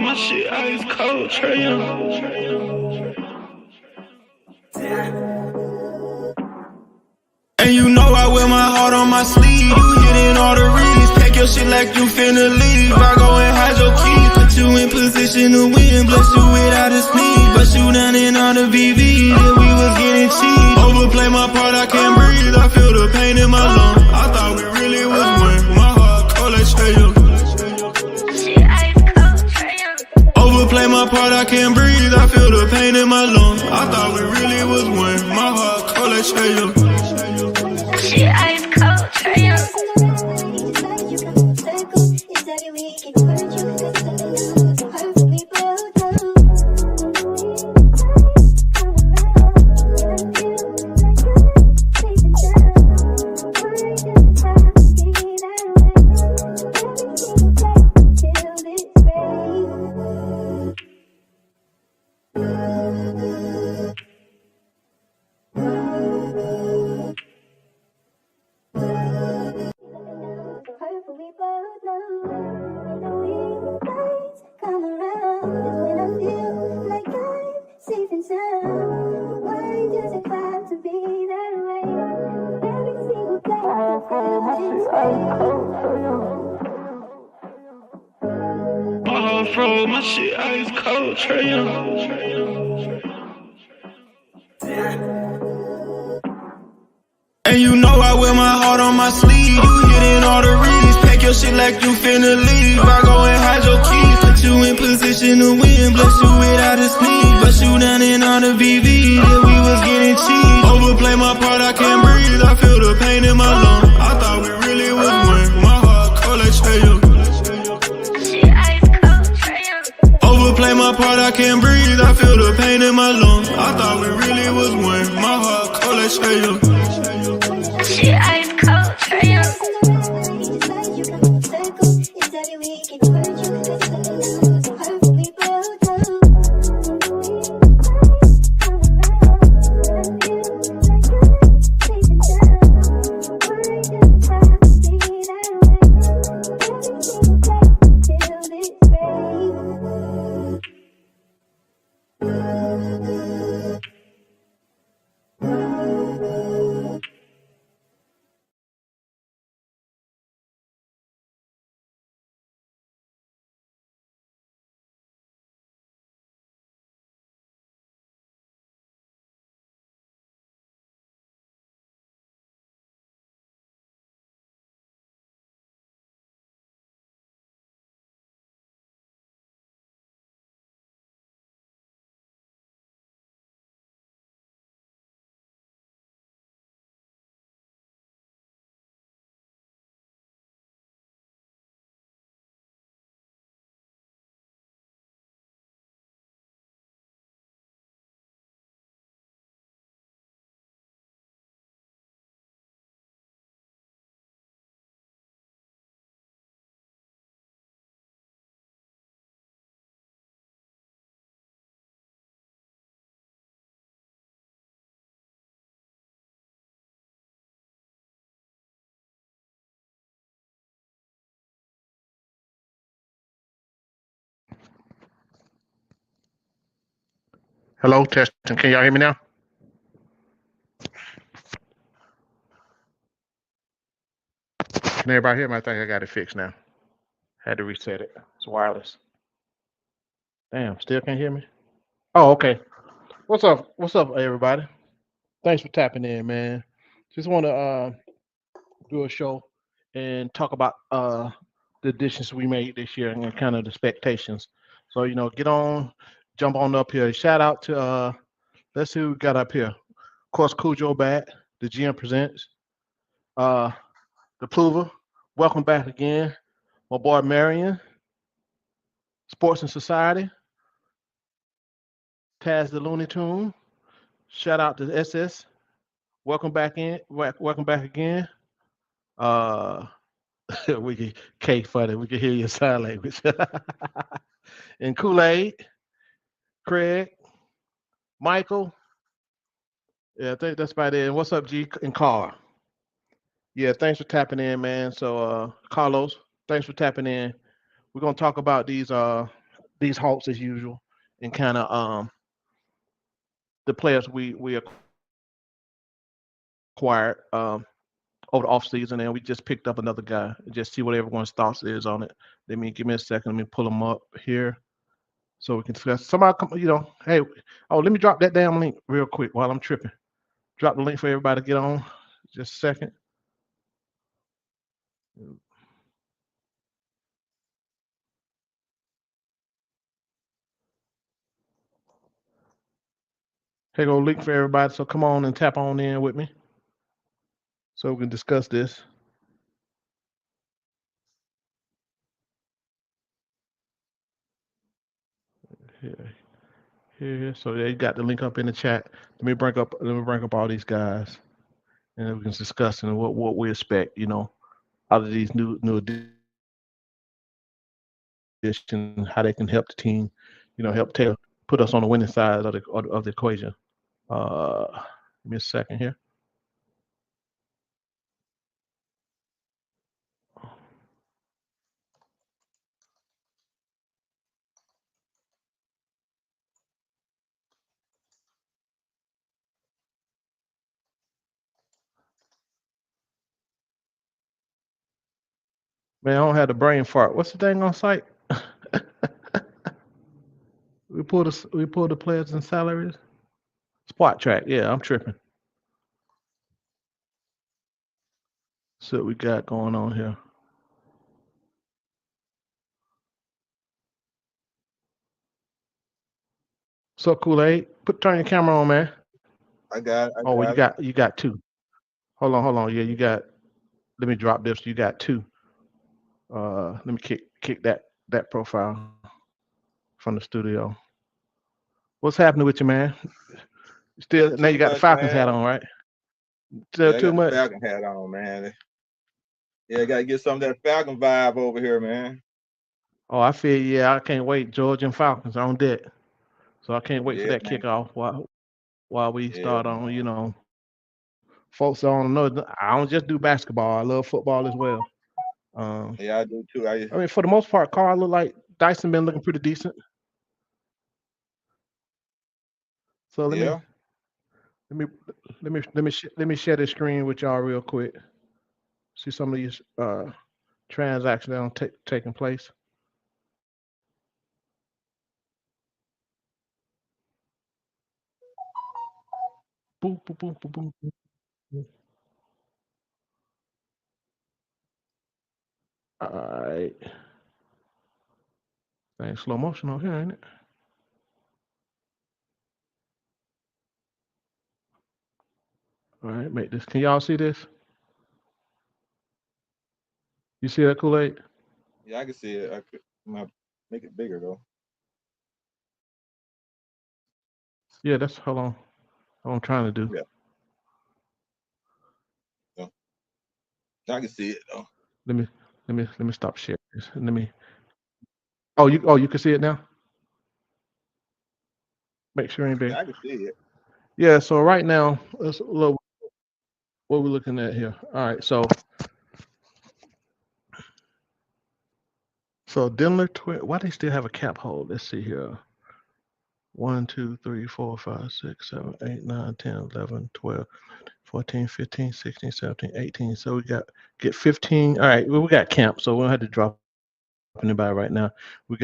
My shit ice cold, Trae Young. And you know I wear my heart on my sleeve. You hitting all the reads. Pack your shit like you finna leave. I go and hide your keys. Put you in position to win. Bless you without a sneeze. Bust you down in all the VV. Yeah, we was getting cheap. Overplay my part, I can't breathe. I feel the pain in my lungs. I thought we really was one. My heart cold like Trae Young. Overplay my part, I can't breathe. I feel the pain in my lungs. I thought we really was one. My heart cold like Trae Young. Shit ice cold, Trae Young. My shit ice cold, Trae Young. And you know I wear my heart on my sleeve. You hitting all the reads. Pack your shit like you finna leave. I go and hide your keys. Put you in position to win. Bless you without a sneeze. Bust you down in all the VV. Yeah, we was getting cheap. Overplay my part, I can't breathe. I feel the pain in my lungs. I thought we really was one. My heart cold like Trae Young. Overplay my part, I can't breathe. I feel the pain in my lungs. I thought we really was one. My heart cold like Trae Young. Shit ice cold, Trae Young. Hello, testing. Can y'all hear me now? Can everybody hear me? I think I got it fixed now. Had to reset it. It's wireless. Damn, still can't hear me? Oh, okay. What's up? What's up, everybody? Thanks for tapping in, man. Just want to do a show and talk about the additions we made this year and kind of the expectations. So, get on, jump on up here. Shout out to let's see who we got up here. Of course, Cujo back. The GM presents. The Pluva, welcome back again. My boy Marion, Sports and Society. Taz the Looney Tune. Shout out to SS. Welcome back in. Welcome back again. We can K funny. We can hear your sign language. And Kool Aid, Craig, Michael. Yeah, I think that's about it. And what's up, G and Carl? Yeah, thanks for tapping in, man. So, Carlos, thanks for tapping in. We're gonna talk about these Hawks as usual, and kind of the players we acquired over the offseason, and we just picked up another guy. Just see what everyone's thoughts is on it. Give me a second. Let me pull them up here so we can discuss. Somebody come, hey, oh, let me drop that damn link real quick while I'm tripping. Drop the link for everybody to get on. Just a second. Here go link for everybody. So come on and tap on in with me so we can discuss this. Here, here. So they got the link up in the chat. Let me bring up all these guys, and then we can discuss and what we expect. Out of these new additions, how they can help the team. Help put us on the winning side of the equation. Give me a second here. Man, I don't have the brain fart. What's the thing on site? We pull the players and salaries. Spot track. Yeah, I'm tripping. So what we got going on here. So Kool Aid, turn your camera on, man. I Oh, well, you got it. got you got two. Hold on. Yeah, you got. Let me drop this. You got two. Let me kick that profile from the studio. What's happening with you, man? Not Still now too you got the much, Falcons hat man. on, right? Still Yeah, I too got the much. Falcon hat on, man. Yeah, I gotta get some of that Falcon vibe over here, man. Oh, I feel yeah. I can't wait. Georgia and Falcons on deck. So I can't wait for Yeah, that man. kickoff while we Yeah, start on. man. Folks don't know. I don't just do basketball. I love football as well. Um, Yeah, I do too. I mean, for the most part, Carl look like Dyson been looking pretty decent. So Yeah. let me let me share this screen with y'all real quick. See some of these transactions that are taking place. Boom, boom, boom, boom, boom, boom. Boom. All right, thing slow motion on here, ain't it? All right, make this. Can y'all see this? You see that Kool Aid? Yeah, I can see it. I could make it bigger though. Yeah, that's hold on. What I'm trying to do. Yeah. So, I can see it though. Let me let me stop sharing this. Let me. Oh you can see it now. Make sure ain't big. Yeah, I can see it. Yeah. So right now, let's look what we're looking at here. All right. So Denver twin. Why they still have a cap hold? Let's see here. 1, 2, 3, 4, 5, 6, 7, 8, 9, 10, 11, 12, 14, 15, 16, 17, 18. So we get 15. All right, well, we got camp, so we don't have to drop anybody right now. We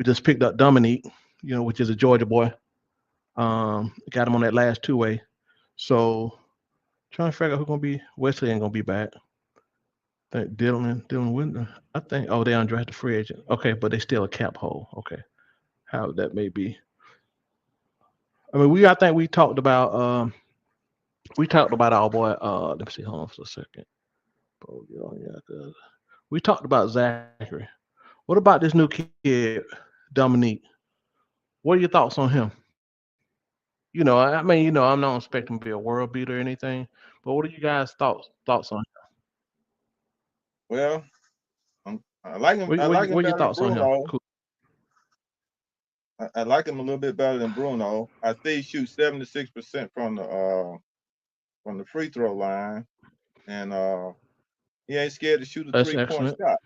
just picked up Dominique, which is a Georgia boy. Got him on that last two-way. So trying to figure out who's gonna be. Wesley ain't gonna be back. I think Dylan Winter. I think they undrafted free agent. Okay, but they still a cap hold. Okay, how that may be. I mean, I think we talked about our boy. Let me see. Hold on for a second. Oh, yeah, 'cause we talked about Zachary. What about this new kid, Dominique? What are your thoughts on him? I mean, I'm not expecting him to be a world beater or anything, but what are you guys thoughts on him? Well, I like him. I like him What are your better than thoughts on him? Bruno. Cool. I like him a little bit better than Bruno. I see he shoots 76% from the free throw line, and he ain't scared to shoot a That's 3-point excellent. shot.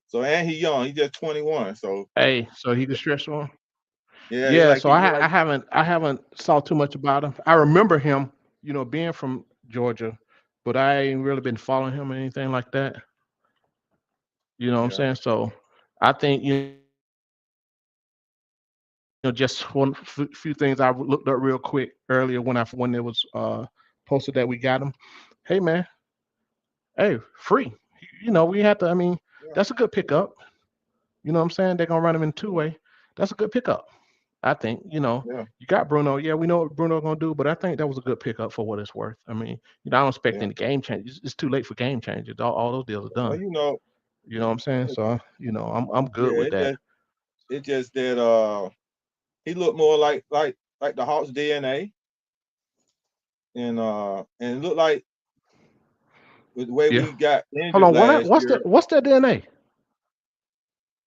So and he young. He just 21. So Hey, so he can stretch on. yeah, Yeah, so I haven't saw too much about him. I remember him, being from Georgia, but I ain't really been following him or anything like that. You know what I'm yeah. saying? So I think just one few things I looked up real quick earlier when it was posted that we got him. Hey man, hey, free. We had to. I mean, Yeah, that's a good pickup. You know what I'm saying? They're gonna run him in two-way. That's a good pickup. I think, yeah, you got Bruno. Yeah, we know what Bruno gonna do, but I think that was a good pickup for what it's worth. I mean, I don't expect yeah. any game changes. It's too late for game changes. All those deals are Well, done. You know what I'm saying? So, I'm good yeah. with that. It's just that he looked more like the Hawks DNA, and it looked like with the way Yeah. we got Hold injured on. last What's year. that? What's that DNA?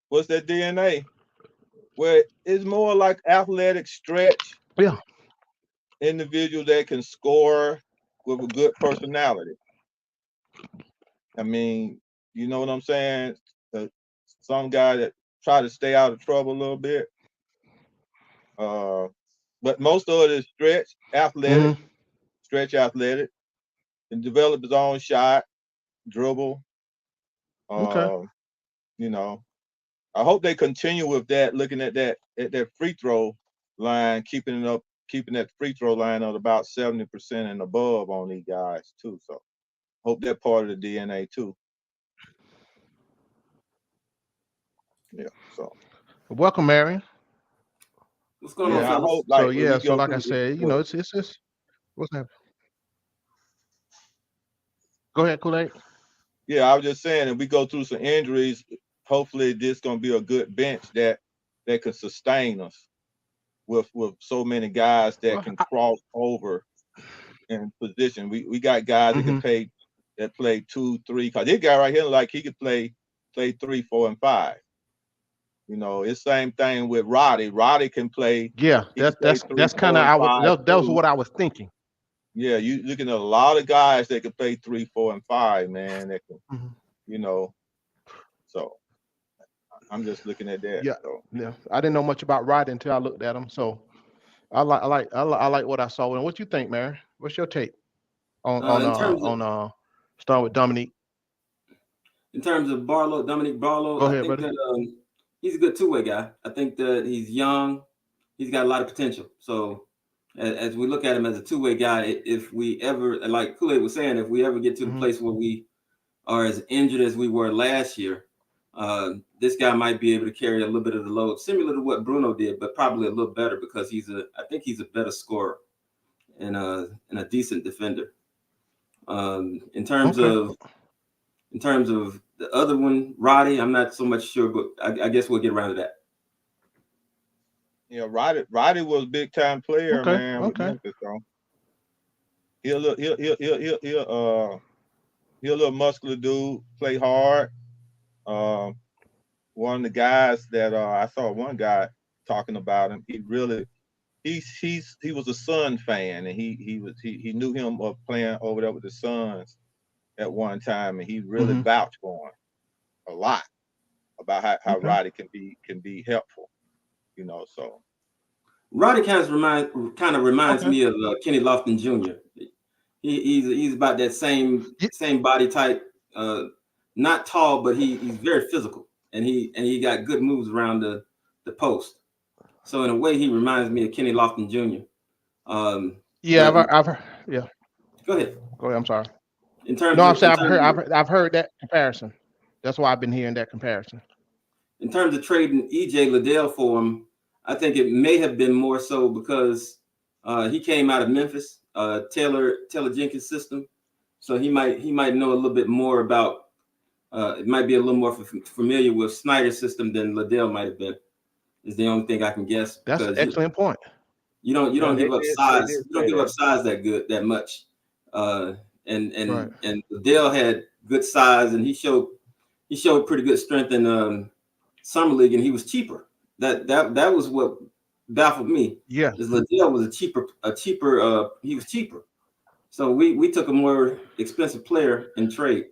What's that DNA? Where it's more like athletic stretch Yeah. individual that can score with a good personality. I mean, you know what I'm saying? Uh, some guy that try to stay out of trouble a little bit. But most of it is Hmm. stretch athletic, and develop his own shot, dribble. Okay. Uh, you know, I hope they continue with that. Looking at that free throw line, keeping that free throw line at about 70% and above on these guys too. So hope they're part of the DNA too. Yeah. So Welcome, Marion. What's going on, yeah, Yeah. I fellas? hope So like when yeah. we So go like I through said, with it's what's happening? Go ahead, Kool-Aid. yeah, I was just saying if we go through some injuries, hopefully this gonna be a good bench that can sustain us with so many guys that Well, can cross over in position. We got guys that can mhm. play 2, 3. Cause this guy right here, like he could play 3, 4, and 5. It's same thing with Roddy. Roddy can play. Yeah, He can play three, that's kind four, of and I was five that was too. what I was thinking. Yeah, you looking at a lot of guys that can play 3, 4, and 5. Man, that can, Mhm. you know. So I'm just looking at that. Yeah, So yeah. I didn't know much about Roddy until I looked at him. So I like what I saw. And what you think, Mary? What's your take In terms of starting with Dominique? Dominic Barlow, Go I ahead, think buddy. that he's a good two-way guy. I think that he's young, he's got a lot of potential. So as we look at him as a two-way guy, if we ever, like Kool-Aid was saying, if we ever get to the Hmm. place where we are as injured as we were last year, this guy might be able to carry a little bit of the load, similar to what Bruno did, but probably a little better because I think he's a better scorer and a decent defender. In terms Okay. of the other one, Roddy, I'm not so much sure, but I guess we'll get around to that. Roddy was a big time player, Okay. man, with Okay. Memphis. So he a little muscular dude, play hard. Uh, One of the guys that I saw one guy talking about him. He was a Sun fan, and he knew him of playing over there with the Suns at one time, and he really Hmm. vouched for him a lot about how Okay. Roddy can be helpful. So Roddy kind of reminds Okay. me of Kenny Lofton Jr. He's about that Yeah. same body type, not tall, but he's very physical, and he got good moves around the post. So in a way, he reminds me of Kenny Lofton Jr. Yeah. But Yeah. go ahead. Go ahead. I'm sorry. In No, terms I'm of in saying terms of I've heard that comparison. That's why I've been hearing that comparison. in terms of trading EJ Liddell for him, I think it may have been more so because he came out of Memphis, Taylor Jenkins system, so he might know a little bit more about. It might be a little more familiar with Snyder's system than Liddell might have been. Is the only thing I can guess That's an because excellent point. you don't yeah, give up they size. did You don't say give up that. size that much. Uh, and Right. and Liddell had good size, and he showed pretty good strength in summer league, and he was cheaper. That was what baffled me. Yeah. Is Liddell was he was cheaper. So we took a more expensive player in trade.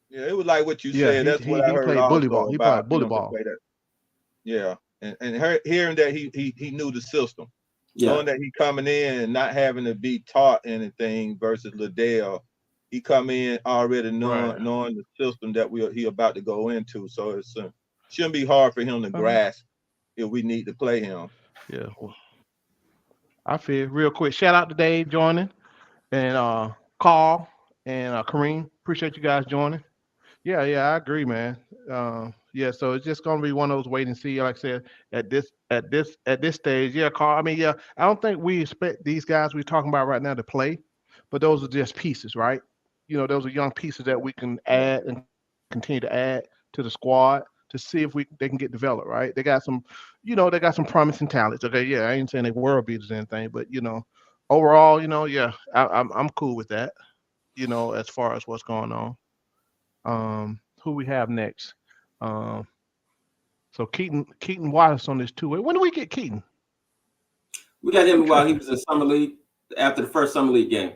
Yeah, it was like what you Yeah. said. That's what I He heard played bully also ball. He about played bully him to ball. play that. Yeah, and hearing that he knew the system, Yeah, knowing that he coming in and not having to be taught anything versus Liddell, he come in already Right. knowing the system that he about to go into. So it's shouldn't be hard for him to Uh-huh. grasp if we need to play him. Yeah. Well, I feel real quick. Shout out to Dave joining and Carl and Kareem. Appreciate you guys joining. Yeah, I agree, man. Yeah, so it's just gonna be one of those wait and see. Like I said, at this stage, yeah, Carl. I mean, yeah, I don't think we expect these guys we're talking about right now to play, but those are just pieces, right? Those are young pieces that we can Yeah, add and continue to add to the squad to see if they can get developed, right? They got some promising talents. Okay, yeah, I ain't saying they world beaters or anything, but overall, yeah, I'm cool with that. As far as what's going on. Who we have next? Um, so Keaton Wallace on this two-way. When do we get Keaton? we got I'm him while he tripping. was in summer league after the first summer league game.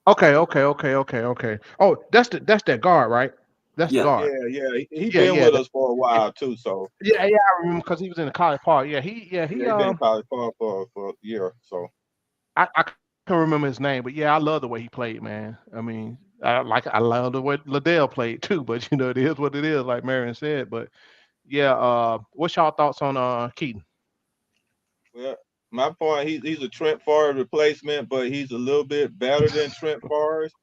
Okay. Oh, that's that guard, right? That's the Yeah, guard. yeah. He Yeah, been yeah, with us for a yeah, while too. So yeah. I remember because he was in the college park. Yeah, he. yeah, he been in college for a year. So I can't remember his name, but yeah, I love the way he played, man. I mean, I love the way Liddell played too, but it is what it is, like Marion said. But yeah, what's y'all thoughts on Keaton? well, my point, he's a Trent Forrest replacement, but he's a little bit better than Trent Forrest.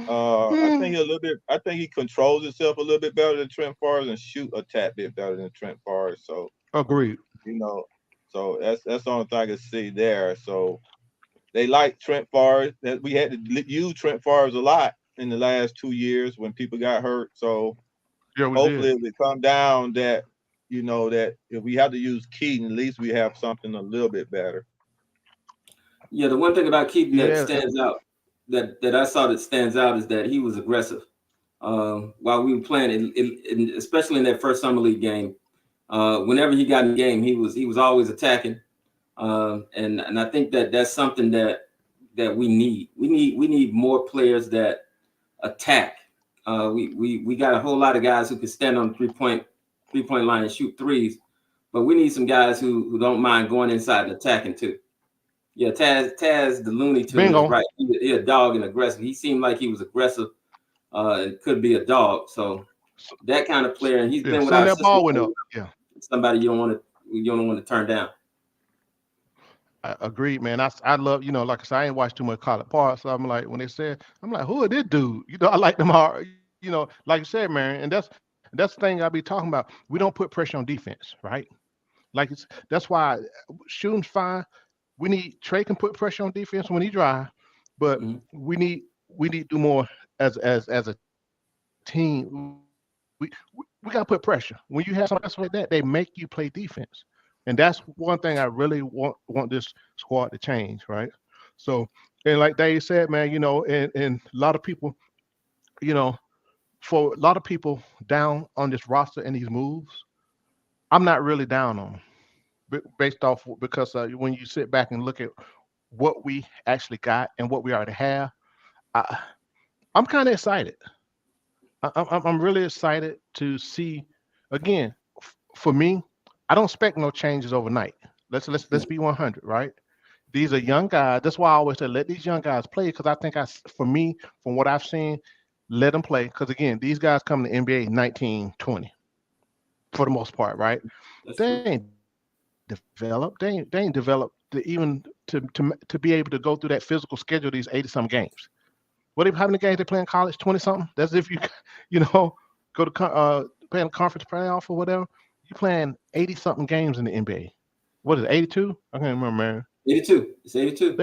I think he a little bit. I think he controls himself a little bit better than Trent Forrest and shoot a tad bit better than Trent Forrest. So Agreed. you know, so that's the only thing I can see there. So they like Trent Forrest. That we had to use Trent Forrest a lot in the last 2 years when people got hurt. So Yeah, we hopefully, did. if it come down that that if we have to use Keaton, at least we have something a little bit better. yeah. The one thing about Keaton that Yeah, stands out, that I saw that stands out, is that he was aggressive. While we were playing, especially in that first summer league game, whenever he got in the game, he was always attacking. And I think that's something that we need. We need more players that attack. We got a whole lot of guys who can stand on the three-point line and shoot threes, but we need some guys who don't mind going inside and attacking too. Yeah, Taz the Looney Tune is bingo. right. He a dog and aggressive. He seemed like he was aggressive and could be a dog. So that kind of player, and he's Yeah, been with soon our that system. ball went up. Yeah, Somebody you don't want to turn down. I agreed, man. I love, like I said, I ain't watched too much college parts. So I'm like, when they said, I'm like, who is this dude? I like them hard, like you said, man. And that's the thing I be talking about. We don't put pressure on defense, right? Like that's why shooting's fine. We need Trae can put pressure on defense when he drive, but Mhm. we need to do more as a team. We got to put pressure. When you have something like that, they make you play defense, and that's one thing I really want this squad to change, right? So, and like Dave said, man, and a lot of people, you know, for a lot of people down on this roster and these moves, I'm not really down on 'em, based off because when you sit back and look at what we actually got and what we already have, I, I'm kind of excited. I'm really excited to see. Again, for me, I don't expect no changes overnight. Let's be 100, right? These are young guys. That's why I always say let these young guys play because I think for me, from what I've seen, let them play. Because again, these guys come to NBA 19, 20 for the most part, right? That's They true. ain't developed. They ain't developed to even to be able to go through that physical schedule these 80 some games. How many games they play in college? 20 something. That's if you you know go to playing a conference playoff or whatever. You playing 80 something games in the NBA. What is it? 82? I can't remember, man. 82. It's 82.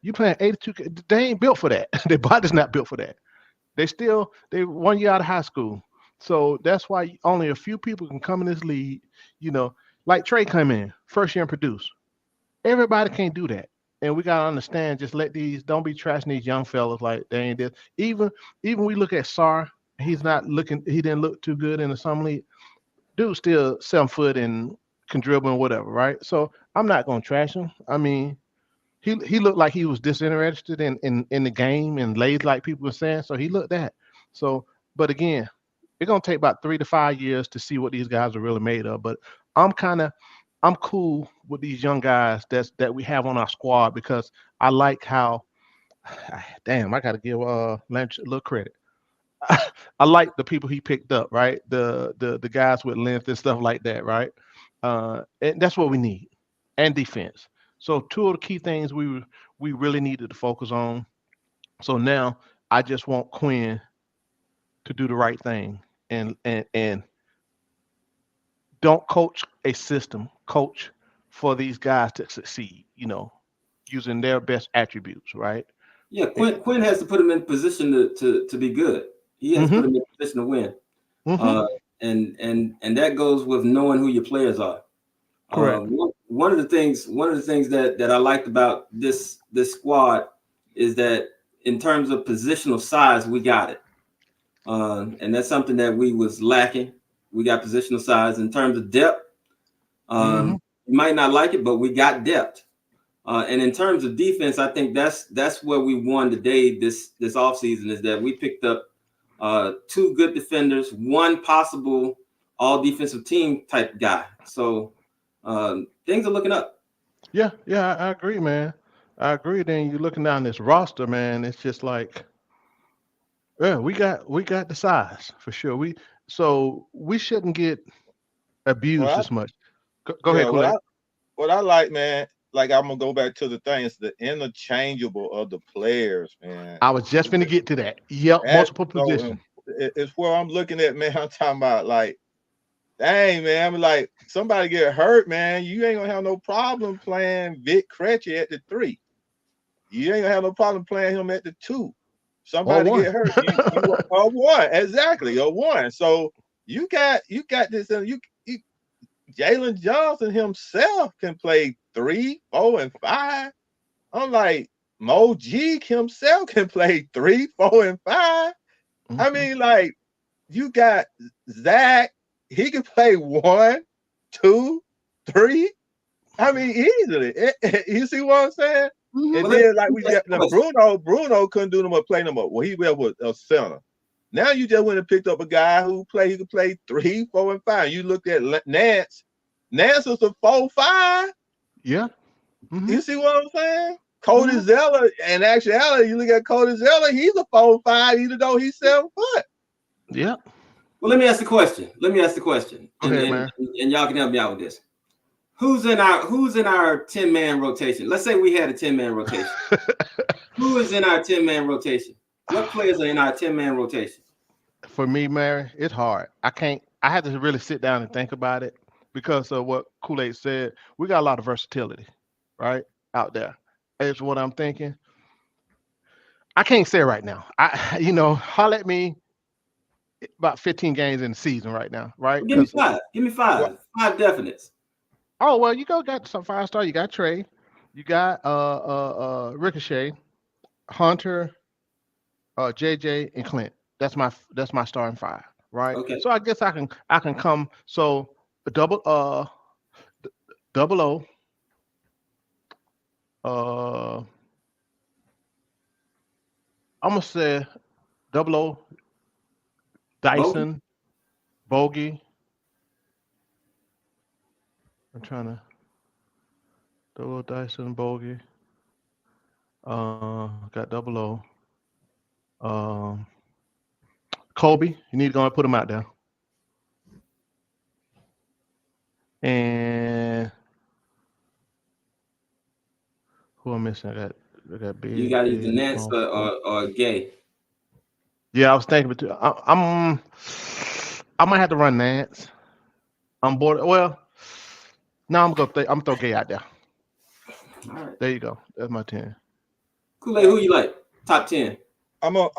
You playing 82. They ain't built for that. Their body's not built for that. They 1 year out of high school. So that's why only a few people can come in this league. Like Trey come in first year and produce. Everybody can't do that. And we gotta understand, just don't be trashing these young fellas like they ain't this. Even we look at Sar, he didn't look too good in the summer league. Dude still 7 foot and can dribble and whatever, right? So I'm not gonna trash him. I mean, he looked like he was disinterested in the game and lazy like people were saying. So he looked that. So, but again, it's gonna take about 3 to 5 years to see what these guys are really made of. But I'm kind of I'm cool with these young guys that we have on our squad because I like how damn, I gotta give Lynch a little credit. I like the people he picked up, right? The guys with length and stuff like that, right? And that's what we need, and defense. So two of the key things we really needed to focus on. So now I just want Quinn to do the right thing and don't coach a system, coach for these guys to succeed. Using their best attributes, right? Yeah, Quinn has to put him in position to be good. He has to put him in position to win. And that goes with knowing who your players are. Correct. One of the things that I liked about this squad is that in terms of positional size, we got it. And that's something that we was lacking. We got positional size. In terms of depth, you might not like it, but we got depth. And in terms of defense, I think that's where we won today this offseason is that we picked up 2 good defenders, 1 possible all defensive team type guy. So things are looking up. Yeah, I agree, man. I agree. Then you're looking down this roster, man. It's just like, yeah, we got the size for sure. We shouldn't get abused as much. Go ahead, Kool-Aid. What I like, man, like I'm gonna go back to the things, the interchangeable of the players, man. I was just gonna get to that. Yep, multiple positions. It's where I'm looking at, man. I'm talking about like, dang, man. I'm like, somebody get hurt, man. You ain't gonna have no problem playing Vic Krejci at the 3. You ain't gonna have no problem playing him at the 2. Somebody get hurt, you a 1, exactly, a 1. So you got this, and you Jalen Johnson himself can play 3, 4, and 5. I'm like, Mo Jeek himself can play 3, 4, and 5. I mean, like, you got Zach, he can play 1, 2, 3. I mean, easily. You see what I'm saying? And then, like, we got Bruno couldn't do no more, play no more. Well, he was a center. Now you just went and picked up a guy who could play 3, 4, and 5. You looked at Nance. Nance was a 4-5. Yeah. You see what I'm saying? Cody Zeller, in actuality, you look at Cody Zeller, he's a 4-5, even though he's 7 foot. Yeah. Well, let me ask the question. Go ahead, man. And y'all can help me out with this. Who's in our 10-man rotation? Let's say we had a 10-man rotation. Who is in our 10-man rotation? What players are in our 10-man rotation? For me, Mary, it's hard. I had to really sit down and think about it because of what Kool-Aid said. We got a lot of versatility, right, out there. Is what I'm thinking. I can't say right now. Holler at me about 15 games in the season right now, right? Well, give me 5. 5 definites. Oh, well, you got some 5-star. You got Trae. You got Ricochet, Hunter, JJ, and Clint. That's my starting 5, right? Okay. So I guess I can come. So double O. I'm gonna say double O, Dyson, Bogey. I'm trying to double O, Dyson, Bogey. Got double O. Kobe, you need to go and put him out there. And who I'm missing? I got big. You got either Nance or Gay. Yeah, I was thinking, but I might have to run Nance. I'm bored. Well, now I'm gonna throw Gay out there. All right. There you go. That's my 10. Kool-Aid, who you like? Top 10. I'm gonna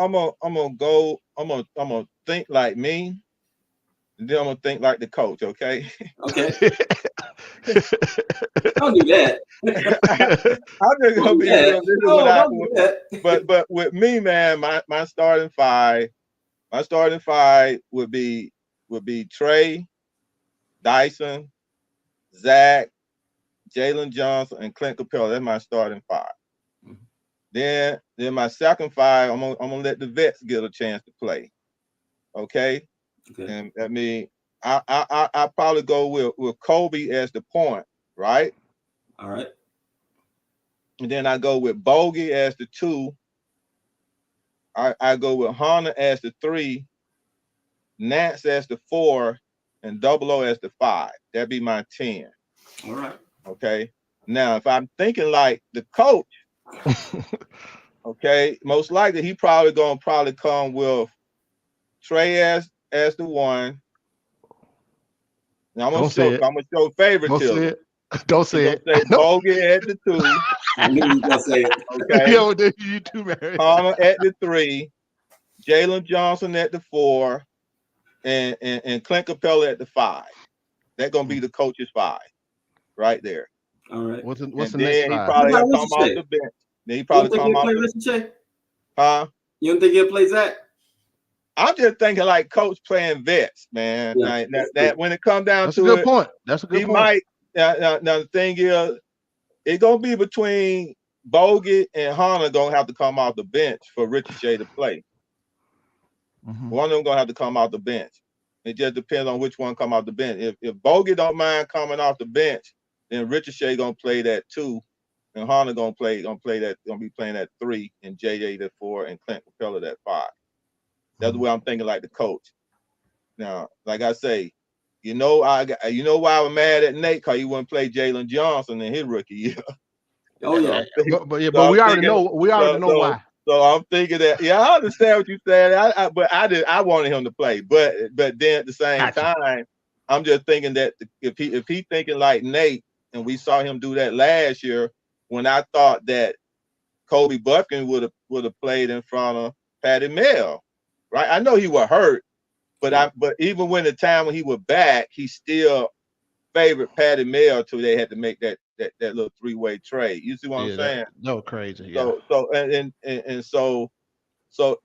think like me, and then I'm gonna think like the coach. Okay. Okay. Don't do that. I'm just gonna be real. This is what I. Don't do that. But with me, man, my starting five would be Trae, Dyson, Zach, Jalen Johnson, and Clint Capella. That's my starting five. Then my second five, I'm gonna let the vets get a chance to play. Okay. And I mean, I probably go with Kobe as the point, right? All right. And then I go with Bogey as the 2. I go with Hunter as the 3, Nance as the 4, and Double O as the 5. That'd be my 10. All right. Okay. Now, if I'm thinking like the coach, okay, most likely he probably gonna come with Trae as the 1. Now I'm gonna show favoritism. Don't say it. Say Bogey at the 2. I knew you were gonna say it. Okay. Yo, you too, man. Hunter at the 3, Jalen Johnson at the 4, and Clint Capella at the 5. That's gonna be the coach's 5, right there. All right. What's the and next then 5? He probably come off the bench. Then he probably come off the bench. Huh? You don't think he'll play Zach? I'm just thinking like coach playing vets, man. Yeah, that when it comes down that's to a good it, point. That's a good he point. might. Now the thing is, it's gonna be between Bogey and Hunter gonna have to come off the bench for Ricochet to play. One of them gonna have to come off the bench. It just depends on which one come off the bench. If Bogey don't mind coming off the bench, then Ricochet gonna play that 2, and Hunter gonna be playing that 3, and JJ that 4, and Clint Capella that 5. That's the way I'm thinking, like the coach. Now, like I say, you know why I'm mad at Nate, because he wouldn't play Jalen Johnson in his rookie year. Oh yeah, but we already know why. So I'm thinking that, yeah, I understand what you said. I wanted him to play, but then at the same time, I'm just thinking that if he thinking like Nate, and we saw him do that last year, when I thought that Kobe Buffkin would have played in front of Patty Mel, right? I know he was hurt, but even when the time when he was back, he still favored Patty Mel till they had to make that little 3-way trade. You see what I'm saying? No, crazy. Yeah. So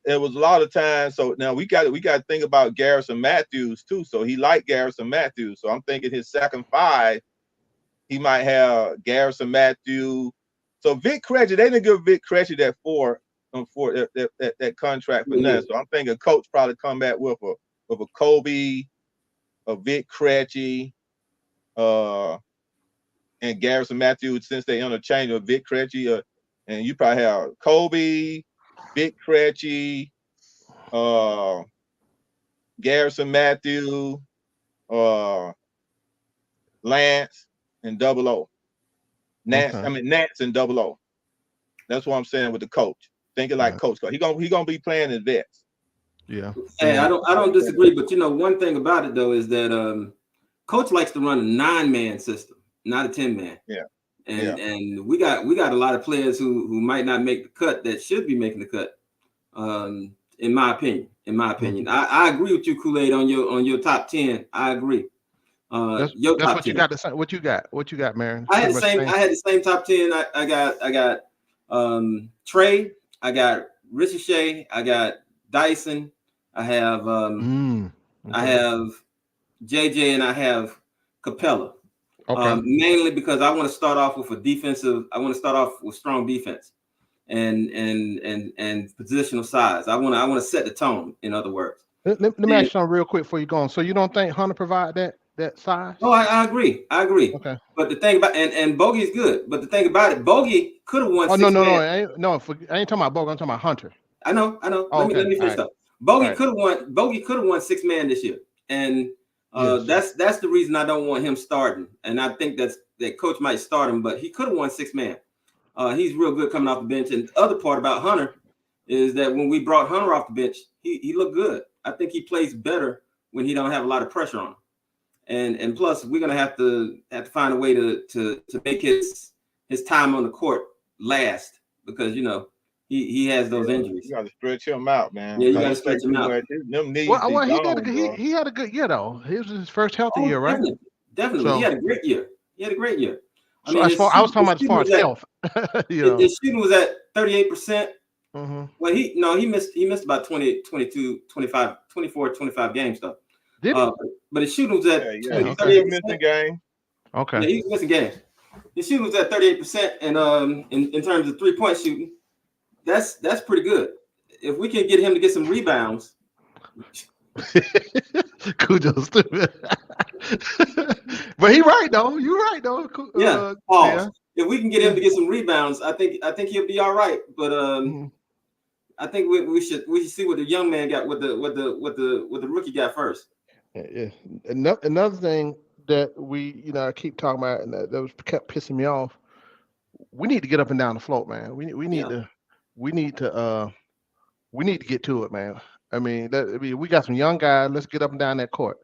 it was a lot of times. So now we got to think about Garrison Matthews too. So he liked Garrison Matthews. So I'm thinking his second 5, he might have Garrison Matthews. So Vic Krejci, they didn't give Vic Krejci that 4 that contract for nothing. So I'm thinking coach probably come back with a Kobe, a Vic Krejci, and Garrison Matthews, since they interchangeable. Vic Krejci, and you probably have Kobe, Vic Krejci, Garrison Matthews, Lance, and Double O. Nance and Double O. That's what I'm saying with the coach. Thinking like coach. He gonna be playing his vets. Yeah. Hey, I don't disagree, but one thing about it though is that coach likes to run a 9-man system, not a 10-man. Yeah. And we got a lot of players who might not make the cut that should be making the cut. In my opinion. I agree with you, Kool-Aid, on your top 10. I agree. That's what 10. You got. What you got, Marion? I had the same top 10. I got Trae. I got Ricochet. I got Dyson. I have I have JJ, and I have Capella. Okay. Mainly because I want to start off with I want to start off with strong defense and positional size. I want to set the tone, in other words. Let me ask you something real quick before you go on. So you don't think Hunter provide that size? Oh, I agree. Okay. But the thing about and Bogey is good. But the thing about it, Bogey could have won. Oh, no. I ain't talking about Bogey. I'm talking about Hunter. I know. Oh, let me finish up. Bogey could have won 6-man this year, and that's the reason I don't want him starting. And I think that coach might start him, but he could have won 6-man. He's real good coming off the bench. And the other part about Hunter is that when we brought Hunter off the bench, he looked good. I think he plays better when he don't have a lot of pressure on him. And plus, we're gonna have to find a way to make his time on the court last, because he has those injuries. You got to stretch him out, man. Yeah, you got to stretch him out. He had a good year though. It was his first healthy year, right? Definitely. So, he had a great year. I mean, I was talking about as far as health. His shooting was at 38%. Mm-hmm. Well, he missed about 20, 22, 25, 24, 25 games though. But his shooting was at 38%. Game. Okay. Yeah, he was missing games. His shooting was at 38%, and in terms of 3-point shooting, that's pretty good. If we can get him to get some rebounds. Cujo's stupid. But he right though. You're right though. Yeah. Yeah. If we can get him to get some rebounds, I think he'll be all right. But I think we should see what the young man got, what the rookie got first. Yeah. Another thing that I keep talking about, and that was kept pissing me off. We need to get up and down the floor, man. We need to get to it, man. I mean, we got some young guys. Let's get up and down that court.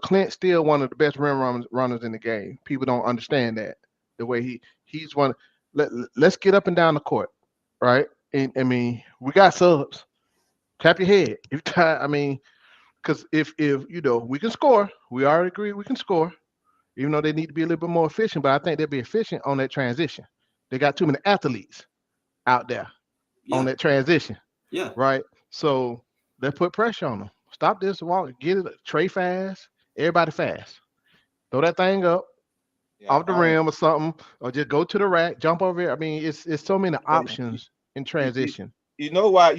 Clint's still one of the best rim runners in the game. People don't understand that. The way he's one. Let's get up and down the court, right? And I mean, we got subs. Tap your head. Because if we can score, we already agree we can score. Even though they need to be a little bit more efficient, but I think they'll be efficient on that transition. They got too many athletes out there on that transition. Yeah. Right. So let's put pressure on them. Stop this walk. Get it. Trae fast. Everybody fast. Throw that thing up off the rim or something, or just go to the rack, jump over it. I mean, it's so many options in transition. You know why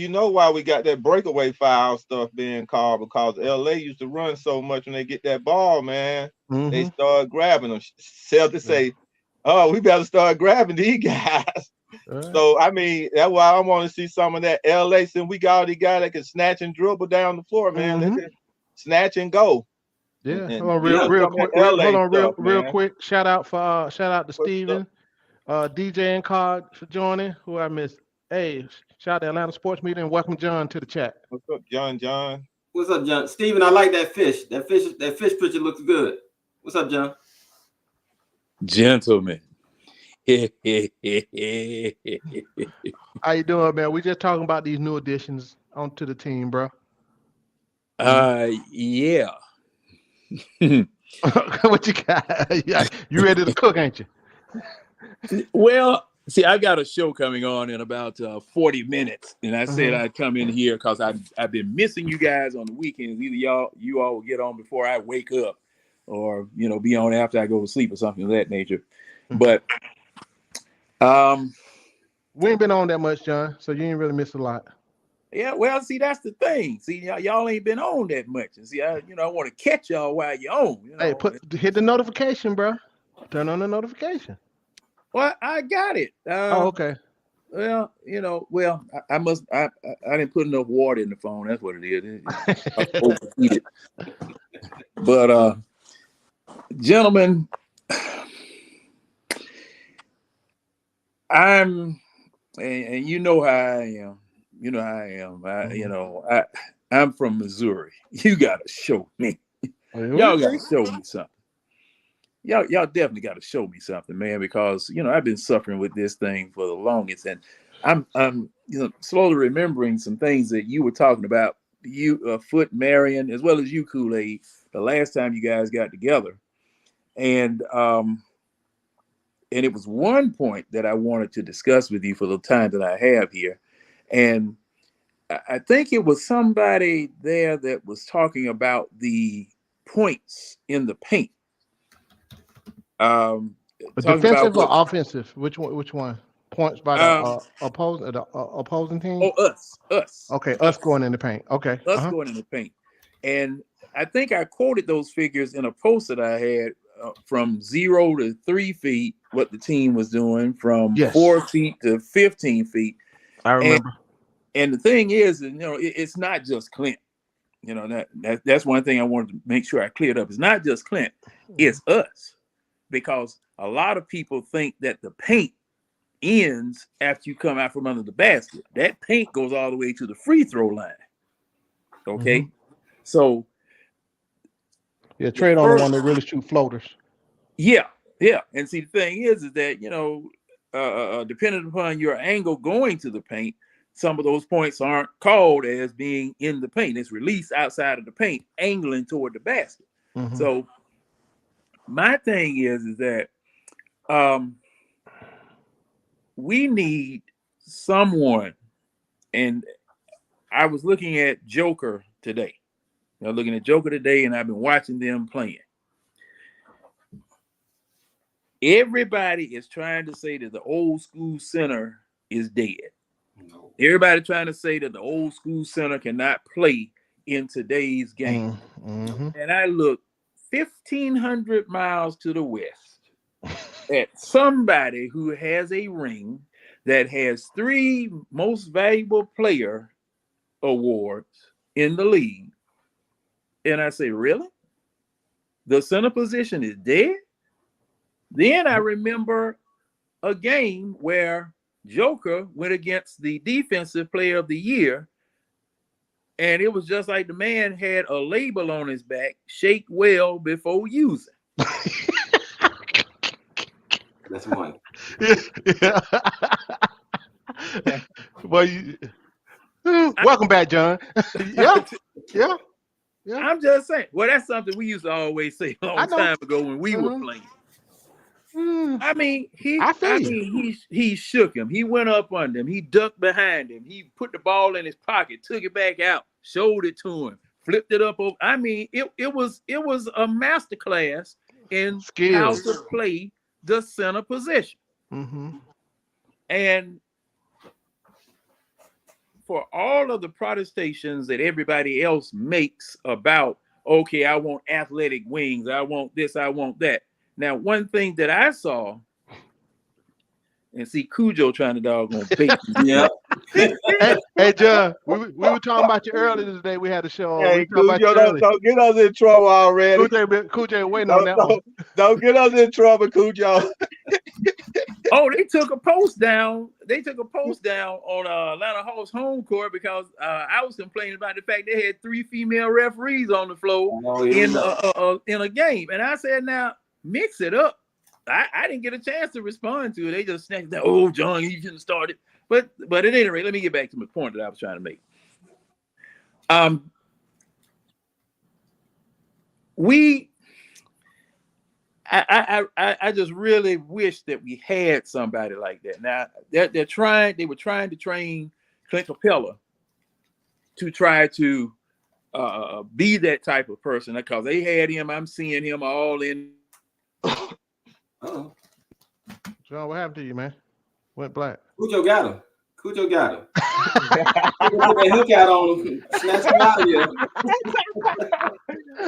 we got that breakaway foul stuff being called, because LA used to run so much when they get that ball, man. Mm-hmm. They start grabbing them. Celtics say, "Oh, we better start grabbing these guys." So I mean, that's why I want to see some of that LA. Since we got all these guys that can snatch and dribble down the floor, man. They can snatch and go. Yeah. Real quick. Shout out to Steven, DJ and Card for joining. Who I missed. Hey, shout out to Atlanta Sports Media, and welcome John to the chat. What's up, John? What's up, John? Steven, I like that fish. That fish picture looks good. What's up, John? Gentlemen. How you doing, man? We just talking about these new additions onto the team, bro. Yeah. What you got? You ready to cook, ain't you? Well, see, I got a show coming on in about 40 minutes, and I said I'd come in here because I've been missing you guys on the weekends. Either you all will get on before I wake up, or be on after I go to sleep or something of that nature. But we ain't been on that much, John, so you ain't really missed a lot. Yeah, well, see, that's the thing. See, y'all ain't been on that much, and see, I want to catch y'all while you're on. Hey, hit the notification, bro. Turn on the notification. Well, I got it. Okay. Well, I didn't put enough water in the phone. That's what it is. Overheated. But gentlemen, and you know how I am. You know how I am. I'm from Missouri. You gotta show me. Y'all gotta show me something. Y'all definitely got to show me something, man, because I've been suffering with this thing for the longest, and I'm slowly remembering some things that you were talking about, you Foot Marion, as well as you, Kool-Aid, the last time you guys got together, and it was one point that I wanted to discuss with you for the time that I have here, and I think it was somebody there that was talking about the points in the paint. Defensive or offensive? Which one? Points by the opposing team? Oh, us. Okay, us going in the paint. Okay. Us going in the paint. And I think I quoted those figures in a post that I had from 0 to 3 feet, what the team was doing, from 4 feet to 15 feet. I remember. And the thing is, it's not just Clint. That's one thing I wanted to make sure I cleared up. It's not just Clint. It's us. Because a lot of people think that the paint ends after you come out from under the basket. That paint goes all the way to the free throw line. Okay? So Trae on the one that really shoot floaters. Yeah. And see, the thing is that, depending upon your angle going to the paint, some of those points aren't called as being in the paint. It's released outside of the paint, angling toward the basket. So my thing is that We need someone, and I was looking at Joker today. And I've been watching them playing. Everybody is trying to say that the old school center is dead. No. Everybody trying to say that the old school center cannot play in today's game. Mm-hmm. And I look 1,500 miles to the west at somebody who has a ring that has 3 most valuable player awards in the league. And I say, really? The center position is dead? Then I remember a game where Joker went against the defensive player of the year, and it was just like the man had a label on his back, shake well before using. That's one. Yeah. Well, welcome back, John. Yeah. I'm just saying. Well, that's something we used to always say a long time ago when we were playing. I mean, he shook him. He went up under him. He ducked behind him. He put the ball in his pocket, took it back out, showed it to him, flipped it up. I mean, it was a masterclass in how to play the center position. Mm-hmm. And for all of the protestations that everybody else makes about, okay, I want athletic wings, I want this, I want that. Now, one thing that I saw, and see Cujo trying to doggone bait me. Yeah. Hey, John, we were talking about you earlier today. We had a show on. Hey, Cujo, don't get us in trouble already. Cujo waiting on that one. Don't get us in trouble, Cujo. Oh, they took a post down. On Atlanta Hawks home court because I was complaining about the fact they had 3 female referees on the floor in a game, and I said, now mix it up. I didn't get a chance to respond to it. They just snapped that. Oh, John, you shouldn't start it. But at any rate, let me get back to my point that I was trying to make. I just really wish that we had somebody like that. Now they were trying to train Clint Capella to try to be that type of person because they had him. I'm seeing him all in. John, what happened to you, man? Went black. Cujo got him. Put that hook out on him. Snatch him out of here.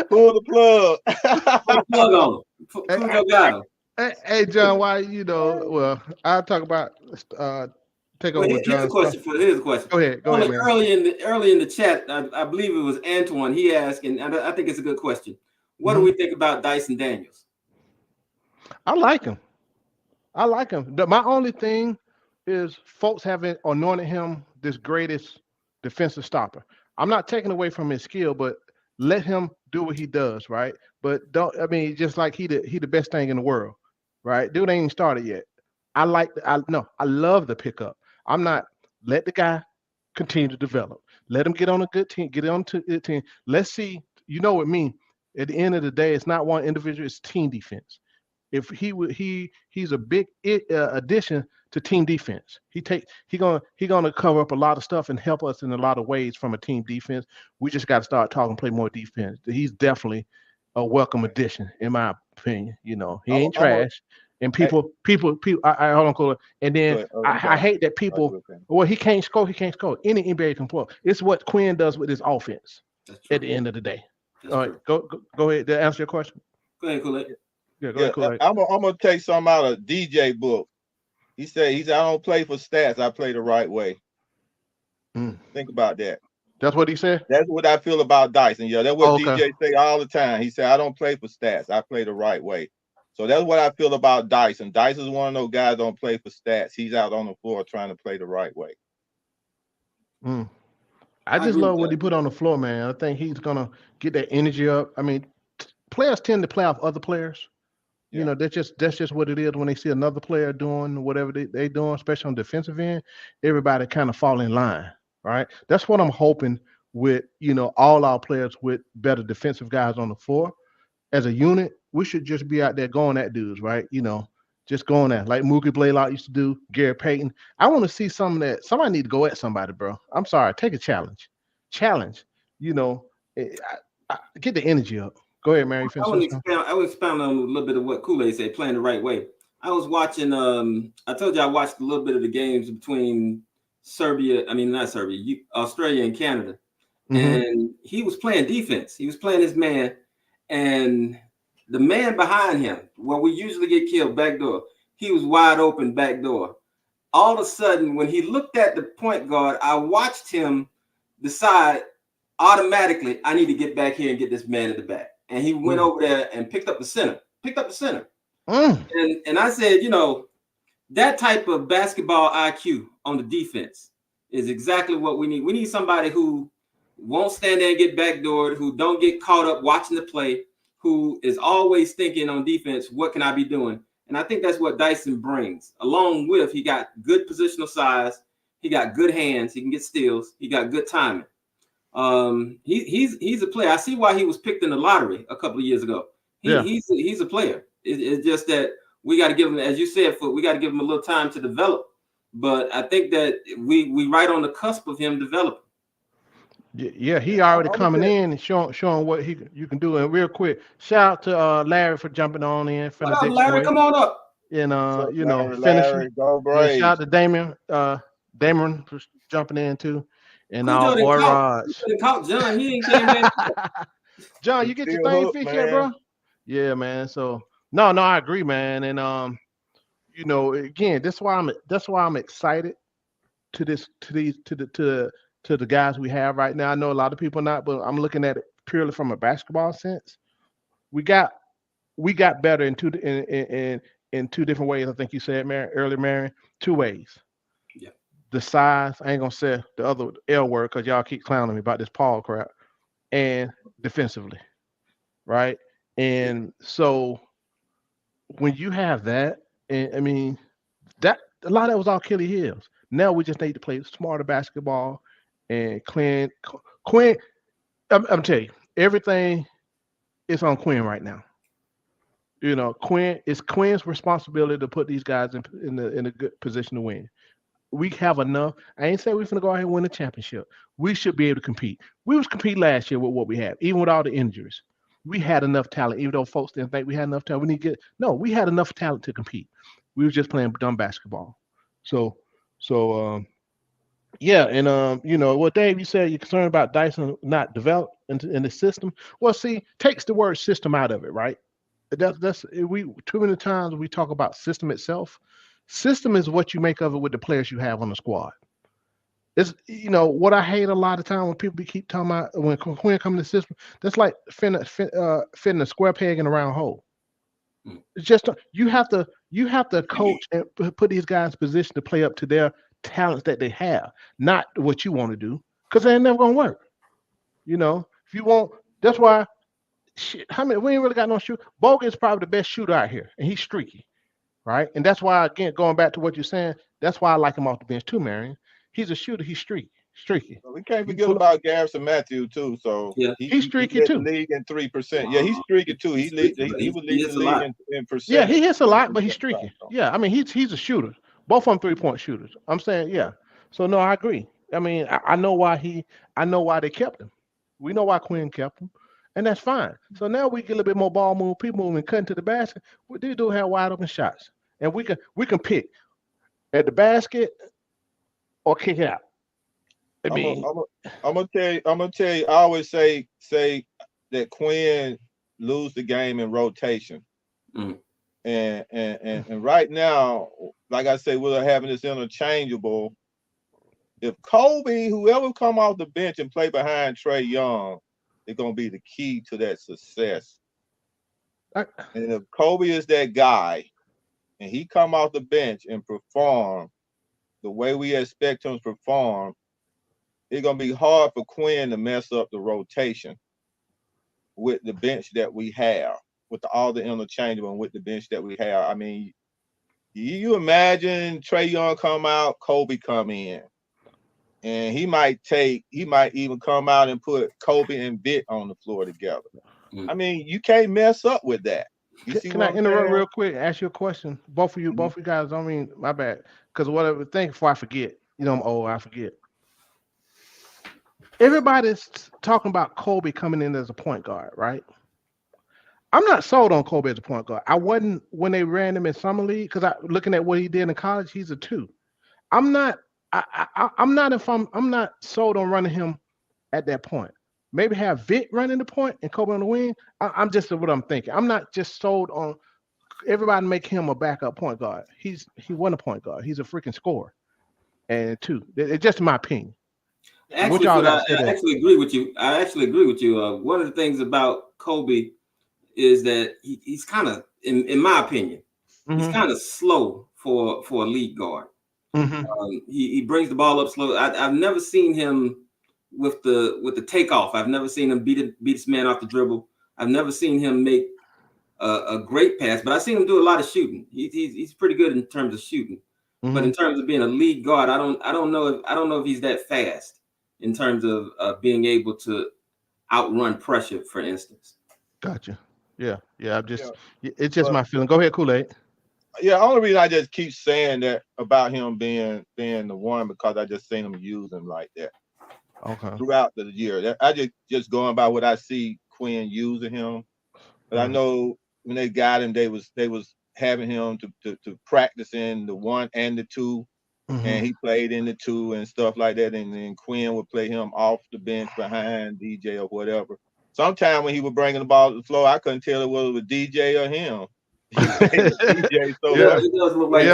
Pull the plug. Put the plug on him. Cujo got him. Hey, John, why well, I'll talk about take over with John's Here's a question. Go ahead, man. Early in the chat, I believe it was Antoine. He asked, and I think it's a good question. What do we think about Dyson Daniels? I like him. My only thing is folks haven't anointed him this greatest defensive stopper. I'm not taking away from his skill, but let him do what he does, right? But just like he the best thing in the world, right? Dude ain't even started yet. I love the pickup. Let the guy continue to develop. Let him get on a good team, get on to the team. Let's see, you know what I mean? At the end of the day, it's not one individual, it's team defense. If he's a big addition to team defense. He gonna cover up a lot of stuff and help us in a lot of ways from a team defense. We just got to start talking, play more defense. He's definitely a welcome addition, in my opinion. You know, he ain't trash. And people. I hold on, Cooler. And then I hate that people. Well, he can't score. Any NBA can play. It's what Quinn does with his offense. At the end of the day. All right, go ahead. Did I answer your question? Go ahead, Cooler. Yeah, go ahead, Cooler. I'm gonna take something out of DJ book. He said, I don't play for stats. I play the right way. Think about that. That's what he said? That's what I feel about Dyson. Yeah, that's what DJ say all the time. He said, I don't play for stats. I play the right way. So that's what I feel about Dyson. Dyson's one of those guys that don't play for stats. He's out on the floor trying to play the right way. I just love what he put on the floor, man. I think he's going to get that energy up. I mean, players tend to play off other players. Yeah. You know, that's just what it is when they see another player doing whatever they doing, especially on the defensive end. Everybody kind of fall in line, right? That's what I'm hoping with, all our players with better defensive guys on the floor. As a unit, we should just be out there going at dudes, right? Just going there like Mookie Blaylock used to do, Gary Payton. I want to see some of that. Somebody need to go at somebody, bro. I'm sorry. Take a challenge. You know, get the energy up. Go ahead, Mary. I would expound on a little bit of what Kool-Aid said, playing the right way. I was watching, I told you I watched a little bit of the games between Australia and Canada. And he was playing defense. He was playing his man. And the man behind him, where we usually get killed, backdoor, he was wide open backdoor. All of a sudden, when he looked at the point guard, I watched him decide automatically, I need to get back here and get this man in the back. And he went over there and picked up the center. And I said, you know, that type of basketball IQ on the defense is exactly what we need. We need somebody who won't stand there and get backdoored, who don't get caught up watching the play, who is always thinking on defense, what can I be doing? And I think that's what Dyson brings, along with he got good positional size, he got good hands, he can get steals, he got good timing. He's a player. I see why he was picked in the lottery a couple of years ago. He's a player. It's just that we got to give him, as you said, we got to give him a little time to develop. But I think that we right on the cusp of him developing. Yeah, he already coming in and showing what you can do. And real quick, shout out to Larry for jumping on in. What up, Larry? Come on up. And Larry, finishing. Go Braves. Shout out to Damon for jumping in too. And our boy Raj. John, he ain't came back. John, you get your thing fixed yet, bro? Yeah, man. So no, I agree, man. And again, that's why I'm excited to the guys we have right now. I know a lot of people are not, but I'm looking at it purely from a basketball sense. We got better in two different ways. I think you said, Marion, 2 ways. Yeah. The size, I ain't gonna say the other L word because y'all keep clowning me about this Paul crap, and defensively, right? And so when you have that, and I mean that a lot of that was all Achilles heels. Now we just need to play smarter basketball. And Quinn, I'm telling you, everything is on Quinn right now. You know, it's Quinn's responsibility to put these guys in a good position to win. We have enough. I ain't saying we're going to go out here and win a championship. We should be able to compete. We was competing last year with what we have, even with all the injuries. We had enough talent, even though folks didn't think we had enough talent. We had enough talent to compete. We were just playing dumb basketball. Yeah, and what Dave, you said you're concerned about Dyson not developed in the system. Well, see, takes the word system out of it, right? We too many times we talk about system itself. System is what you make of it with the players you have on the squad. It's what I hate a lot of time when people keep talking about when Quinn comes to the system. That's like fitting a square peg in a round hole. It's just you have to coach and put these guys in position to play up to their talents that they have, not what you want to do, because they're never gonna work. If you want, that's why. We ain't really got no shooter. Bogut is probably the best shooter out here, and he's streaky, right? And that's why, again, going back to what you're saying, that's why I like him off the bench too, Marion. He's a shooter. He's streaky. We can't forget about Garrison Matthews too. So yeah, he's streaky too. The league in 3%. Yeah, he's streaky too. He would lead the league in percent. Yeah, he hits a lot, but he's streaky. Yeah, I mean he's a shooter. Both of them 3-point shooters. I'm saying, yeah. So no, I agree. I mean, I know why they kept him. We know why Quinn kept him, and that's fine. So now we get a little bit more ball movement, people moving, cutting to the basket. They do have wide open shots, and we can pick at the basket or kick it out. I'm gonna tell you. I always say that Quinn lose the game in rotation. Mm. And right now, like I say, we're having this interchangeable. If Kobe, whoever come off the bench and play behind Trae Young, is going to be the key to that success. And if Kobe is that guy, and he come off the bench and perform the way we expect him to perform, it's going to be hard for Quinn to mess up the rotation with the bench that we have. With all the interchangeable and with the bench that we have. I mean, you imagine Trae Young come out, Kobe come in. And he might even come out and put Kobe and Vic on the floor together. Mm. I mean, you can't mess up with that. Can I interrupt real quick? Ask you a question. Both of you guys. I mean, my bad. Because what I would think before I forget. You know, I'm old. I forget. Everybody's talking about Kobe coming in as a point guard, right? I'm not sold on Kobe as a point guard. I wasn't when they ran him in summer league because looking at what he did in college, he's a 2. I'm not. I'm not sold on running him at that point. Maybe have Vic running the point and Kobe on the wing. I'm just what I'm thinking. I'm not just sold on everybody make him a backup point guard. He wasn't a point guard. He's a freaking scorer. And 2. It's just my opinion. Actually, I actually agree with you. One of the things about Kobe is that he's kind of, in my opinion, he's kind of slow for a lead guard. He brings the ball up slow. I've never seen him with the takeoff. I've never seen him beat this man off the dribble. I've never seen him make a great pass, but I've seen him do a lot of shooting. He's pretty good in terms of shooting. But in terms of being a lead guard, I don't know if he's that fast in terms of being able to outrun pressure, for instance. Gotcha. Yeah. It's just my feeling. Go ahead, Kool-Aid. Yeah, only reason I just keep saying that about him being the one because I just seen him use him like that. Okay. Throughout the year, I just going by what I see Quinn using him. But I know when they got him, they was having him to practice in the 1 and the 2, and he played in the 2 and stuff like that. And then Quinn would play him off the bench behind DJ or whatever. Sometimes when he would bring the ball to the floor, I couldn't tell whether it was DJ or him. DJ, so it does look like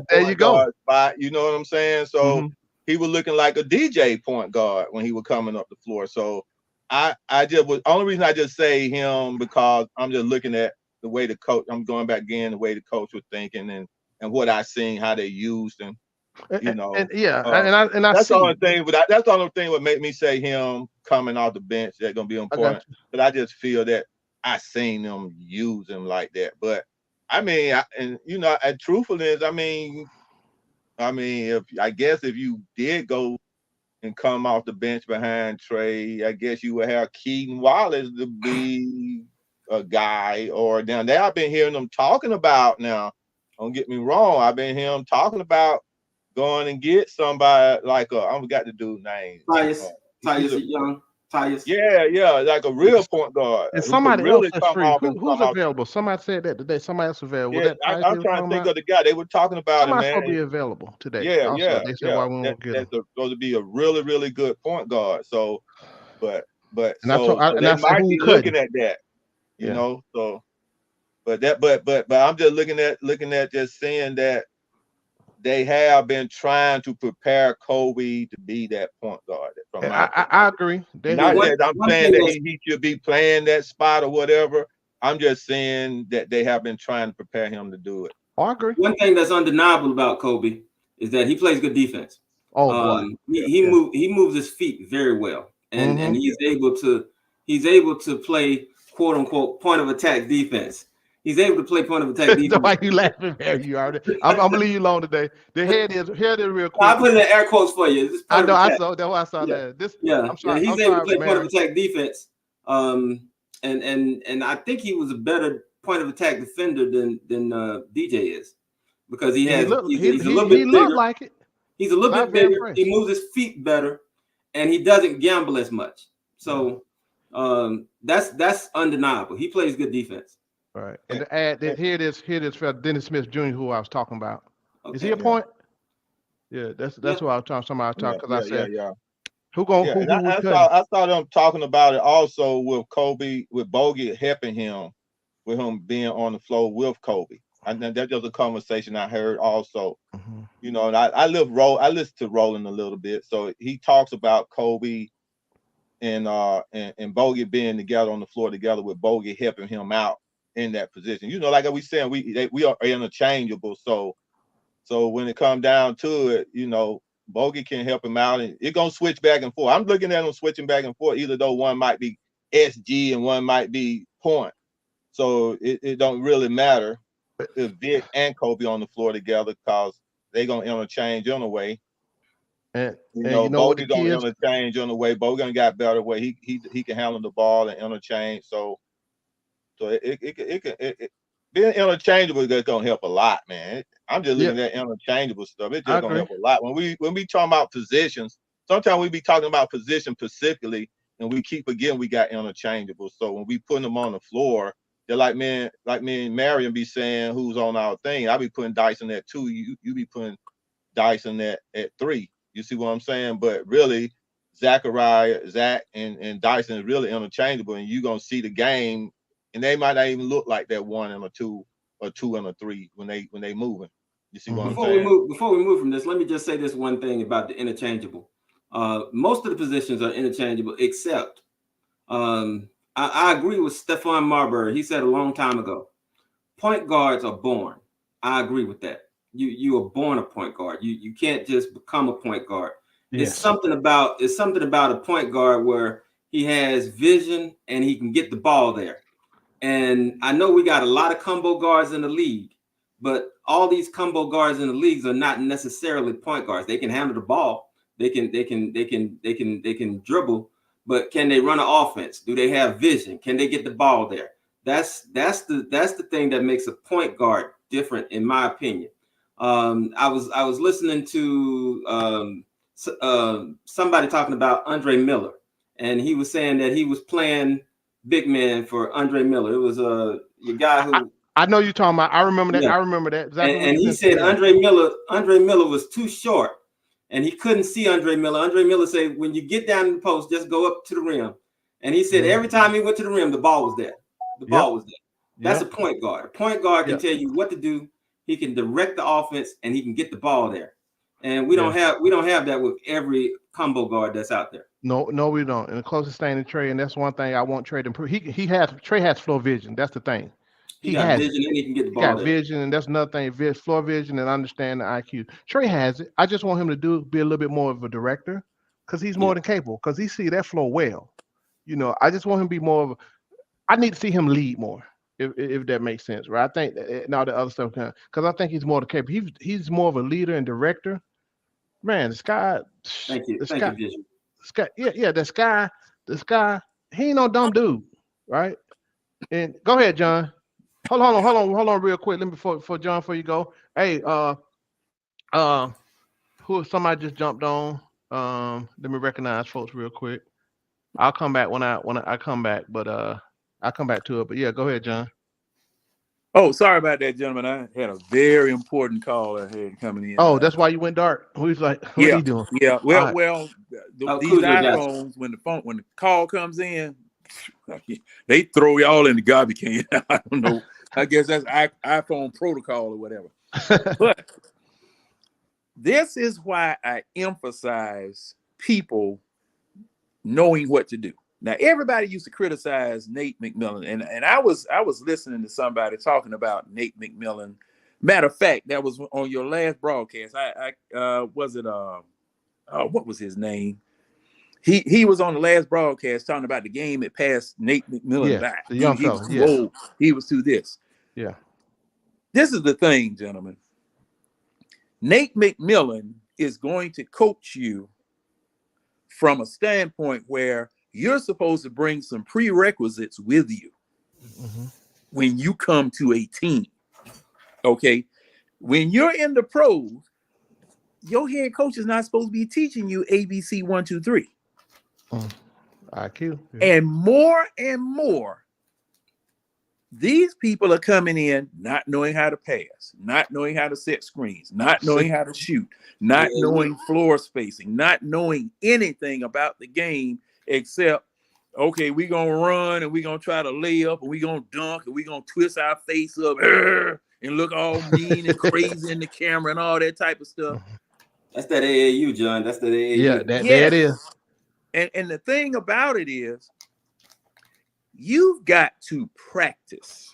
there you go. Spot, you know what I'm saying? So he was looking like a DJ point guard when he was coming up the floor. So I just was only reason I just say him because I'm just looking at the way the coach. I'm going back again the way the coach was thinking and what I seen how they used him. You know, I that's see. the only thing. But that's the only thing what made me say him coming off the bench. That's gonna be important. But I just feel that I seen them use him like that. But I mean, and truthfulness, I mean, if you did go and come off the bench behind Trae, I guess you would have Keaton Wallace to be a guy. Or down there, I've been hearing them talking about now. Don't get me wrong, I've been hearing them talking about going and get somebody like I forgot the dude's name. Tyus Young. Tyus. Yeah, like a real point guard. And somebody else that's free. Who's available? Somebody said that today. Somebody else available. Yeah, I'm trying to think of the guy. They were talking about Somebody's him, man. Supposed to be available today. Yeah. They said why we won't get him. That's supposed to be a really, really good point guard. So, but they might be looking at that, you know. So, but I'm just looking at just saying that they have been trying to prepare Kobe to be that point guard. I agree. Not that I'm saying that he should be playing that spot or whatever. I'm just saying that they have been trying to prepare him to do it. I agree. One thing that's undeniable about Kobe is that he plays good defense. Boy. He moves his feet very well, and he's able to play quote unquote point of attack defense. He's able to play point of attack defense. Why you laughing, Barry? You already. I'm gonna leave you alone today. The head is real quick. I put in the air quotes for you. I know. I saw. That's why I saw that. He's able to play point of attack defense. And I think he was a better point of attack defender than DJ is because he's a little bit bigger. Like it. He's a little bit bigger. He moves his feet better, and he doesn't gamble as much. So that's undeniable. He plays good defense. Right. And to add that here it is for Dennis Smith Jr., who I was talking about. Okay, is he a point? Yeah, that's who I was talking about. Because I said, who going? I saw them talking about it also with Kobe, with Bogey helping him, with him being on the floor with Kobe. And then that's just a conversation I heard also. You know, and I listen to Roland a little bit, so he talks about Kobe and Bogey being together on the floor together with Bogey helping him out in that position. You know, like I was saying, we are interchangeable. So when it comes down to it, you know, Bogey can help him out, and it's gonna switch back and forth. I'm looking at them switching back and forth, either though one might be SG and one might be point. So it don't really matter if Vic and Kobe on the floor together because they're gonna interchange on the way. And Bogey gonna interchange on the way. Bogey gonna got better way. He can handle the ball and interchange. So So it being interchangeable is gonna help a lot, man. I'm just looking at interchangeable stuff. It's just gonna help a lot. When we talking about positions, sometimes we be talking about position specifically, and we keep forgetting we got interchangeable. So when we putting them on the floor, they're like me and Marion be saying who's on our thing. I be putting Dyson at 2. You be putting Dyson at 3. You see what I'm saying? But really, Zach and Dyson is really interchangeable, and you're gonna see the game, and they might not even look like that 1 and a 2 or 2 and a 3 when they moving. You see what I'm saying? Before we move from this, let me just say this one thing about the interchangeable. Most of the positions are interchangeable, except I agree with Stephon Marbury. He said a long time ago, point guards are born. I agree with that. You are born a point guard. You can't just become a point guard. Yes. It's something about a point guard where he has vision and he can get the ball there. And I know we got a lot of combo guards in the league, but all these combo guards in the leagues are not necessarily point guards. They can handle the ball. They can dribble, but can they run an offense? Do they have vision? Can they get the ball there? That's the thing that makes a point guard different, in my opinion. I was listening to somebody talking about Andre Miller, and he was saying that he was playing big man for Andre Miller. It was your guy who I know you're talking about. I remember that. Yeah. I remember that. Exactly. And he said Andre Miller was too short, and he couldn't see Andre Miller. Andre Miller said, when you get down in the post, just go up to the rim. And he said every time he went to the rim, the ball was there. The ball was there. That's a point guard. A point guard can tell you what to do. He can direct the offense, and he can get the ball there. And we don't have that with every combo guard that's out there. No, we don't. And the closest thing to Trae, and that's one thing I want Trae to improve. Trae has floor vision. That's the thing. He got vision and he can get the ball. He got vision, and that's another thing. Floor vision and understand the IQ. Trae has it. I just want him to be a little bit more of a director, because he's more than capable. Because he see that floor well. You know, I just want him to be more of a. I need to see him lead more, if that makes sense, right? I think now the other stuff can, because I think he's more than capable. He's more of a leader and director. Man, the sky. Thank you, Vision. Sky, the sky. He ain't no dumb dude, right? And go ahead, John. Hold on, real quick. Let me for John, before you go. Hey, somebody just jumped on. Let me recognize folks real quick. I'll come back when I come back, but I'll come back to it. But yeah, go ahead, John. Oh, sorry about that, gentlemen. I had a very important call I had coming in. Oh, that's why you went dark. Who's like, what are you doing? Yeah. Well, these iPhones, when the call comes in, they throw y'all in the garbage can. I don't know. I guess that's iPhone protocol or whatever. But this is why I emphasize people knowing what to do. Now, everybody used to criticize Nate McMillan, and I was listening to somebody talking about Nate McMillan. Matter of fact, that was on your last broadcast. What was his name? He was on the last broadcast talking about the game that passed Nate McMillan by. The young he was too old. He was too this. Yeah. This is the thing, gentlemen. Nate McMillan is going to coach you from a standpoint where you're supposed to bring some prerequisites with you when you come to a team. Okay. When you're in the pros, your head coach is not supposed to be teaching you ABC 1, 2, 3. IQ. Yeah. And more, these people are coming in not knowing how to pass, not knowing how to set screens, not knowing how to shoot, not knowing floor spacing, not knowing anything about the game except, okay, we're going to run and we're going to try to lay up and we're going to dunk and we're going to twist our face up and look all mean and crazy in the camera and all that type of stuff. That's that AAU, John. That's that AAU. Yeah, there it is. And the thing about it is, you've got to practice,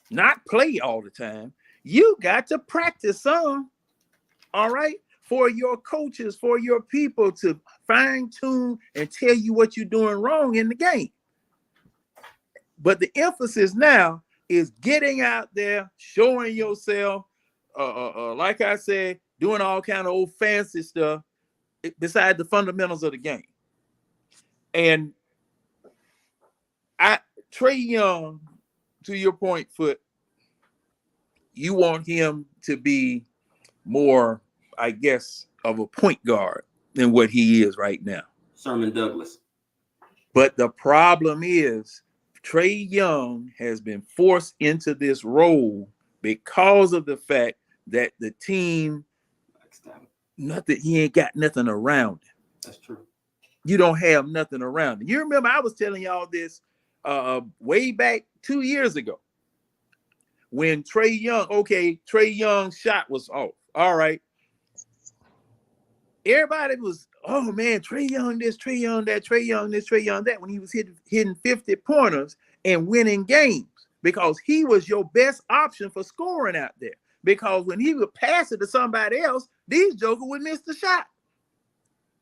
not play all the time. You got to practice some, all right? For your coaches, for your people to fine tune and tell you what you're doing wrong in the game. But the emphasis now is getting out there, showing yourself, like I said, doing all kind of old fancy stuff beside the fundamentals of the game. And Trae Young your point, Foot, you want him to be more, I guess, of a point guard than what he is right now. Sherman Douglas. But the problem is Trae Young has been forced into this role because of the fact that the team, he ain't got nothing around him. That's true. You don't have nothing around him. You remember I was telling y'all this way back 2 years ago when Trae Young's shot was off. All right. Everybody was, oh man, Trae Young this, Trae Young that, Trae Young this, Trae Young that, when he was hitting 50 pointers and winning games, because he was your best option for scoring out there. Because when he would pass it to somebody else, these jokers would miss the shot.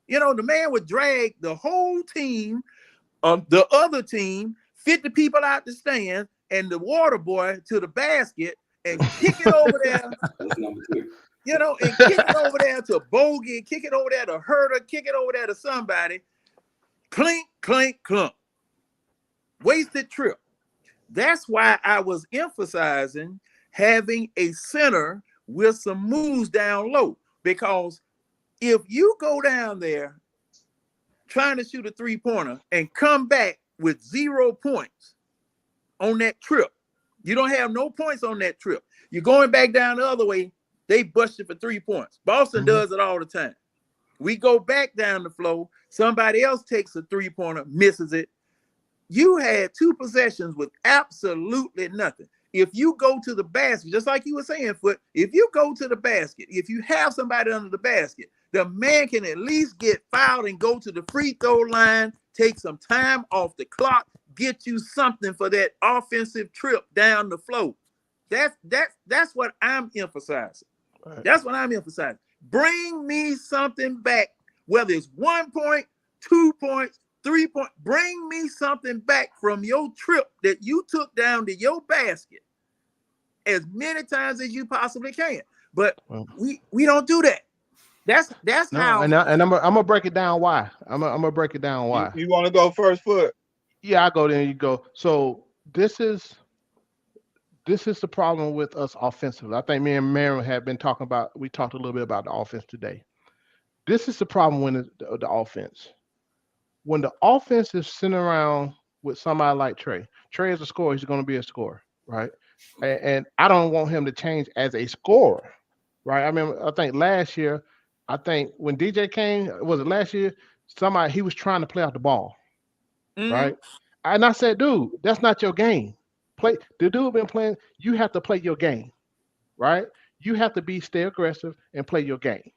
You know, the man would drag the whole team, the other team, 50 people out the stand, and the water boy to the basket and kick it over there. That's number 2. You know, and kick it over there to Bogey, kick it over there to Herder, kick it over there to somebody. Clink, clink, clunk. Wasted trip. That's why I was emphasizing having a center with some moves down low. Because if you go down there trying to shoot a three-pointer and come back with 0 points on that trip, you don't have no points on that trip. You're going back down the other way, they bust you for 3 points. Boston does it all the time. We go back down the floor, somebody else takes a three-pointer, misses it. You had 2 possessions with absolutely nothing. If you go to the basket, just like you were saying, Foot, if you go to the basket, if you have somebody under the basket, the man can at least get fouled and go to the free throw line, take some time off the clock, get you something for that offensive trip down the floor. That's what I'm emphasizing. Right. That's what I'm emphasizing. Bring me something back, whether it's 1 point, 2 points, 3 points. Bring me something back from your trip that you took down to your basket as many times as you possibly can. But we don't do that. That's no, how. And I'm gonna break it down. Why? I'm gonna break it down. Why? You want to go first, Foot? Yeah, I go. Then you go. So this is the problem with us offensively. I think me and Maren have been talking about. We talked a little bit about the offense today. This is the problem when the offense. When the offense is sitting around with somebody like Trae. Trae is a scorer. He's going to be a scorer, right? And I don't want him to change as a scorer, right? I think last year, when DJ came, was it last year? He was trying to play out the ball, right? And I said, dude, that's not your game. The dude been playing. You have to play your game, right? You have to stay aggressive and play your game.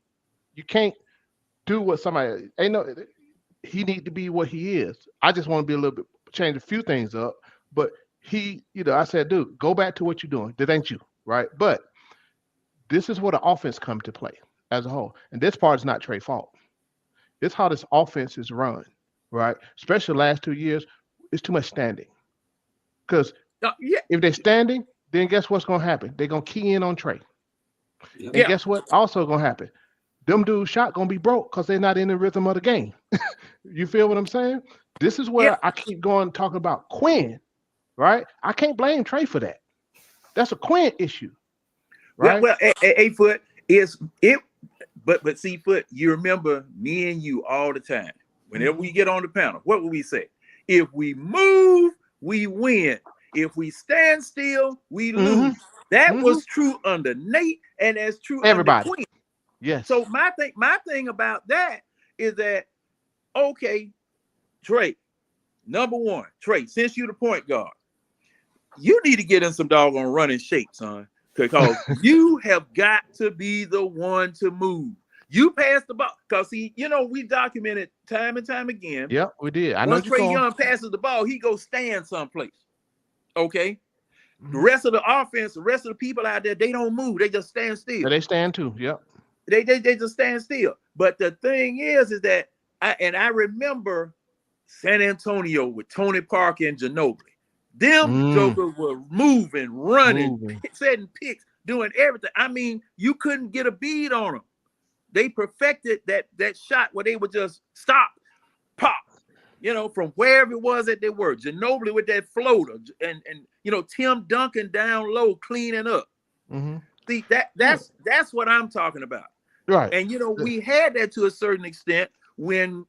You can't do what somebody. He need to be what he is. I just want to be a little bit, change a few things up. But I said, dude, go back to what you're doing. That ain't you, right? But this is where the offense comes to play as a whole. And this part is not Trae's fault. It's how this offense is run, right? Especially the last 2 years, it's too much standing. Because if they're standing, then guess what's going to happen? They're going to key in on Trae. And guess what also going to happen? Them dudes' shot going to be broke because they're not in the rhythm of the game. You feel what I'm saying? This is where I keep talking about Quinn, right? I can't blame Trae for that. That's a Quinn issue, right? Well, Foot, but see, Foot, you remember me and you all the time. Whenever we get on the panel, what would we say? If we move, we win. If we stand still, we lose. That was true under Nate, and that's true everybody. Under Quinn. Yes. So my thing about that is that, okay, Trae, number one, Trae, since you the point guard, you need to get in some doggone running shape, son, because you have got to be the one to move. You pass the ball, because we documented time and time again. Yep, we did. Once Trae Young passes the ball, he goes stand someplace. Okay. The rest of the offense, the rest of the people out there, they don't move. They just stand still. Yeah, they stand too. Yep. They just stand still. But the thing is that I remember San Antonio with Tony Parker and Ginobili. Them jokers were moving, running, setting picks, doing everything. I mean, you couldn't get a bead on them. They perfected that shot where they would just stop, pop, you know, from wherever it was that they were. Ginobili with that floater, and you know, Tim Duncan down low cleaning up. Mm-hmm. See, that's what I'm talking about. Right. And you know, we had that to a certain extent when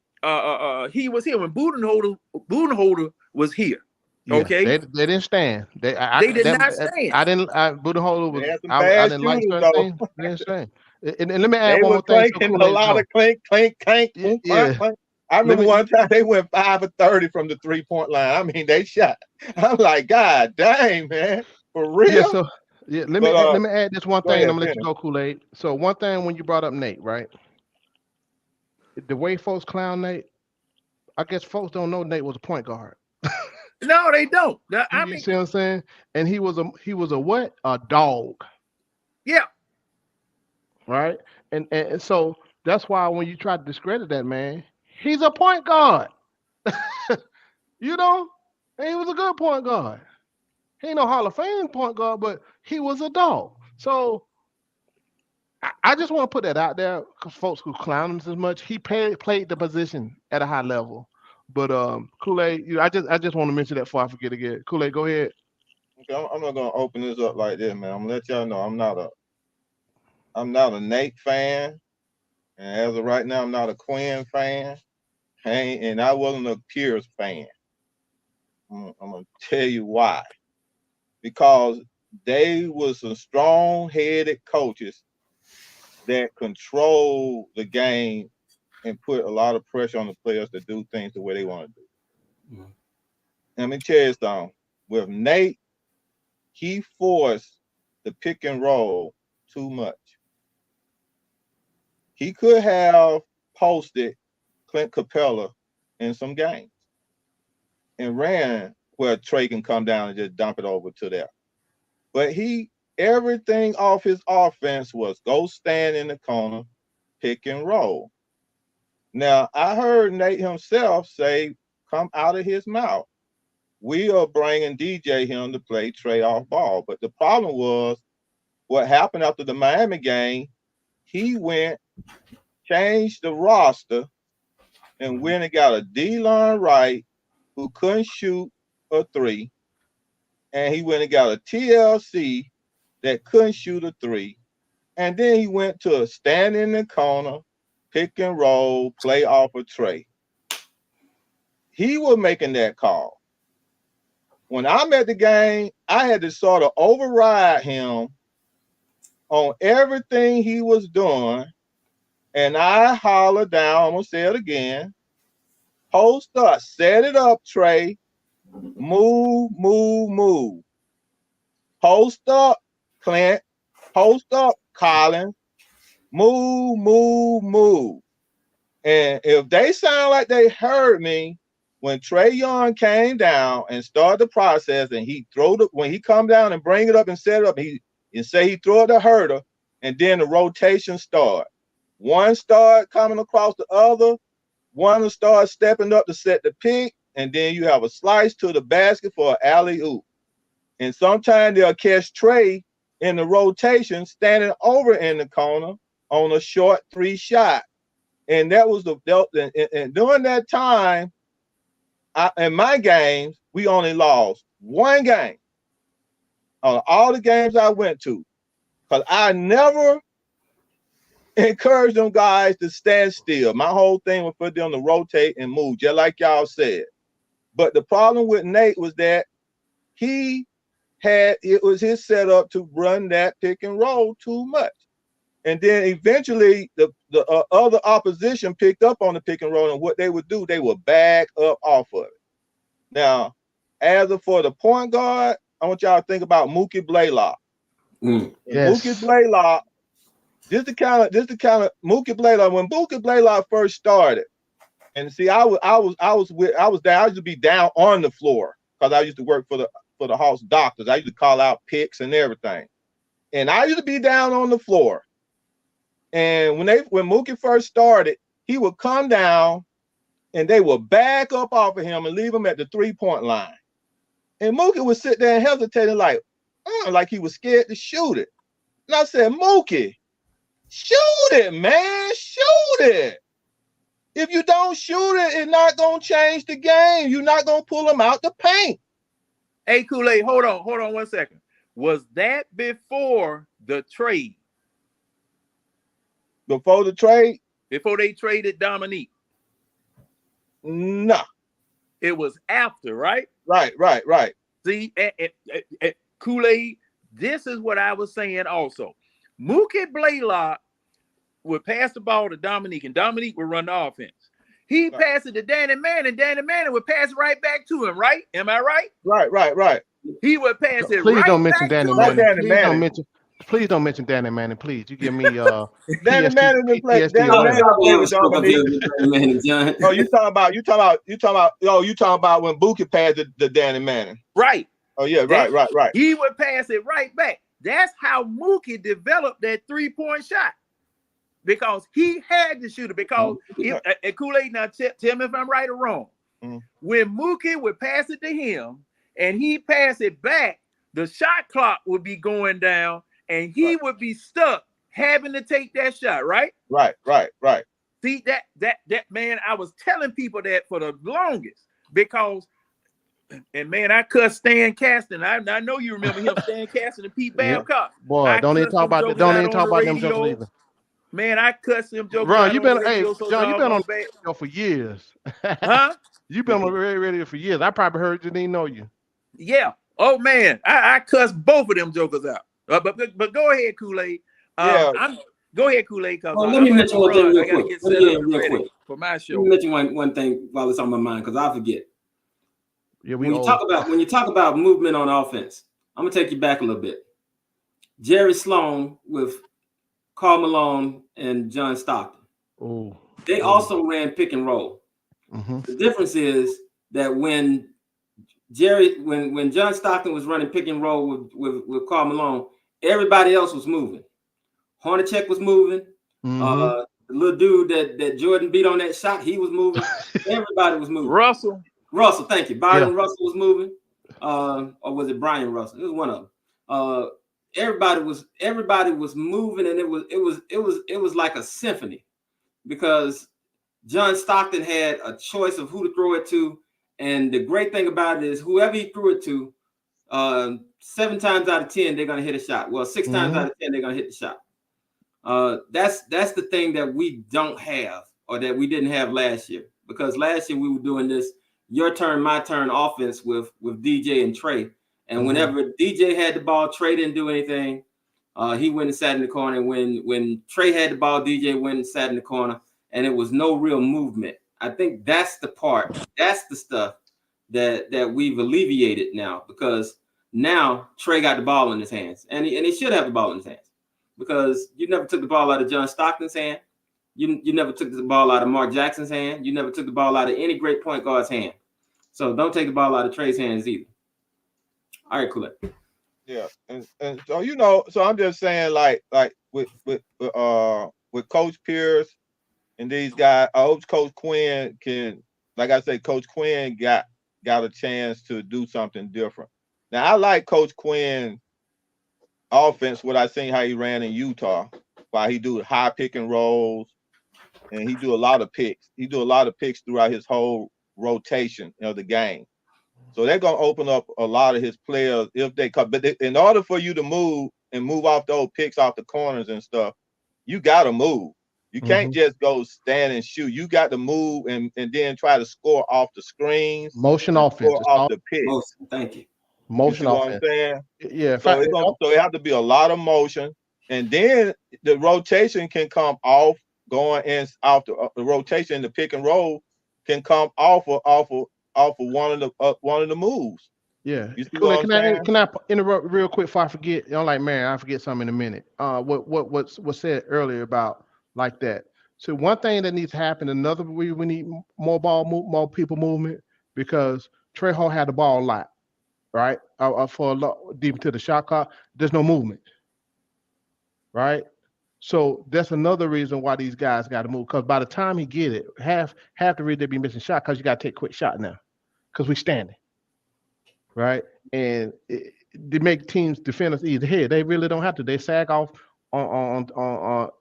he was here, when Budenholzer was here. Yeah, Okay, they didn't stand. They did not stand. Budenholzer was They had some I bad didn't like shooters, certain though. things. They didn't stand. And let me add They one were more thing. So clanking a Kool-Aid, lot of clink, clink, clink, clink, yeah. clink. I remember one time they went 5 of 30 from the 3-point line. I mean, they shot. I'm like, God dang, man, for real. Yeah. So yeah, let me add this one thing. ahead, I'm gonna let you go, Kool-Aid. So one thing when you brought up Nate, right? The way folks clown Nate, I guess folks don't know Nate was a point guard. No, they don't. You see what I'm saying? And he was a what? A dog. Yeah. Right? And so that's why when you try to discredit that man, he's a point guard. You know? And he was a good point guard. He ain't no Hall of Fame point guard, but he was a dog. So I just want to put that out there because folks who clown him as much, he played the position at a high level. But Kool-Aid, I just want to mention that before I forget again. Kool-Aid, go ahead. Okay, I'm not gonna open this up like this, man. I'm gonna let y'all know I'm not a Nate fan, and as of right now, I'm not a Quinn fan, and I wasn't a Pierce fan. I'm gonna tell you why. Because they were some strong-headed coaches that control the game and put a lot of pressure on the players to do things the way they want to do. Mm-hmm. Let me tell you something. With Nate, he forced the pick and roll too much. He could have posted Clint Capella in some games and ran where Trae can come down and just dump it over to there. But everything off his offense was go stand in the corner, pick and roll. Now, I heard Nate himself say, come out of his mouth, we are bringing DJ him to play Trae off ball. But the problem was what happened after the Miami game, he went, changed the roster, and went and got a D-line right who couldn't shoot a three. And he went and got a TLC that couldn't shoot a three. And then he went to a stand in the corner, pick and roll, play off a Trae. He was making that call. When I'm at the game, I had to sort of override him on everything he was doing. And I hollered down, I'm going to say it again, post up, set it up, Trae, move, move, move. Post up, Clint, post up, Collins, move, move, move. And if they sound like they heard me, when Trae Young came down and started the process, and when he come down and bring it up and set it up, he throw it to Herder, and then the rotation start. One start coming across the other, one will start stepping up to set the pick, and then you have a slice to the basket for an alley-oop. And sometimes they'll catch Trae in the rotation standing over in the corner on a short 3 shot. And that was and during that time, in my games, we only lost 1 game on all the games I went to, because I never encouraged them guys to stand still. My whole thing was for them to rotate and move, just like y'all said. But the problem with Nate was that it was his setup to run that pick and roll too much. And then eventually the other opposition picked up on the pick and roll, and what they would do, they would back up off of it. Now, as for the point guard, I want y'all to think about Mookie Blaylock. Yes. Mookie Blaylock, this is the kind of Mookie Blaylock. When Mookie Blaylock first started, and see, I used to be down on the floor because I used to work for the Hawks doctors. I used to call out picks and everything, and I used to be down on the floor. And when Mookie first started, he would come down and they would back up off of him and leave him at the 3-point line. And Mookie would sit there and hesitating like he was scared to shoot it. And I said, Mookie, shoot it, man, shoot it. If you don't shoot it, it's not gonna change the game. You're not gonna pull them out the paint. Hey, Kool-Aid, hold on 1 second. Was that before the trade? Before the trade? Before they traded Dominique? No. It was after, right? Right. See, Kool-Aid, this is what I was saying also. Mookie Blaylock would pass the ball to Dominique, and Dominique would run the offense. He passed it to Danny Manning, and Danny Manning would pass it right back to him, right? Am I right? Right. He would pass it Please right don't mention back Danny to Manning. him. Please don't mention Danny Manning, please. You give me Danny Manning didn't play. PTSD. Danny Manning played with Dominique. John. Oh, you talking about you talking about when Buki passed the Danny Manning. Right. Oh yeah, right. He would pass it right back. That's how Mookie developed that 3-point shot. Because he had to shoot it. Because Kool-Aid, now tell me if I'm right or wrong. When Mookie would pass it to him and he passed it back, the shot clock would be going down and he would be stuck having to take that shot, right? Right. See, that man, I was telling people that for the longest because, and man, I cussed Stan Kasten. I know you remember him, Stan Kasten and Pete Babcock. Boy, don't even talk about them jokers either. Man, I cussed him jokers. Ron, you've been on the radio for years. Huh? You've been on the radio for years. I probably heard you, didn't know you. Yeah. Oh man, I cussed both of them jokers out. But go ahead, Kool-Aid. Go ahead, Kool-Aid. Let me mention one thing real quick. For my show. Let me mention one thing while it's on my mind because I forget. Yeah, when you talk about movement on offense, I'm gonna take you back a little bit. Jerry Sloan with Karl Malone and John Stockton. They also ran pick and roll. The difference is that when John Stockton was running pick and roll with Karl Malone, everybody else was moving. Hornacek was moving. The little dude that Jordan beat on that shot, he was moving. Everybody was moving. Russell, thank you. Byron Russell was moving. Or was it Brian Russell? It was one of them. Everybody was moving, and it was like a symphony because John Stockton had a choice of who to throw it to, and the great thing about it is whoever he threw it to, 7 times out of 10 they're gonna hit a shot. Well, 6 times out of 10 they're gonna hit the shot. That's the thing that we don't have, or that we didn't have last year, because last year we were doing this your turn, my turn offense with DJ and Trae. And whenever DJ had the ball, Trae didn't do anything. He went and sat in the corner. When Trae had the ball, DJ went and sat in the corner, and it was no real movement. I think that's the part. That's the stuff that we've alleviated now, because now Trae got the ball in his hands, and he should have the ball in his hands, because you never took the ball out of John Stockton's hand. You never took the ball out of Mark Jackson's hand. You never took the ball out of any great point guard's hand. So don't take the ball out of Trae's hands either. All right, cool. Yeah, and so so I'm just saying, like with Coach Pierce and these guys, I hope Coach Quinn can, like I say, Coach Quinn got a chance to do something different. Now I like Coach Quinn offense. What I seen how he ran in Utah, while he do high pick and rolls, and he do a lot of picks. He do a lot of picks throughout his whole rotation of the game. So they're gonna open up a lot of his players if they come. But in order for you to move off those picks off the corners and stuff, you gotta move. You can't just go stand and shoot. You got to move and then try to score off the screens. Motion offense. Off the pitch. Thank you. Motion offense. What I'm saying? Yeah. So it have to be a lot of motion, and then the rotation can come off going in off the rotation. The pick and roll can come off of one of the moves. Yeah. You see what I'm saying? Can I interrupt real quick before I forget? I'm like, man, I forget something in a minute. What said earlier about like that. So one thing that needs to happen, another we need more more people movement, because Trae Young had the ball a lot, right? For a lot deep into the shot clock, there's no movement, right? So that's another reason why these guys got to move, because by the time he get it, half the reason they be missing shot, because you got to take quick shot now, because we standing, right? And they make teams defend us easy. Here, they really don't have to. They sag off on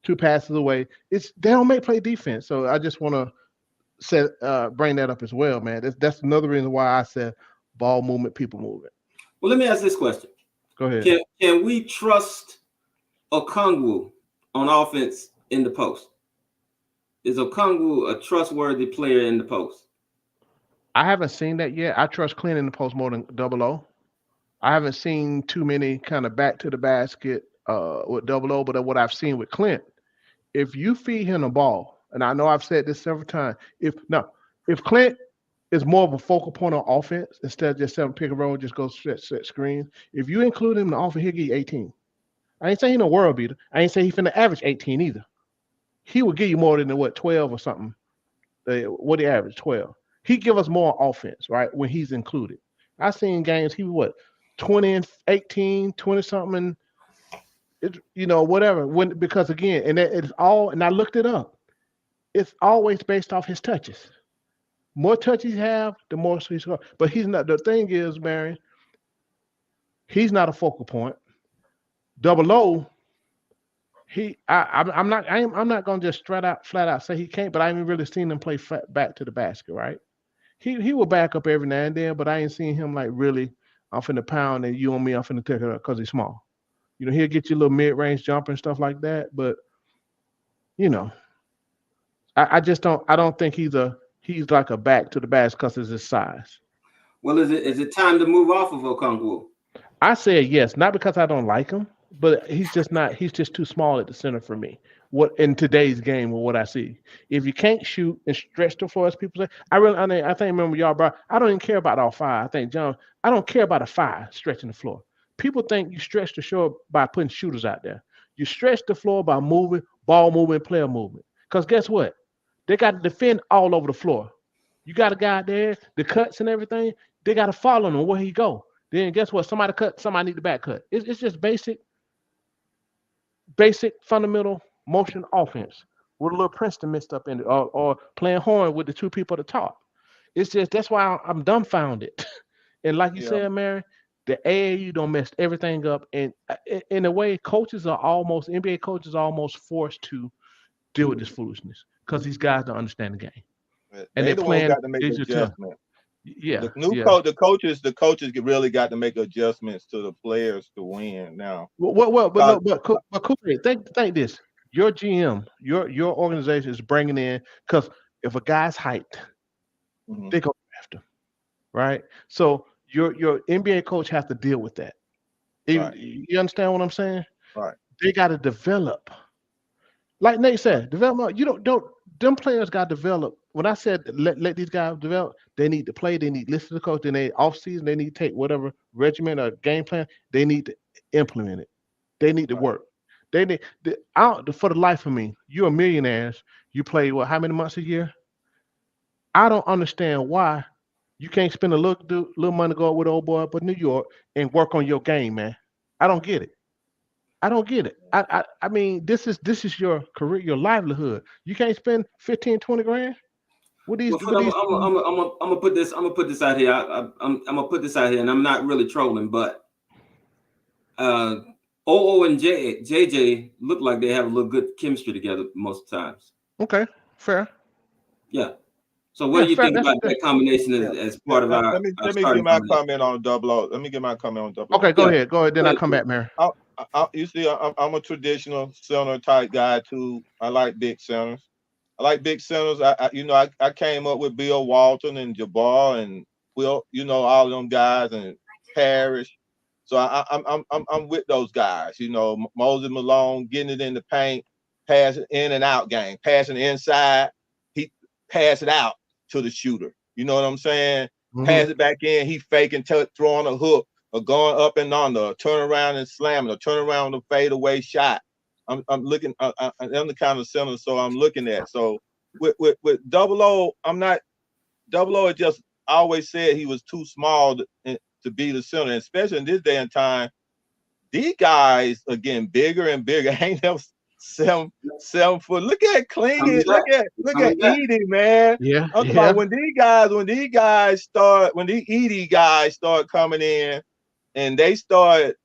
2 passes away. They don't make play defense. So I just want to bring that up as well, man. That's another reason why I said ball movement, people movement. Well, let me ask this question. Go ahead. Can we trust Okongwu on offense in the post? Is Okongwu a trustworthy player in the post? I haven't seen that yet. I trust Clint in the post more than 00. I haven't seen too many kind of back to the basket with 00, but what I've seen with Clint, if you feed him the ball, and I know I've said this several times, if Clint is more of a focal point on offense instead of just 7 pick and roll, just go set screens. If you include him in the offense, he'll give you 18. I ain't saying he's no world beater. I ain't saying he's finna average 18 either. He will give you more than 12 or something. What he average 12. He give us more offense, right? When he's included. I've seen games he 20 and 18, 20 something, whatever. Because again, and it's all, and I looked it up. It's always based off his touches. More touches he have, the more he scores. But he's not. The thing is, Marion, he's not a focal point. 00. I'm not gonna just flat out say he can't, but I haven't really seen him play back to the basket, right? He will back up every now and then, but I ain't seen him like really. I'm finna pound and you and me, I'm finna take it up because he's small. He'll get you a little mid-range jumper and stuff like that, but I just don't. I don't think he's like a back to the basket because of his size. Well, is it time to move off of Okongwu? I said yes, not because I don't like him, but he's just too small at the center for me. What in today's game with what I see. If you can't shoot and stretch the floor, as people say, I think remember y'all, bro. I don't even care about all 5. I think John, I don't care about a 5 stretching the floor. People think you stretch the floor by putting shooters out there. You stretch the floor by moving, ball movement, player movement. Because guess what? They got to defend all over the floor. You got a guy there, the cuts and everything, they got to follow him where he go. Then guess what? Somebody cut, somebody need the back cut. It's just basic fundamental motion offense with a little Princeton mixed up in it, or playing horn with the 2 people at the top. It's just that's why I'm dumbfounded. And like you said, Mary, the AAU don't mess everything up. And in a way, NBA coaches are almost forced to deal with this foolishness because these guys don't understand the game. And they're playing got to make adjustments. Yeah, the coaches really got to make adjustments to the players to win now. But Cooper, think this: your GM, your organization is bringing in, because if a guy's hyped, they go after him, right? So your NBA coach has to deal with that. Right. You understand what I'm saying? Right. They got to develop, like Nate said, development. Them players got to develop. When I said let these guys develop, they need to play. They need to listen to the coach. Then they off-season, they need to take whatever regimen or game plan. They need to implement it. They need to work. They need for the life of me. You're millionaires. You play how many months a year? I don't understand why you can't spend a little money to go with old boy up in New York and work on your game, man. I don't get it. I mean, this is your career, your livelihood. You can't spend 15, 20 grand. I'm gonna put this out here. I'm gonna put this out here, and I'm not really trolling, but OO and JJ look like they have a little good chemistry together most times. Okay, fair. Yeah. So what do you think about that combination as part of our? Let me give my comment on 00. Let me get my comment on 00. Okay, go ahead. Then I'll come back, Mary. You see, I'm a traditional center type guy too. I like big centers. I came up with Bill Walton and Jabbar and Will, all of them guys, and Parrish. So I'm with those guys. Moses Malone getting it in the paint, passing in and out game, passing inside, he pass it out to the shooter. You know what I'm saying? Mm-hmm. Pass it back in, he faking, throwing a hook, or going up and under, or turn around and slamming, or turn around with a fadeaway shot. I'm looking. I'm the kind of center, so I'm looking at. So with 00, I'm not. 00 just always said he was too small to be the center, and especially in this day and time. These guys are getting bigger and bigger. Ain't never 7 foot. Look at Klingon. Look at Edie, man. Yeah. I'm talking about when these Edie guys start coming in, and they start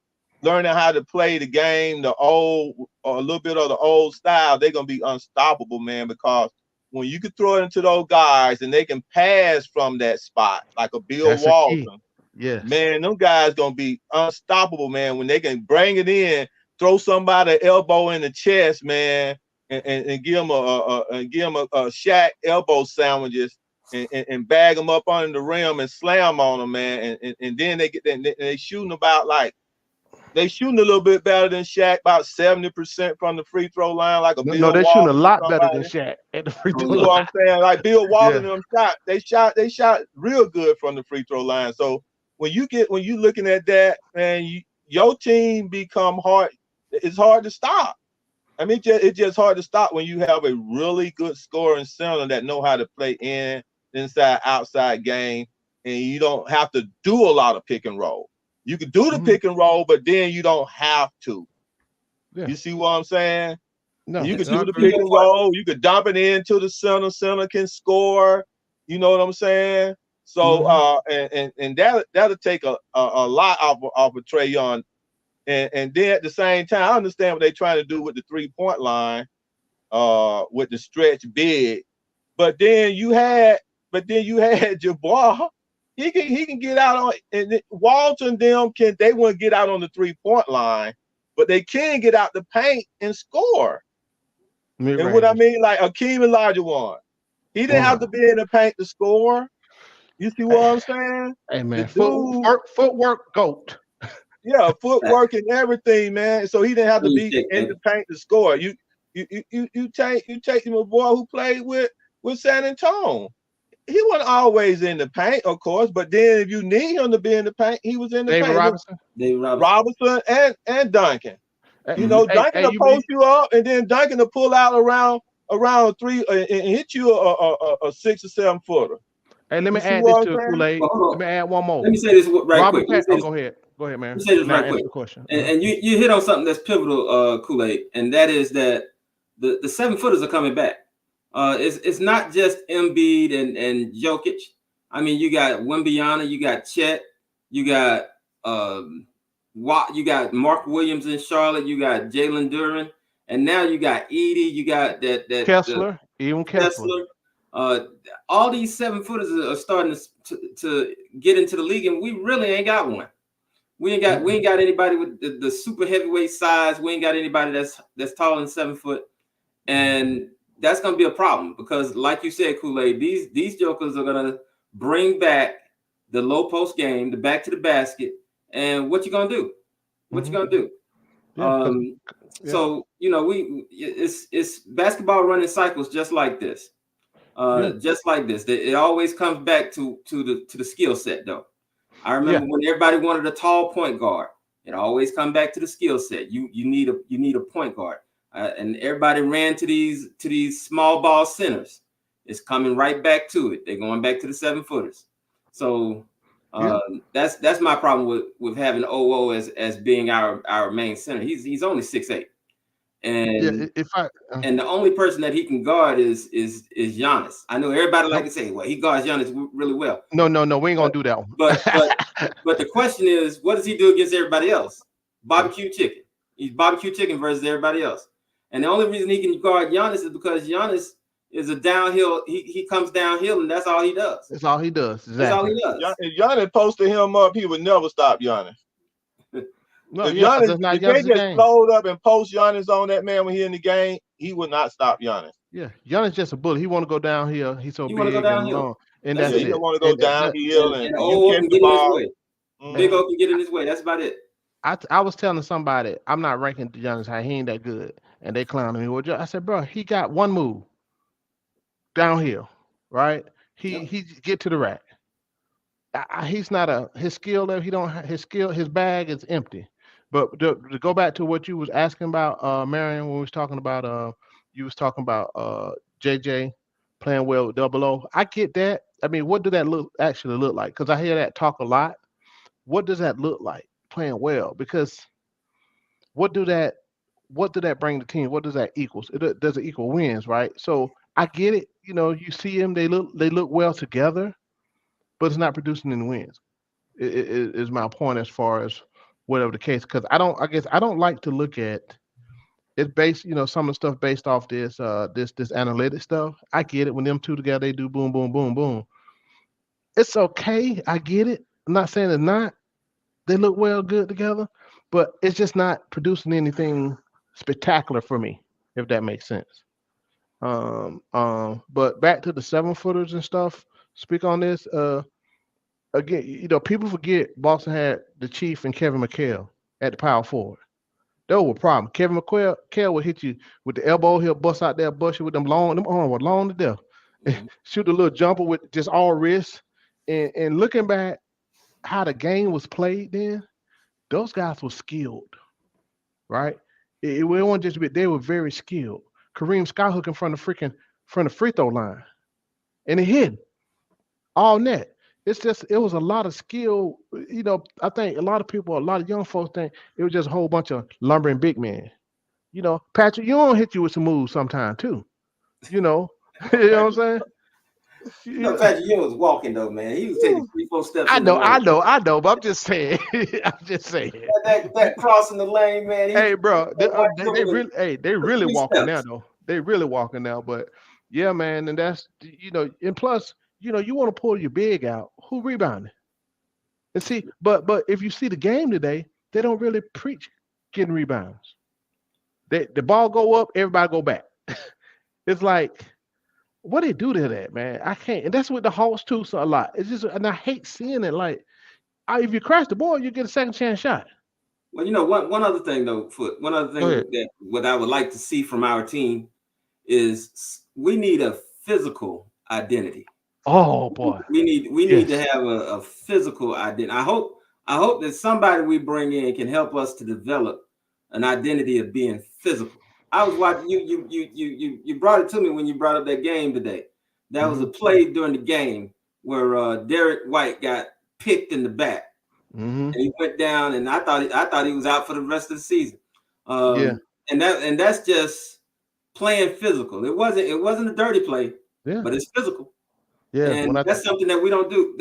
learning how to play the game, the old or a little bit of the old style, they're gonna be unstoppable, man. Because when you can throw it into those guys and they can pass from that spot, like a Bill That's a key. Walton, Yes. man, them guys gonna be unstoppable, man. When they can bring it in, throw somebody elbow in the chest, man, and give them a Shaq elbow sandwiches and bag them up under the rim and slam on them, man. And then they shooting about like. They shooting a little bit better than Shaq, about 70% from the free throw line, like a Bill No, they're Walton shooting a lot or better than somebody. Shaq at the free throw You know what line. I'm saying? Like Bill Walton Yeah. and them they shot real good from the free throw line. So when you looking at that, man, your team become hard. It's hard to stop. I mean, it's just hard to stop when you have a really good scoring center that know how to play inside, outside game, and you don't have to do a lot of pick and roll. You can do the pick and roll, but then you don't have to. Yeah. You see what I'm saying? No, You could I do the agree. pick and roll. You could dump it into the center. Center can score. You know what I'm saying? So and that'll take a lot off of Trae Young. And then at the same time, I understand what they're trying to do with the 3-point line, with the stretch big. But then you had Jabbar. He can get out on, and Walton they won't get out on the 3-point line, but they can get out the paint and score. Mid-range. And what I mean, like Akeem Olajuwon, he didn't have to be in the paint to score. You see what I'm saying? Hey man, The footwork goat. Yeah, footwork and everything, man. So he didn't have to be in the paint to score. You take him a boy who played with San Antonio. He wasn't always in the paint, of course, but then if you need him to be in the paint, he was in the David paint. Robinson. David Robinson and Duncan. You Hey, know, Duncan will you post you up, and then Duncan will pull out around a 3 and hit you a 6 or 7 footer. Hey, let me You see add what this I'm to saying? Kool-Aid. Well, Let me add one more. Let me say this right quick. Go ahead. Go ahead, man. Let me say this Now right answer quick. the question. And you hit on something that's pivotal, Kool-Aid, and that is that the 7-footers are coming back. It's not just Embiid and Jokic. I mean, you got Wembanyama, you got Chet, you got you got Mark Williams in Charlotte, you got Jalen Duren, and now you got Edie, you got that Kessler, even Kessler. All these 7-footers are starting to get into the league, and we really ain't got one. We ain't got anybody with the super heavyweight size. We ain't got anybody that's taller than 7 foot, and that's gonna be a problem because, like you said, Kool-Aid, these jokers are gonna bring back the low post game, the back to the basket, and what you gonna do? What you gonna do? So you know, it's basketball running cycles just like this. Just like this. It always comes back to the skill set, though. I remember when everybody wanted a tall point guard. It always comes back to the skill set. You need a point guard, and everybody ran to these small ball centers. It's coming right back to it. They're going back to the 7-footers. So that's my problem with having OO as being our main center. He's only 6'8". And and the only person that he can guard is Giannis. I know everybody like to say, well, he guards Giannis really well. No, we ain't gonna do that one. But the question is, what does he do against everybody else? Barbecue chicken. He's barbecue chicken versus everybody else. And the only reason he can guard Giannis is because Giannis is a downhill. He comes downhill, and that's all he does. That's all he does. Exactly. That's all he does. If Giannis posted him up, he would never stop Giannis. No, if Giannis, they just load up and post Giannis on that man when he in the game, he would not stop Giannis. Yeah, Giannis just a bully. He want to go downhill. He's so big and long, and that's it. He want to go downhill and you catch the ball. Big O can get in his way. That's about it. I was telling somebody I'm not ranking Giannis high. He ain't that good, and they clowning me. Well, I said, bro, he got one move downhill, right? He get to the rack. He's not his skill level. He don't have his skill. His bag is empty. But to go back to what you was asking about, Marion, when we was talking about, you was talking about JJ playing well with Double O. I get that. I mean, what do that actually look like? Because I hear that talk a lot. What does that look like playing well? Because what do that bring the team? What does that equal? It doesn't equal wins, right? So I get it. You know, you see them, they look well together, but it's not producing any wins. Is my point as far as whatever the case. Because I guess I don't like to look at it's based, some of the stuff based off this analytic stuff. I get it when them two together, they do boom, boom, boom, boom. It's okay. I get it. I'm not saying it's not. They look good together, but it's just not producing anything spectacular for me, if that makes sense. But back to the 7-footers and stuff. Speak on this. Again, people forget Boston had the Chief and Kevin McHale at the power forward. That was a problem. Kevin McHale would hit you with the elbow. He'll bust out there, bust you with them arms were long to death. Mhm. Shoot a little jumper with just all wrists. And looking back how the game was played then, those guys were skilled, right? It wasn't just they were very skilled. Kareem skyhooking from the free throw line, and it hit all net. It was a lot of skill. I think a lot of young folks think it was just a whole bunch of lumbering big men. Patrick Ewing hit you with some moves sometime too. You know what I'm saying? Patrick Ewing was walking though, man. He was taking 3-4 steps. I know, but I'm just saying. That crossing the lane, man. Hey, bro, they really walking now though. They really walking now, but yeah, man, and that's and plus, you want to pull your big out. Who rebounding? And see, but if you see the game today, they don't really preach getting rebounds. The ball go up, everybody go back. It's like, what they do to that, man? I can't, and that's with the Hawks too. So a lot. It's just, and I hate seeing it. Like, if you crash the ball, you get a second chance shot. Well, one other thing though, one other thing that what I would like to see from our team is we need a physical identity. Oh boy, we need to have a physical identity. I hope that somebody we bring in can help us to develop an identity of being physical. I was watching you brought it to me when you brought up that game today. That was a play during the game where Derek White got picked in the back. And he went down, and I thought he was out for the rest of the season. And that's just playing physical. It wasn't a dirty play, but it's physical. Yeah, and that's something that we don't do.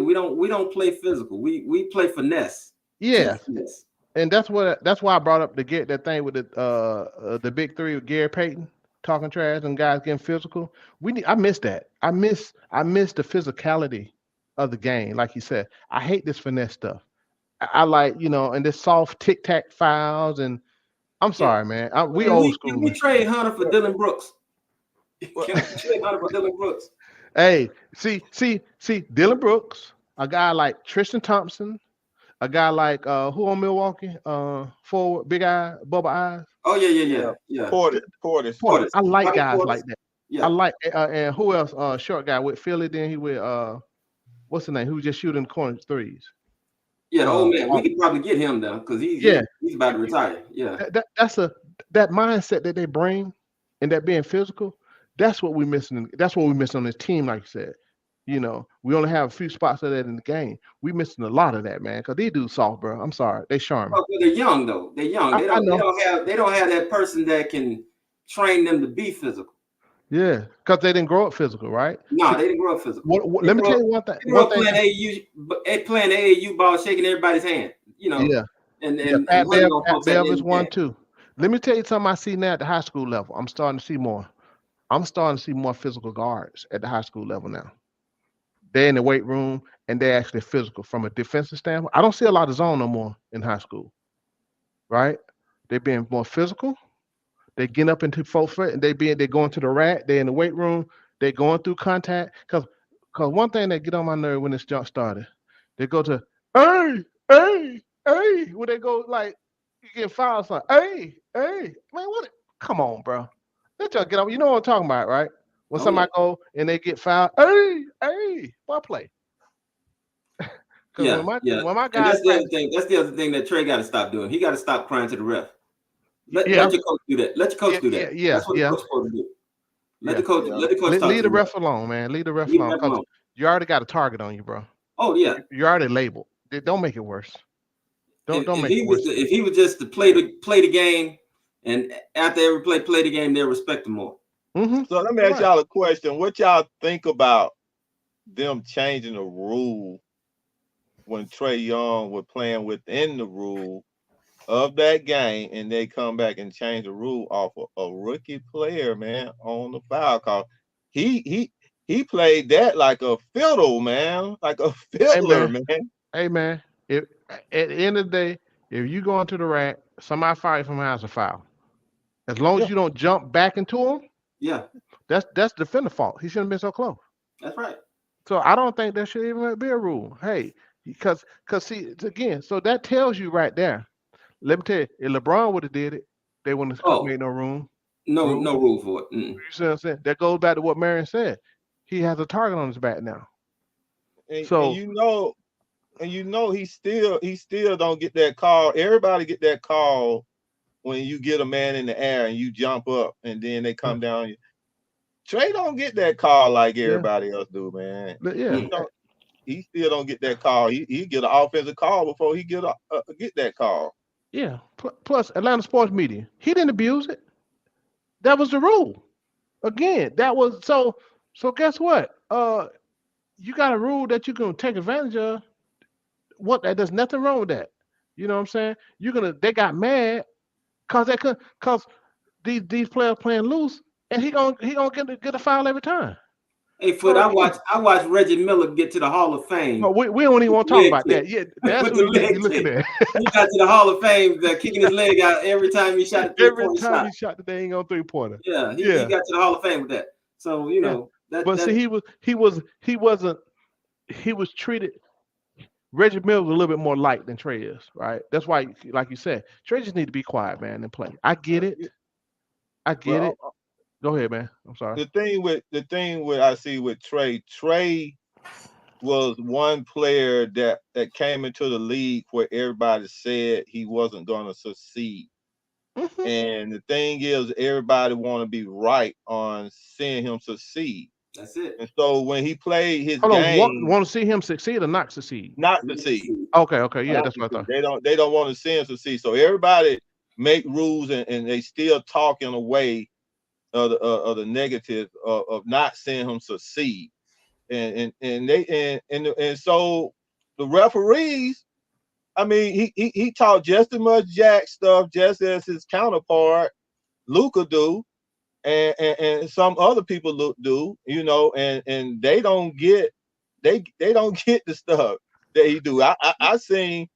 We don't play physical. We play finesse. Yeah, and that's why I brought up that thing with the big three with Gary Payton talking trash and guys getting physical. I miss that. I miss the physicality of the game, like you said. I hate this finesse stuff. I like, and this soft tic-tac fouls, and I'm sorry, man. We old school. We trade Hunter for Dylan Brooks. Trade Hunter for Dylan Brooks. Hey, see, Dylan Brooks, a guy like Tristan Thompson, a guy like who on Milwaukee, forward, big eye, bubble eyes. Oh yeah. Portis. I like guys like that. Yeah. I like and who else? Short guy with Philly. Then he with what's the name? Who was just shooting corner threes? Yeah, the old man. We could probably get him though, because he's about to retire. Yeah, that's that mindset that they bring, and that being physical. That's what we're missing. That's what we miss on this team, like you said. We only have a few spots of that in the game. We missing a lot of that, man. Because they do soft, bro. I'm sorry, they charming. Well, they're young though. They're young. They don't have that person that can train them to be physical. Yeah, because they didn't grow up physical, right? No, they didn't grow up physical. Let me tell you one thing. Playing AAU ball, shaking everybody's hand. Yeah. And Pat Bev is one too. Let me tell you something I see now at the high school level. I'm starting to see more. I'm starting to see more physical guards at the high school level now. They're in the weight room and they're actually physical from a defensive standpoint. I don't see a lot of zone no more in high school, right? They're being more physical. They get up into 4 foot and they're going to the rack. They're in the weight room. They're going through contact. Because one thing that get on my nerve when this jump started, they go to hey, when they go like you get fouled, like hey, man, what? Come on, bro. Let y'all get up. You know what I'm talking about, right? When somebody go and they get fouled, hey, what play? When my guys, that's the other thing that Trae got to stop doing. He got to stop crying to the ref. Let your coach do that. Let your coach do that. That's what the coach supposed to do. Let the coach leave the ref alone, man. Leave the ref alone because you already got a target on you, bro. Oh yeah, you're already labeled. Don't make it worse. Don't make it worse. If he was just to play the game, and after every play the game, they'll respect him more. So let me ask y'all a question. What y'all think about them changing the rule when Trae Young was playing within the rule of that game, and they come back and change the rule off of a rookie player, man, on the foul call. He played that like a fiddle, man, like a fiddler, man. Hey man, if at the end of the day, if you go into the rack, somebody fire from has a foul. As long as you don't jump back into him, that's the defender fault. He shouldn't have been so close. That's right. So I don't think there should even be a rule. Hey, because see again, so that tells you right there. Let me tell you, if LeBron would have did it, they wouldn't have made no room. No rule for it. You see what I'm saying? That goes back to what Marion said. He has a target on his back now. And you know he still don't get that call. Everybody get that call when you get a man in the air and you jump up and then they come down. Trae don't get that call like everybody else do, man. He still don't get that call. He get an offensive call before he get that call. Yeah. Plus, Atlanta sports media, he didn't abuse it. That was the rule. Again, that was so. Guess what? You got a rule that you can take advantage of. There's nothing wrong with that. You know what I'm saying? They got mad because these players playing loose, and he gonna get a foul every time. Hey, Foot, I watched Reggie Miller get to the Hall of Fame. No, we don't even want to talk about that. Yeah, that's what you're looking at. He got to the Hall of Fame, kicking his leg out every time he shot the 3-point shot. Every time he shot the dang on 3-pointer. Yeah, he got to the Hall of Fame with that. So you know But see, he was treated. Reggie Miller was a little bit more light than Trae is, right? That's why, like you said, Trae just need to be quiet, man, and play. I get it. Go ahead, man. I'm sorry. The thing with I see with Trae was one player that came into the league where everybody said he wasn't going to succeed. Mm-hmm. And the thing is, everybody want to be right on seeing him succeed. That's it. And so when he played his game, want to see him succeed or not succeed? Not succeed. Okay, yeah, that's what I thought. They don't want to see him succeed. So everybody make rules and they still talk in a way of the negative of not seeing him succeed. And so the referees, I mean, he taught just as much Jack stuff just as his counterpart Luka do. And some other people do, you know, and they don't get the stuff that he do. I seen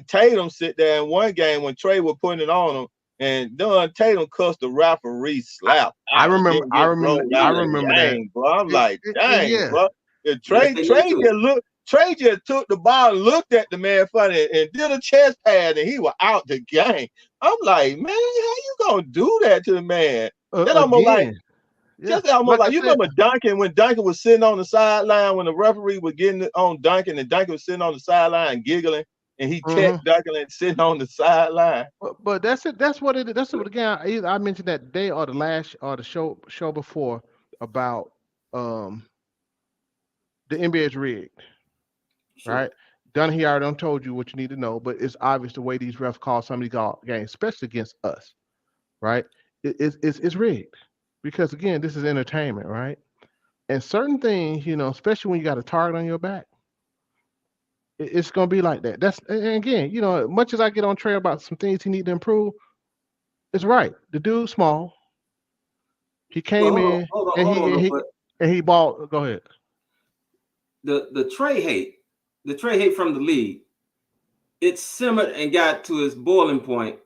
Tatum sit there in one game when Trae was putting it on him, and Tatum cussed the referee slap. I remember that, bro. I'm like, dang, bro. If Trae just took the ball and looked at the man funny and did a chest pad, and he was out the game. I'm like, man, how you gonna do that to the man? That almost like, just almost like you remember Duncan when Duncan was sitting on the sideline when the referee was getting on Duncan and Duncan was sitting on the sideline giggling and he checked Duncan and sitting on the sideline. But that's it. That's what it is. That's what again. I mentioned that day or the last or the show before about the NBA's rigged, right? Dunn already told you what you need to know, but it's obvious the way these refs call some of these games, especially against us, right? It's rigged because again, this is entertainment, right? And certain things, you know, especially when you got a target on your back, it's gonna be like that. And again, you know, much as I get on Trae about some things he need to improve, it's right. The dude's small. He came in and he balled. Go ahead. The Trae hate from the league, it simmered and got to its boiling point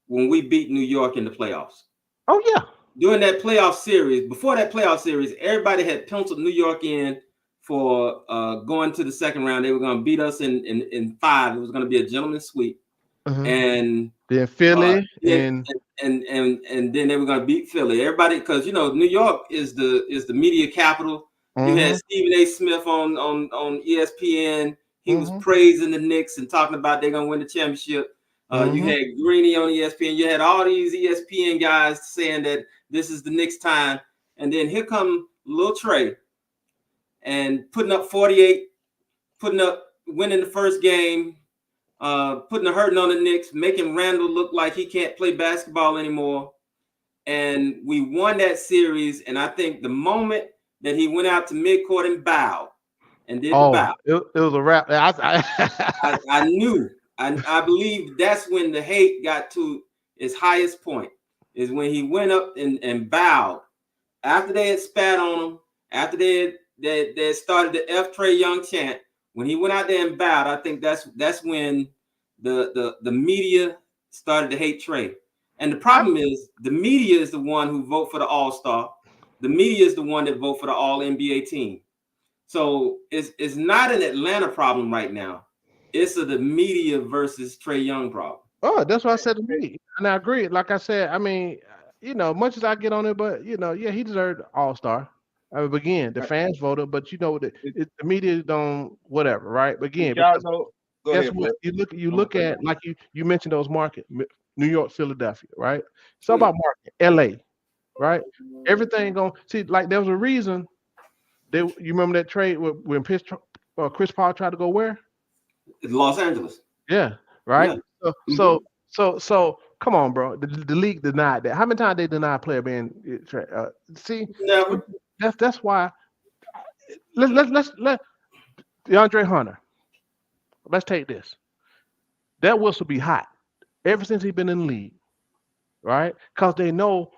when we beat New York in the playoffs. Oh yeah. During that playoff series, before that playoff series, everybody had penciled New York in for going to the second round. They were going to beat us in 5. It was going to be a gentleman's sweep, and then Philly and then they were going to beat Philly. Everybody, because you know New York is the media capital. You had Stephen A. Smith on ESPN. He was praising the Knicks and talking about they're going to win the championship. You had Greeny on ESPN. You had all these ESPN guys saying that this is the Knicks' time. And then here come Lil Trae and putting up 48, winning the first game, putting a hurting on the Knicks, making Randall look like he can't play basketball anymore. And we won that series. And I think the moment that he went out to midcourt and bowed and did the bow. It was a wrap. I knew. I believe that's when the hate got to its highest point, is when he went up and bowed. After they had spat on him, after they started the F Trae Young chant, when he went out there and bowed, I think that's when the media started to hate Trae. And the problem is the media is the one who vote for the All-Star. The media is the one that vote for the All-NBA team. So it's not an Atlanta problem right now. It's the media versus Trae Young problem. Oh, that's what I said to me. And I agree. Like I said, I mean, much as I get on it, but yeah, he deserved All-Star. I mean, again, the fans voted, but the media don't whatever, right? But again, because guess what? You look at, like you mentioned those markets, New York, Philadelphia, right? It's all about market. LA, right? Everything going see, like there was a reason you remember that trade when Chris Paul tried to go where? Los Angeles. Yeah, right. Yeah. So come on, bro. The league denied that. How many times they deny a player being see? Never. That's why. Let's DeAndre Hunter. Let's take this. That whistle be hot ever since he's been in the league, right? Because they know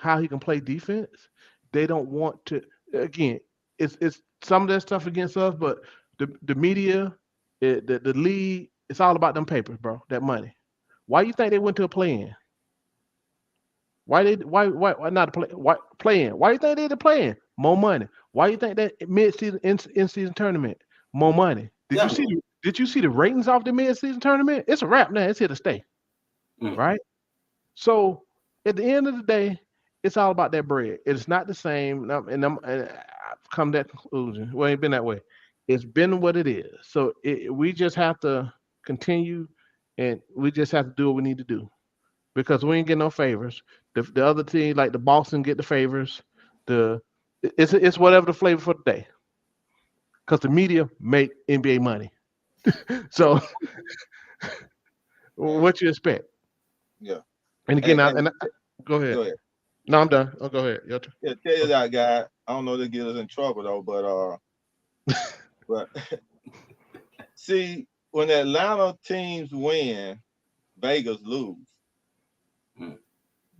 how he can play defense. They don't want to. Again, it's some of that stuff against us, but the media, the league, it's all about them papers, bro. That money. Why you think they went to a play-in? Why not a play-in? Why you think they did a play-in? More money. Why you think that mid-season in-season tournament? More money. Did you see the ratings off the mid-season tournament? It's a wrap now. It's here to stay. Right? So at the end of the day, it's all about that bread. It's not the same. And I've come to that conclusion. Well, it ain't been that way. It's been what it is. So we just have to continue, and we just have to do what we need to do, because we ain't getting no favors. The other team, like the Boston, get the favors. It's whatever the flavor for the day, because the media make NBA money. So what you expect? Yeah. And again, go ahead. Go ahead. No, I'm done. Oh, go ahead. Your turn. Yeah, tell you that guy. I don't know if they get us in trouble though, but see, when the Atlanta teams win, Vegas lose.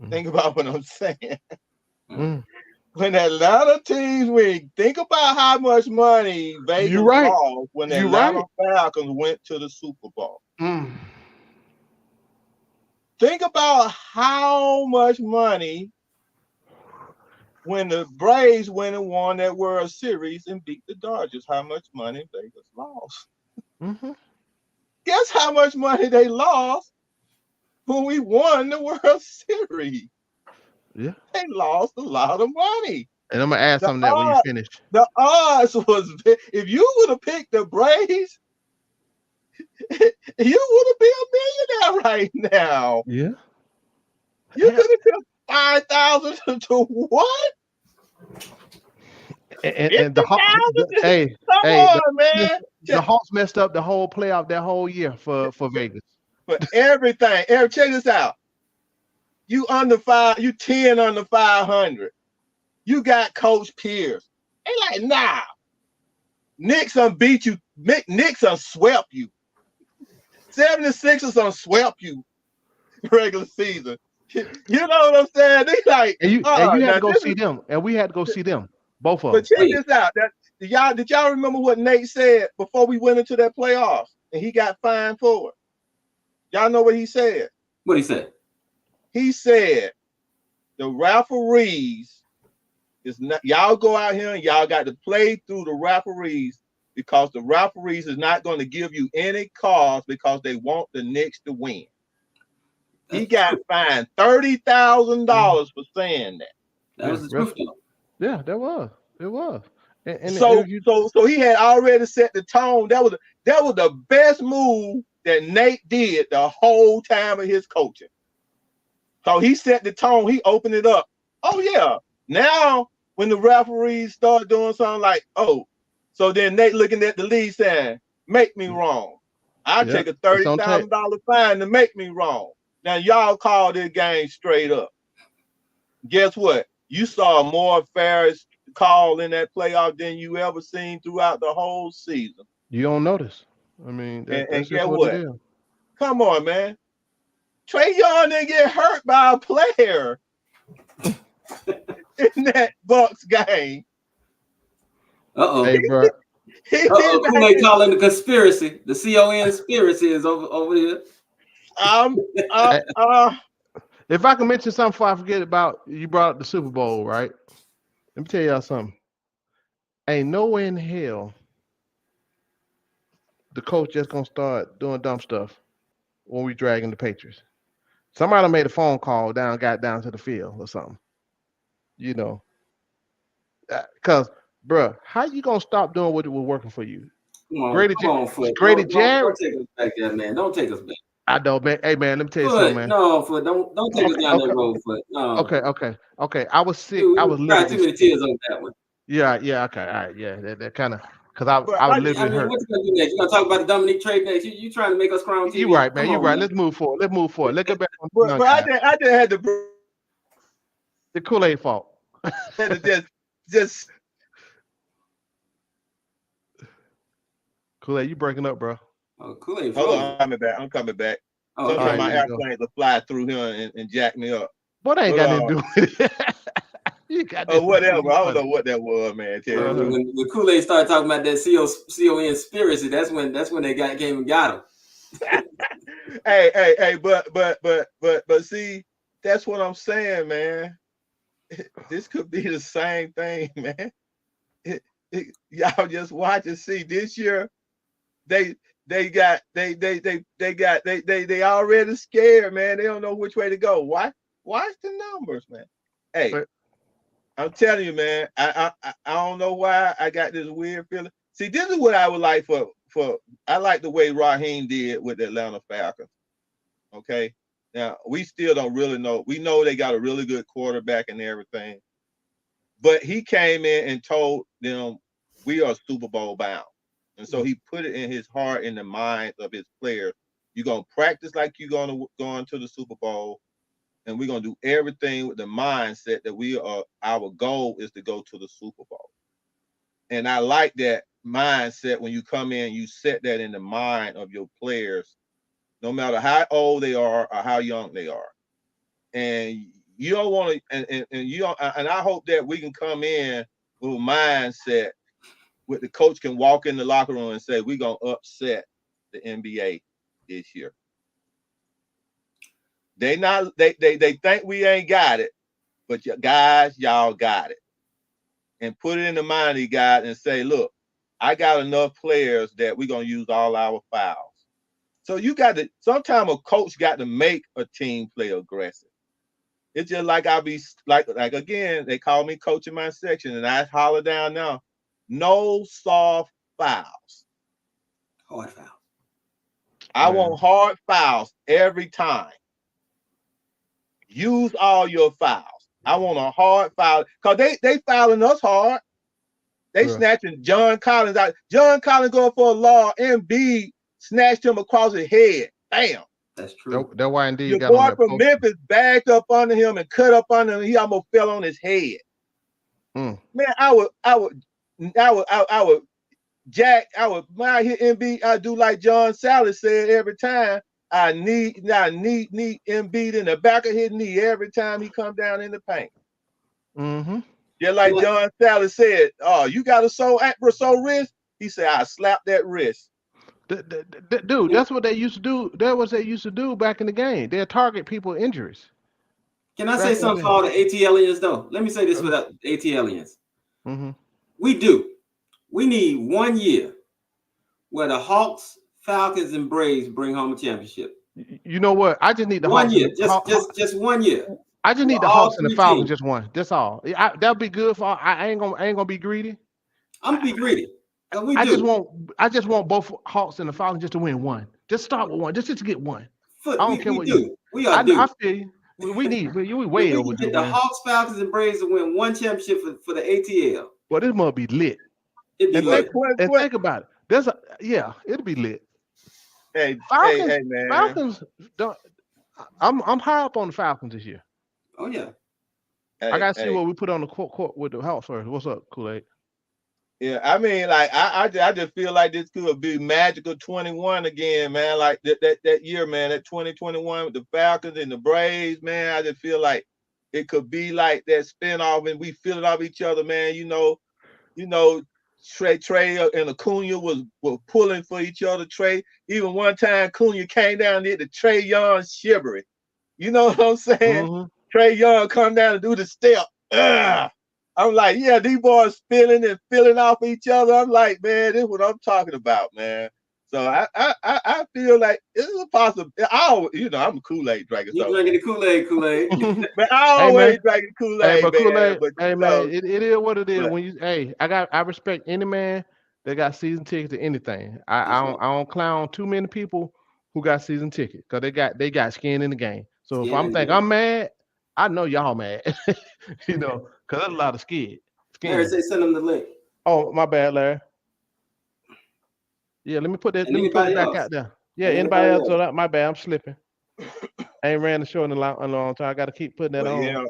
Think about what I'm saying. When the Atlanta teams win, think about how much money Vegas lost when the Atlanta Falcons went to the Super Bowl. Think about how much money when the Braves went and won that World Series and beat the Dodgers, how much money Vegas lost. Guess how much money they lost when we won the World Series? Yeah. They lost a lot of money. And I'm going to add something to that when you finish. The odds was, if you would have picked the Braves, you would have been a millionaire right now. Yeah. You could have took 5,000 to what? And the Hawks, man. The Hawks messed up the whole playoff that whole year for Vegas. But everything. Check this out. You 10 under 500. You got Coach Pierce. They like, nah. Knicks beat you. Knicks swept you. 76ers swept you regular season. You know what I'm saying? They like, and you had to go see them, and we had to go see them, both of them. But check this out. Did y'all remember what Nate said before we went into that playoffs, and he got fined for it? Y'all know what he said? What he said? He said the referees is not. Y'all go out here and y'all got to play through the referees, because the referees is not going to give you any calls because they want the Knicks to win. He got fined $30,000 for saying that. That was the truth. Yeah, that was. It was. And so he had already set the tone. That was the best move that Nate did the whole time of his coaching. So he set the tone. He opened it up. Oh yeah. Now when the referees start doing something like, oh, so then Nate looking at the league saying, "Make me wrong. I'll take a $30,000 fine to make me wrong." Now y'all call this game straight up. Guess what? You saw a more fair call in that playoff than you ever seen throughout the whole season. You don't notice. I mean, And that's guess just what what? it is. Come on, man. Trae Young didn't get hurt by a player in that Bucks game. Hey, bro. Kool-Aid calling the conspiracy. The conspiracy is over here. If I can mention something before I forget about, you brought up the Super Bowl, right? Let me tell y'all something. Ain't no way in hell the coach just gonna start doing dumb stuff when we dragging the Patriots. Somebody made a phone call got down to the field or something. You know, because, bro, how you gonna stop doing what was working for you? Come on, Grady Don't take us back there, man. Don't take us back. I know, man. Hey, man, let me tell you something, man. No, don't take us down that road, Foot. No. Okay. I was sick. Dude, I was cried literally too many tears on that one. Yeah. Okay. All right. Yeah. That kind of because I was literally hurt. What you gonna do next? You gonna talk about the Dominique trade next? You trying to make us crown TV? You right, man. You right. Let's move forward. Let's get back on. But I just had to. The Kool-Aid fault. just. Kool-Aid, you breaking up, bro? Oh, Kool-Aid. Hold on, I'm coming back. Oh, sometimes my airplanes will fly through here and jack me up. But I ain't got nothing to do with it. You got whatever. I don't know what that was, man. When Kool-Aid started talking about that conspiracy, that's when they came and got him. hey, but see, that's what I'm saying, man. This could be the same thing, man. Y'all just watch and see. This year, they already scared, man. They don't know which way to go. Watch the numbers, man. Hey, I'm telling you, man. I don't know why I got this weird feeling. See, this is what I would like for. I like the way Raheem did with the Atlanta Falcons. Okay, now we still don't really know. We know they got a really good quarterback and everything, but he came in and told them we are Super Bowl bound. And so he put it in his heart and the minds of his players. You're going to practice like you're going to go into the Super Bowl. And we're going to do everything with the mindset that our goal is to go to the Super Bowl. And I like that mindset when you come in, you set that in the mind of your players, no matter how old they are or how young they are. And you don't want to, and I hope that we can come in with a mindset where the coach can walk in the locker room and say, we're going to upset the NBA this year. They think we ain't got it, but guys, y'all got it. And put it in the mind of the guys and say, look, I got enough players that we're going to use all our fouls. So sometimes a coach got to make a team play aggressive. It's just like I'll be like again, they call me coach in my section and I holler down now, no soft fouls. Hard fouls. I want hard fouls every time. Use all your fouls. I want a hard foul because they fouling us hard. They snatching John Collins out. John Collins going for a law. Embiid snatched him across his head. Bam. That's true. That's why indeed your boy from Memphis backed up under him and cut up under him. He almost fell on his head. Man, I would hear Embiid. I do like John Sally said every time. I need Embiid in the back of his knee every time he come down in the paint. Mm-hmm. Just like John Sally said, "Oh, you got a sore wrist?" He said, "I slapped that wrist." Dude, that's what they used to do. That was what they used to do back in the game. They'll target people injuries. Can I say something for all the ATLians though? Let me say this without ATLians. Mm-hmm. We need 1 year where the Hawks, Falcons, and Braves bring home a championship. You know what? I just need the 1 year. Just 1 year. I just need the Hawks and the Falcons just one. That's all. That'll be good for. I ain't gonna be greedy. I'm gonna be greedy. I just want both Hawks and the Falcons just to win one. Just start with one. Just to get one. I don't care what you do. I feel you. We need. We way overdue. Get the Hawks, Falcons, and Braves to win one championship for the ATL. Well, this must be lit. Think about it. It'll be lit. Hey, man. Falcons don't. I'm high up on the Falcons this year. Oh yeah. I gotta see what we put on the court with the house first. What's up, Kool-Aid? Yeah, I mean, like I just feel like this could be magical 21 again, man. Like that year, man, that 2021 with the Falcons and the Braves, man. I just feel like it could be like that spinoff, and we feel it off each other, man. You know, Trae and Acuna were pulling for each other. Trae, even one time, Acuna came down there to Trae Young shivery. You know what I'm saying? Mm-hmm. Trae Young come down and do the step. Ugh. I'm like, yeah, these boys spilling and filling off each other. I'm like, man, this is what I'm talking about, man. So I feel like it's a possible. I'm a Kool-Aid drinker. You So drinking the Kool-Aid. but I Hey man, always drink Kool-Aid, but man. Kool-Aid, But hey man, it is what it is. but, When I respect any man that got season tickets to anything. I don't clown too many people who got season tickets because they got skin in the game. So if I'm mad, I know y'all mad, because there's a lot of skin. Larry, say send them the link. Oh, my bad, Larry. Yeah, let me put it back out there. Yeah, anybody else? So my bad, I'm slipping. I ain't ran the show in a long time. I got to keep putting that on.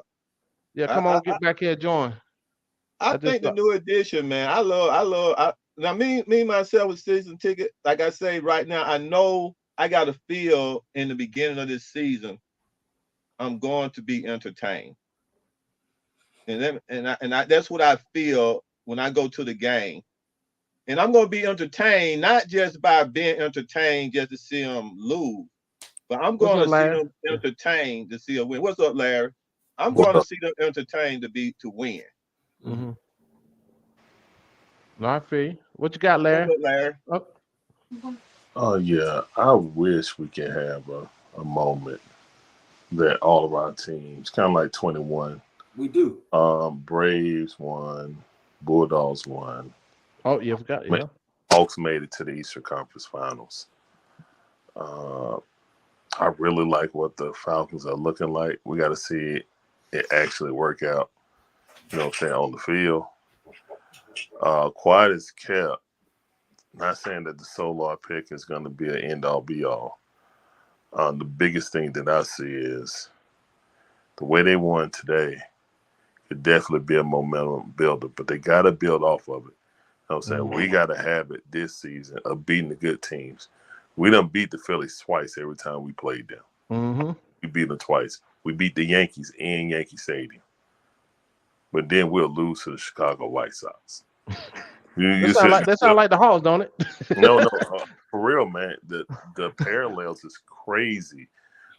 Yeah, come on, get back here, join. I think the new edition, man. Now me myself with season ticket. Like I say right now, I know I got to feel in the beginning of this season, I'm going to be entertained, and that's what I feel when I go to the game, and I'm going to be entertained not just by being entertained just to see them lose, but I'm going to see them entertained to see a win. What's up, Larry? I'm going to see them entertained to win. Mm-hmm. No, I feel you. What you got, Larry? What's up, Larry? Oh yeah, I wish we could have a moment that all of our teams, kind of like 21. We do. Braves won, Bulldogs won. Oh, yeah, forgot. Yeah. Hawks made it to the Eastern Conference Finals. I really like what the Falcons are looking like. We got to see it actually work out, on the field. Quiet as kept. Not saying that the Solar pick is going to be an end-all, be-all. The biggest thing that I see is the way they won today could definitely be a momentum builder, but they got to build off of it. You know what I'm saying? Mm-hmm. We got to have it this season of beating the good teams. We done beat the Phillies twice every time we played them. Mm-hmm. We beat them twice. We beat the Yankees in Yankee Stadium. But then we'll lose to the Chicago White Sox. That sound like the Hawks, don't it? No, for real, man. The parallels is crazy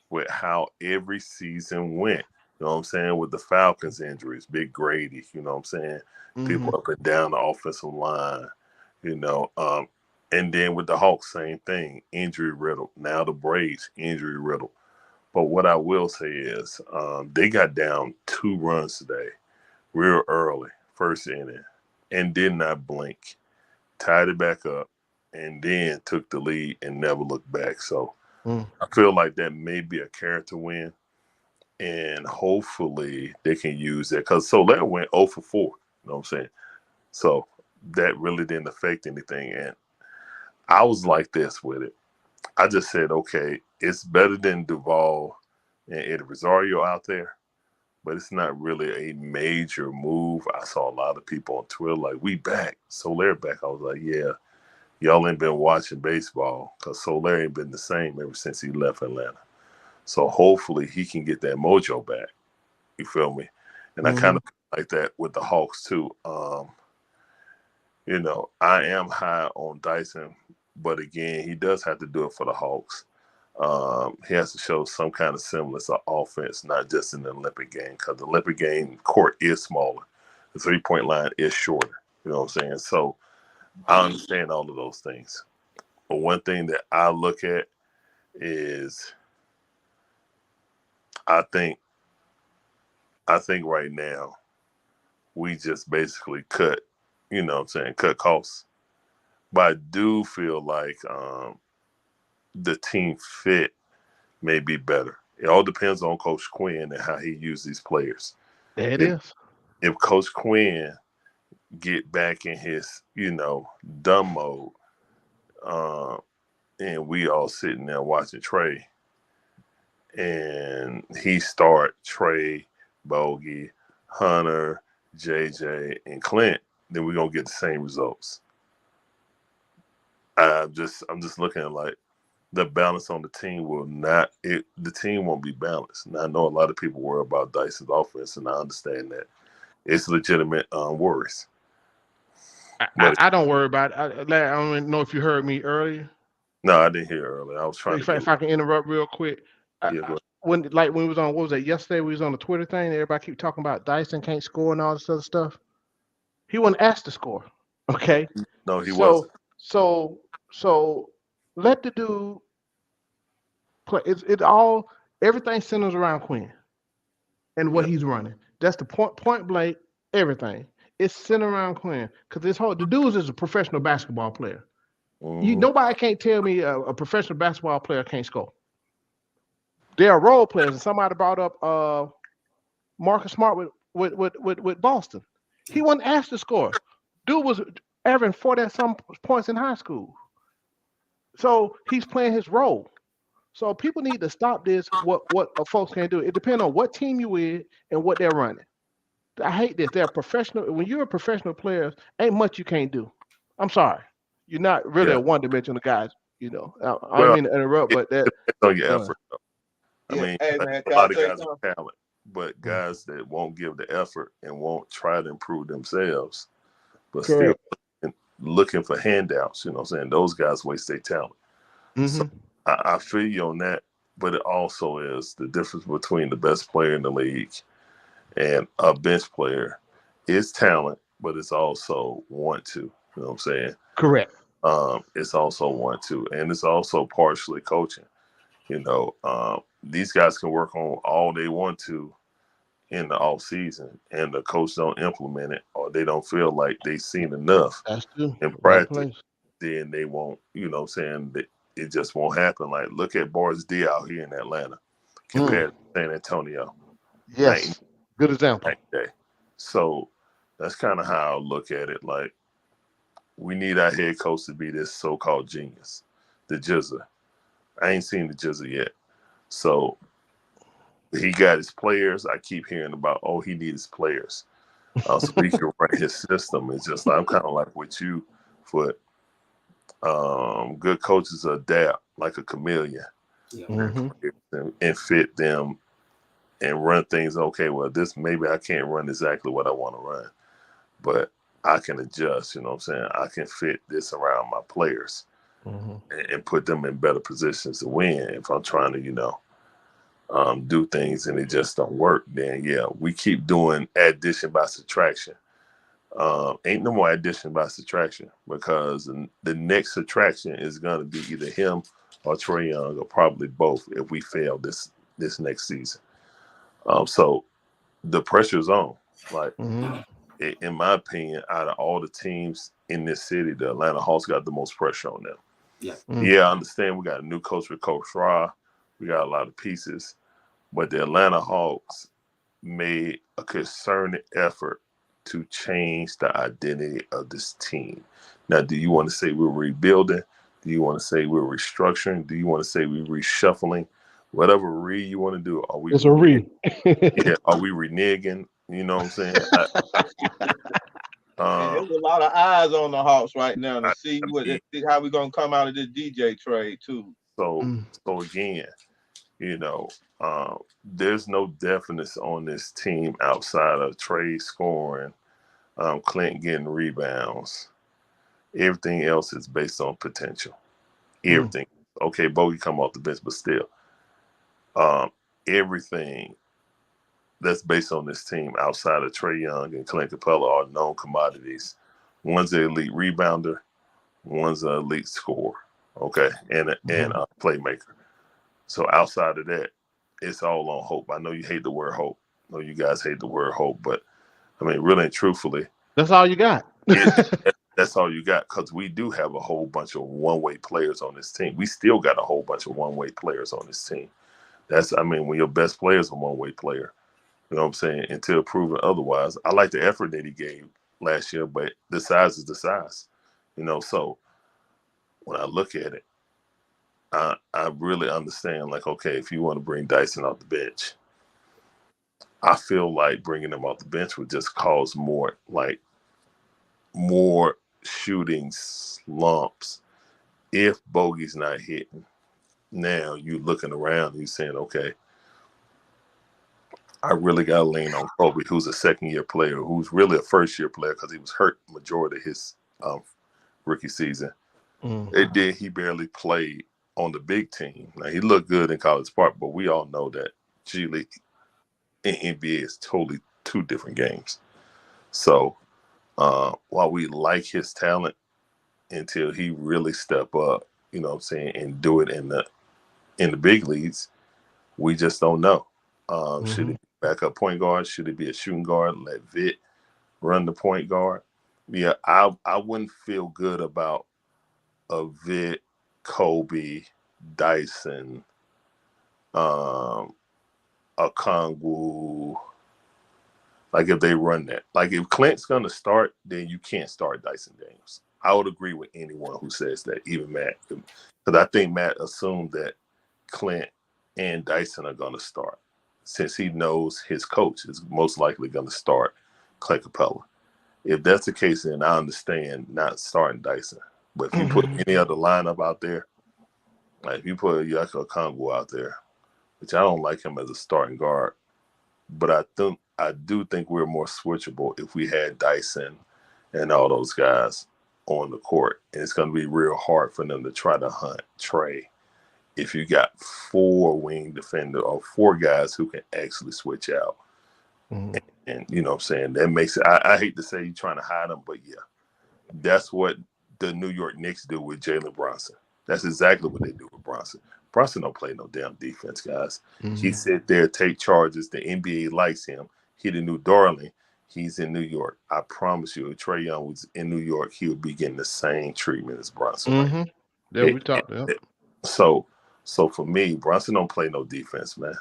with how every season went. You know what I'm saying? With the Falcons injuries, Big Grady, you know what I'm saying? Mm-hmm. People up and down the offensive line, and then with the Hawks, same thing, injury riddle. Now the Braves, injury riddle. But what I will say is they got down 2 runs today, real early, first inning, and did not blink, tied it back up, and then took the lead and never looked back. So I feel like that may be a character win, and hopefully they can use that. Because Soler went 0 for 4, you know what I'm saying? So that really didn't affect anything. And I was like this with it. I just said, okay, it's better than Duvall and Eddie Rosario out there, but it's not really a major move. I saw a lot of people on Twitter like, we back, Soler back. I was like, yeah, y'all ain't been watching baseball because Soler ain't been the same ever since he left Atlanta. So hopefully he can get that mojo back. You feel me? And I kind of like that with the Hawks too. I am high on Dyson, but again, he does have to do it for the Hawks. He has to show some kind of semblance of offense, not just in the Olympic game, because the Olympic game court is smaller. The 3-point line is shorter. You know what I'm saying? So I understand all of those things. But one thing that I look at is I think right now we just basically cut costs. But I do feel like the team fit may be better. It all depends on Coach Quinn and how he uses these players. There it is. If Coach Quinn get back in his, dumb mode, and we all sitting there watching Trae, and he start Trae, Bogey, Hunter, JJ, and Clint, then we're gonna get the same results. I'm just looking at like the balance on the team will not. The team won't be balanced. And I know a lot of people worry about Dyson's offense, and I understand that it's legitimate worries. I don't worry about it. I don't know if you heard me earlier. No, I didn't hear earlier. I was trying if I can interrupt real quick. When we was on, what was that, yesterday? We was on the Twitter thing. Everybody keep talking about Dyson can't score and all this other stuff. He wasn't asked to score. Okay. No, he wasn't. So let the dude play. Everything centers around Quinn and what he's running. That's the point blank. Everything. It's centered around Quinn because the dude is a professional basketball player. Nobody can't tell me a professional basketball player can't score. They are role players, and somebody brought up Marcus Smart with Boston. He wasn't asked to score. Dude was averaging 40-some points in high school. So he's playing his role. So people need to stop this. What folks can do. It depends on what team you with and what they're running. I hate this. They're professional. When you're a professional player, ain't much you can't do. I'm sorry. You're not really a one-dimensional guy. I don't mean to interrupt, but that on your effort. I mean, hey, man, a lot of guys have talent, but guys that won't give the effort and won't try to improve themselves, but still looking for handouts, you know what I'm saying? Those guys waste their talent. So I feel you on that, but it also is the difference between the best player in the league and a bench player is talent, but it's also want to, you know what I'm saying? Correct. It's also want to, and it's also partially coaching. These guys can work on all they want to in the off season, and the coach don't implement it, or they don't feel like they've seen enough in practice. Then they won't, you know what I'm saying? It just won't happen. Like, look at Boris D out here in Atlanta compared to San Antonio. Yes, good example. So that's kind of how I look at it. Like, we need our head coach to be this so-called genius, the Jizzer. I ain't seen the Jizzer yet. So he got his players. I keep hearing about, he needs players. So he can run his system. It's just, I'm kind of like with you, Foot. Good coaches adapt like a chameleon and fit them and run things. Okay, well, this maybe I can't run exactly what I want to run, but I can adjust, you know what I'm saying? I can fit this around my players and put them in better positions to win. If I'm trying to, do things and it just don't work, then we keep doing addition by subtraction. Ain't no more addition by subtraction, because the next subtraction is going to be either him or Trae Young, or probably both if we fail this next season. So the pressure's on. Like, in my opinion, out of all the teams in this city, the Atlanta Hawks got the most pressure on them. I understand we got a new coach with Coach Ra. We got a lot of pieces, but the Atlanta Hawks made a concerted effort to change the identity of this team. Now, do you want to say we're rebuilding? Do you want to say we're restructuring? Do you want to say we're reshuffling? Whatever you want to do. Are we? It's a re. Are we reneging? You know what I'm saying? There's a lot of eyes on the Hawks right now to see how we're gonna come out of this DJ trade too. So again, there's no definiteness on this team outside of Trae scoring, Clint getting rebounds. Everything else is based on potential. Everything. Okay, Bogey come off the bench, but still, everything that's based on this team outside of Trae Young and Clint Capella are known commodities. One's an elite rebounder, one's an elite scorer, okay, and a playmaker. So outside of that, it's all on hope. I know you hate the word hope. I know you guys hate the word hope, but I mean, really and truthfully, that's all you got. That's all you got, because we do have a whole bunch of one-way players on this team. We still got a whole bunch of one-way players on this team. When your best player is a one-way player, you know what I'm saying, until proven otherwise. I like the effort that he gave last year, but the size is the size. So when I look at it, I really understand, like, okay, if you want to bring Dyson off the bench, I feel like bringing him off the bench would just cause more shooting slumps if Bogey's not hitting. Now you looking around and you saying, okay, I really got to lean on Kobe, who's a second-year player, who's really a first-year player because he was hurt majority of his rookie season. It did. He barely played on the big team. Now, he looked good in College Park, but we all know that G League and NBA is totally two different games. So while we like his talent until he really step up, you know what I'm saying, and do it in the big leagues, we just don't know. Should he be backup point guard? Should he be a shooting guard? Let Vitt run the point guard? Yeah, I wouldn't feel good about a Vitt, Kobe, Dyson, Okongwu. Like if they run that. Like if Clint's gonna start, then you can't start Dyson Daniels. I would agree with anyone who says that, even Matt, because I think Matt assumed that Clint and Dyson are gonna start, since he knows his coach is most likely gonna start Clay Capella. If that's the case, then I understand not starting Dyson. But if you put any other lineup out there, like if you put Yucca Okongwu out there, which I don't like him as a starting guard, but I do think we're more switchable if we had Dyson and all those guys on the court. And it's going to be real hard for them to try to hunt Trae if you got 4 wing defender or 4 guys who can actually switch out. And you know what I'm saying? That makes it, I hate to say you're trying to hide them, but yeah, that's what the New York Knicks do with Jalen Brunson. That's exactly what they do with Brunson. Brunson don't play no damn defense, guys. He sit there, take charges. The NBA likes him. He the new darling. He's in New York. I promise you, if Trae Young was in New York, he would be getting the same treatment as Brunson. Right? Yeah, we talked about. So for me, Brunson don't play no defense, man.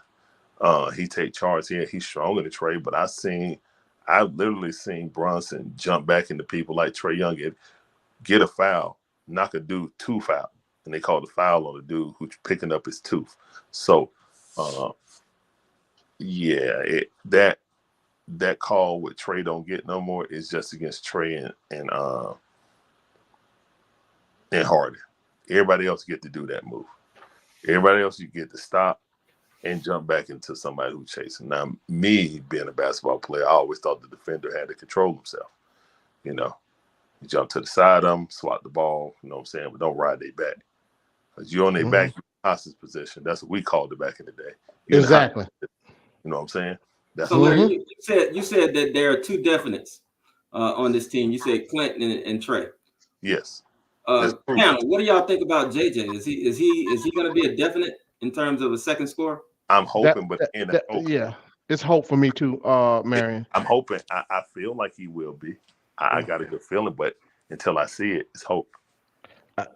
He take charge here. He's stronger than Trae, but I've literally seen Brunson jump back into people like Trae Young, get a foul, knock a dude 2 foul. And they call the foul on the dude who's picking up his tooth. So, that call with Trae don't get no more is just against Trae and Harden. Everybody else get to do that move. Everybody else you get to stop and jump back into somebody who's chasing. Now, me being a basketball player, I always thought the defender had to control himself. You know, you jump to the side of them, swat the ball. You know what I'm saying, but don't ride their back. Because you're on their back, you're in hostage position. That's what we called it back in the day. Exactly. You know what I'm saying? That's so Larry, you said that there are 2 definites on this team. You said Clinton and Trae. Yes. Panel, what do y'all think about JJ? Is he going to be a definite in terms of a second scorer? I'm hoping, hope. Yeah, it's hope for me too, Marion. I'm hoping. I feel like he will be. I got a good feeling, but until I see it, it's hope. I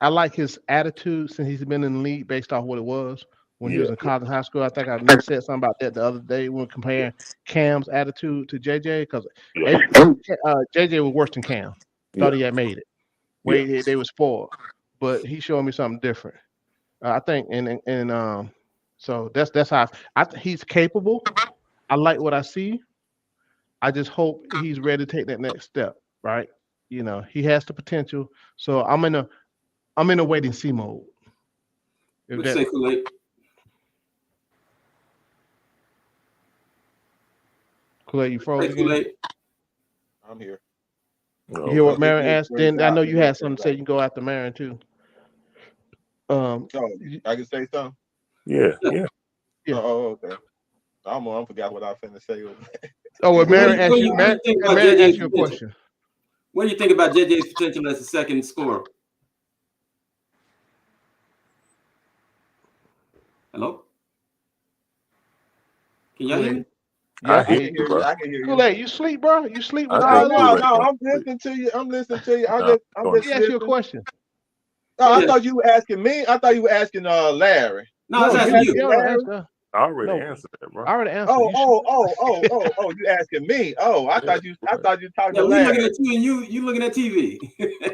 like his attitude since he's been in the league based off what it was when he was in college and high school. I think I said something about that the other day when comparing Cam's attitude to JJ, because JJ was worse than Cam. Thought he had made it. They was spoiled, but he showed me something different. I think, and so that's how he's capable. I like what I see. I just hope he's ready to take that next step. Right, you know, he has the potential. So I'm in a wait and see mode. What you say, Kool-Aid? Kool-Aid, you froze again? I'm here. You hear what Marion asked? Then I know you had something to say. You can go after Marion too. I can say something. Yeah. Oh, okay. I forgot what I was finna say. Oh, well, Marion asked you a question. What do you think about JJ's potential as a second scorer? Hello? Can y'all hear me? Yeah, I can hear you. I can hear you. Kool-Aid, you sleep, bro? You sleep with No, I'm listening to you. I'm listening to you. I'm just ask you a question. No, I thought you were asking me. I thought you were asking Larry. No, I was asking you. I already No. answered that, bro. I already answered. You asking me? Oh, I thought you talking Yeah, to we looking Larry. at you and you looking at TV.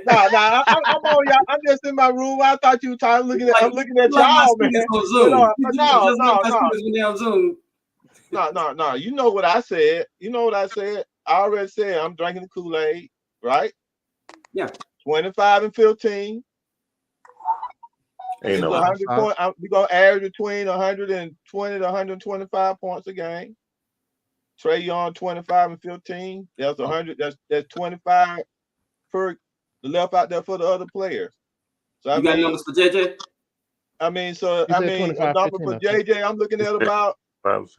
Nah, I'm on y'all. I'm just in my room. I thought you talking looking at. I'm looking at like my y'all, man. students on Zoom. No, Just like my students when they're on Zoom. No. You know what I said. I already said I'm drinking the Kool-Aid, right? Yeah. 25 and 15. Ain't It's no 100 points. We're gonna average between 120 to 125 points a game. Trae Young 25 and 15. That's 100. That's 25 per the left out there for the other players. So You got numbers for JJ? a number for JJ, I'm looking at about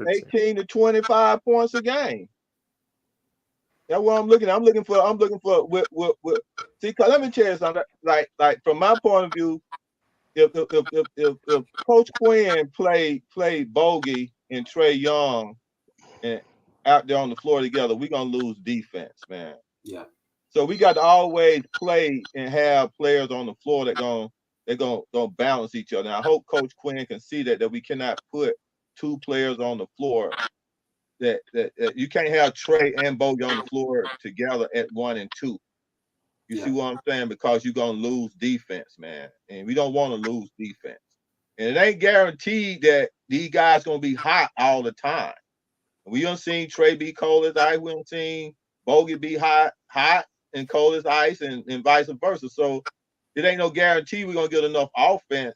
18 to 25 points a game. That's what I'm looking at. I'm looking for with see, cause let me tell you something. Like from my point of view, if Coach Quinn played Bogey and Trae Young and out there on the floor together, we're gonna lose defense, man. Yeah. So we got to always play and have players on the floor that they're gonna balance each other. And I hope Coach Quinn can see that we cannot put two players on the floor that you can't have Trae and Bogey on the floor together at 1 and 2. You see what I'm saying? Because you're gonna lose defense, man. And we don't want to lose defense. And it ain't guaranteed that these guys gonna be hot all the time. We done seen Trae be cold as ice. We done seen Bogey be hot and cold as ice, and vice versa. So it ain't no guarantee we're gonna get enough offense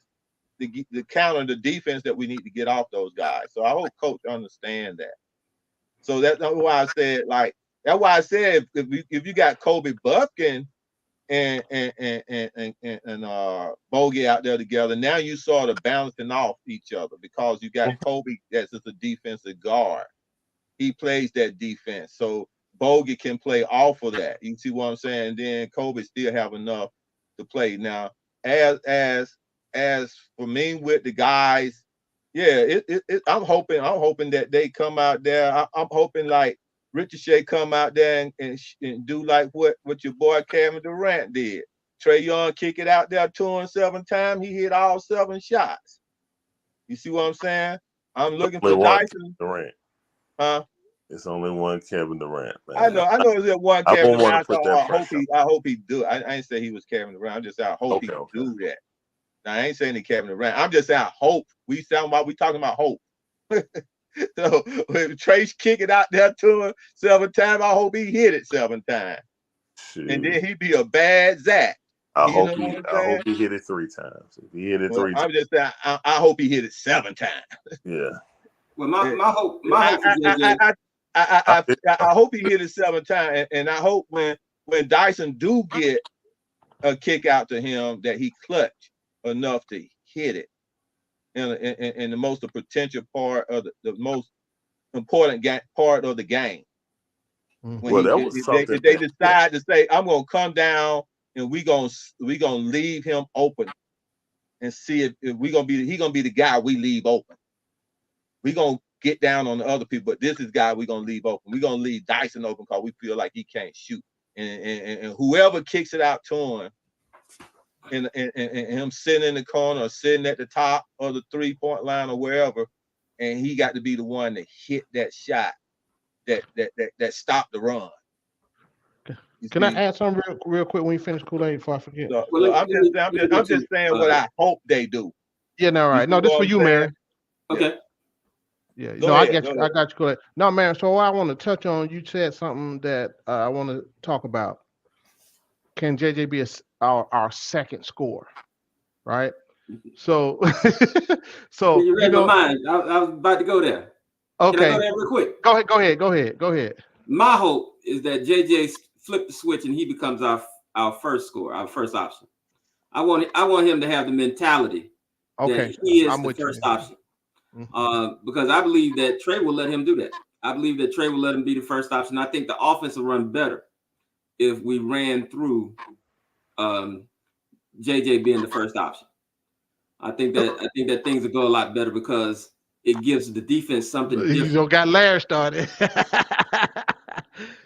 to counter the defense that we need to get off those guys. So I hope Coach understand that. So that's why I said if you got Kobe Buffkin and Bogey out there together, now you sort of balancing off each other because you got Kobe that's just a defensive guard. He plays that defense, so Bogey can play off of that. You see what I'm saying? And then Kobe still have enough to play. Now, as for me with the guys, yeah, I'm hoping that they come out there. I'm hoping like Ricochet come out there and do like what your boy Kevin Durant did. Trae Young kick it out there 2 and 7 times. He hit all 7 shots. You see what I'm saying? I'm looking for Dyson. Durant. Huh? It's only one Kevin Durant, man. I know it's just one Kevin Durant. I hope he do. I ain't say he was Kevin Durant. I'm just saying I hope he do that. Now, I ain't saying he Kevin Durant. I'm just saying I hope. We talking about hope. So when Trace kick it out there to him 7 times, I hope he hit it 7 times. Shoot. And then he'd be a bad Zach. I hope he hit it 3 times. If he hit it 3 times. I'm just saying I hope he hit it 7 times. Yeah. Well, my hope for JJ. I hope he hit it 7 times, and I hope when Dyson do get a kick out to him that he clutch enough to hit it in the most potential part of the most important part of the game. When if they decide to say, I'm gonna come down and we gonna leave him open and see if he gonna be the guy we leave open. We gonna get down on the other people, but this is guy we're gonna leave open. We're gonna leave Dyson open because we feel like he can't shoot. And whoever kicks it out to him and him sitting in the corner or sitting at the top of the 3-point line or wherever, and he got to be the one to hit that shot that stopped the run. Can I add something real quick when you finish Kool-Aid before I forget? I'm just saying what I hope they do. Yeah, no, right. No, this for you, Mary. Okay. Yeah, no, I got you, Kool-Aid. No, man. So what I want to touch on, you said something that I want to talk about. Can JJ be our second scorer, right? So, you read my mind. I was about to go there. Okay. Can I go there real quick? Go ahead. My hope is that JJ flip the switch and he becomes our first scorer, our first option. I want him to have the mentality that he is the first option. Because I believe that Trae will let him do that. I believe that Trae will let him be the first option. I think the offense will run better if we ran through JJ being the first option. I think that things will go a lot better because it gives the defense something different. You got Larry started.